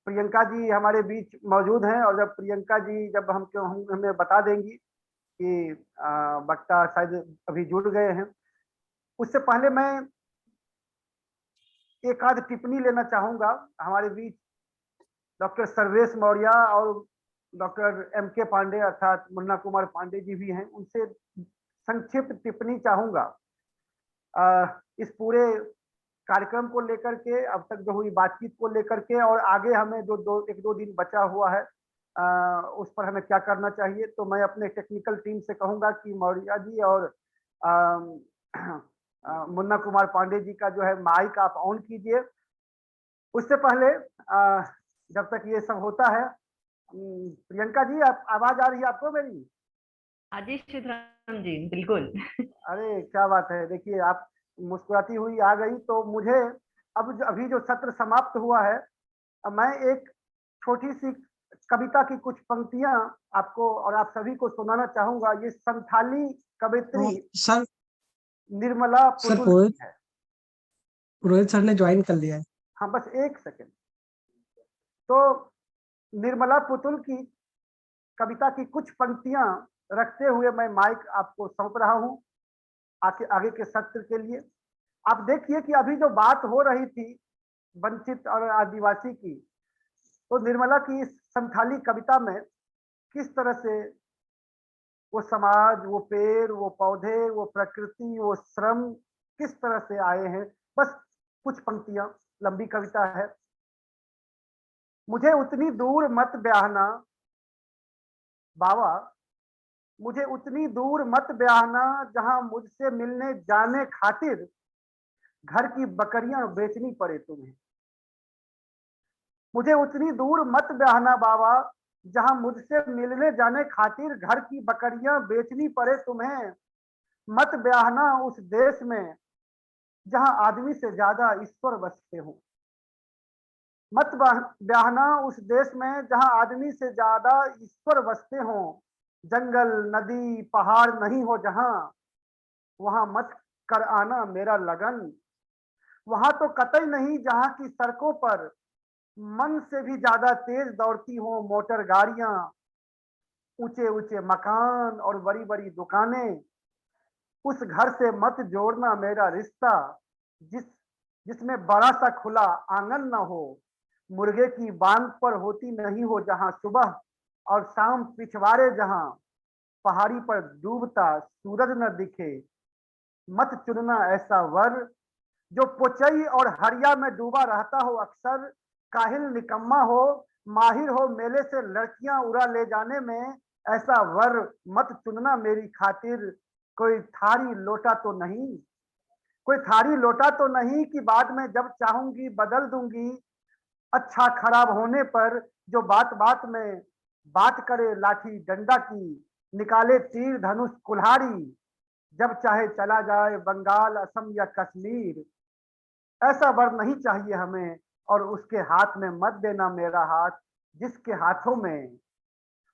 प्रियंका जी हमारे बीच मौजूद हैं और जब प्रियंका जी हम हमें बता देंगी कि बट्टा शायद अभी जुड़ गए हैं, उससे पहले मैं एक आध टिप्पणी लेना चाहूंगा। हमारे बीच डॉक्टर सर्वेश मौर्य और डॉक्टर MK पांडे अर्थात मुन्ना कुमार पांडे जी भी हैं। उनसे संक्षिप्त टिप्पणी चाहूंगा इस पूरे कार्यक्रम को लेकर के, अब तक जो हुई बातचीत को लेकर के, और आगे हमें जो एक दो दिन बचा हुआ है उस पर हमें क्या करना चाहिए। तो मैं अपने टेक्निकल टीम से कहूंगा कि मौर्य जी और मुन्ना कुमार पांडे जी का जो है माइक आप ऑन कीजिए। उससे पहले जब तक ये सब होता है, प्रियंका जी आप आवाज आ रही है आपको मेरी? हाँ जी सिद्धराम जी, बिल्कुल। अरे क्या बात है, देखिए आप मुस्कुराती हुई आ गई। तो मुझे अभी जो सत्र समाप्त हुआ है, मैं एक छोटी सी कविता की कुछ पंक्तियां आपको और आप सभी को सुनाना चाहूंगा। ये संथाली कवित्री सर निर्मला सर पुतुल की है। पुरोहित सर ने ज्वाइन कर लिया है। हाँ बस एक सेकंड। तो निर्मला पुतुल की कविता की कुछ पंक्तियां रखते हुए मैं माइक आपको सौंप रहा हूं आगे के सत्र के लिए। आप देखिए कि अभी जो बात हो रही थी वंचित और आदिवासी की, तो निर्मला की इस संथाली कविता में किस तरह से वो समाज, वो पेड़, वो पौधे, वो प्रकृति, वो श्रम किस तरह से आए हैं। बस कुछ पंक्तियां, लंबी कविता है। मुझे उतनी दूर मत ब्याहना बाबा, मुझे उतनी दूर मत ब्याहना जहां मुझसे मिलने जाने खातिर घर की बकरियां बेचनी पड़े तुम्हें। मुझे उतनी दूर मत ब्याहना बाबा जहां मुझसे मिलने जाने खातिर घर की बकरियां बेचनी पड़े तुम्हें। मत ब्याहना उस देश में जहां आदमी से ज्यादा ईश्वर बसते हो। मत ब्याहना उस देश में जहां आदमी से ज्यादा ईश्वर बसते हो। जंगल, नदी, पहाड़ नहीं हो जहां, वहां मत कर आना मेरा लगन। वहां तो कतई नहीं जहां की सड़कों पर मन से भी ज्यादा तेज दौड़ती हो मोटर गाड़ियां, ऊंचे ऊंचे मकान और बड़ी बड़ी दुकानें। उस घर से मत जोड़ना मेरा रिश्ता जिसमें बड़ा सा खुला आंगन ना हो। मुर्गे की बांग पर होती नहीं हो जहां सुबह और शाम पिछवाड़े जहां पहाड़ी पर डूबता सूरज न दिखे। मत चुनना ऐसा वर जो पोचई और हरिया में डूबा रहता हो अक्सर। काहिल निकम्मा हो, माहिर हो मेले से लड़कियां उड़ा ले जाने में। ऐसा वर मत चुनना मेरी खातिर। कोई थारी लोटा तो नहीं, कोई थारी लोटा तो नहीं कि बाद में जब चाहूंगी बदल दूंगी। अच्छा खराब होने पर जो बात बात में बात करे लाठी डंडा की, निकाले तीर धनुष कुल्हाड़ी, जब चाहे चला जाए बंगाल असम या कश्मीर। ऐसा वर नहीं चाहिए हमें, और उसके हाथ में मत देना मेरा हाथ जिसके हाथों में,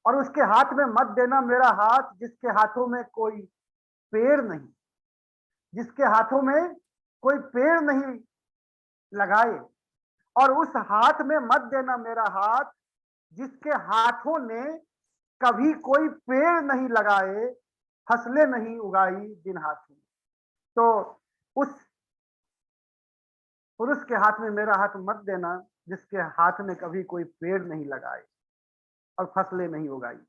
और उसके हाथ में मत देना मेरा हाथ जिसके हाथों में कोई पेड़ नहीं, जिसके हाथों में कोई पेड़ नहीं लगाए, और उस हाथ में मत देना मेरा हाथ जिसके हाथों ने कभी कोई पेड़ नहीं लगाए, फसलें नहीं उगाई जिन हाथों। तो उस पुरुष के हाथ में मेरा हाथ मत देना जिसके हाथ में कभी कोई पेड़ नहीं लगाए और फसलें नहीं उगाई।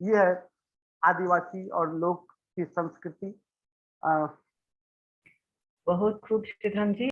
ये है आदिवासी और लोक की संस्कृति। बहुत खूब श्रीधरन जी।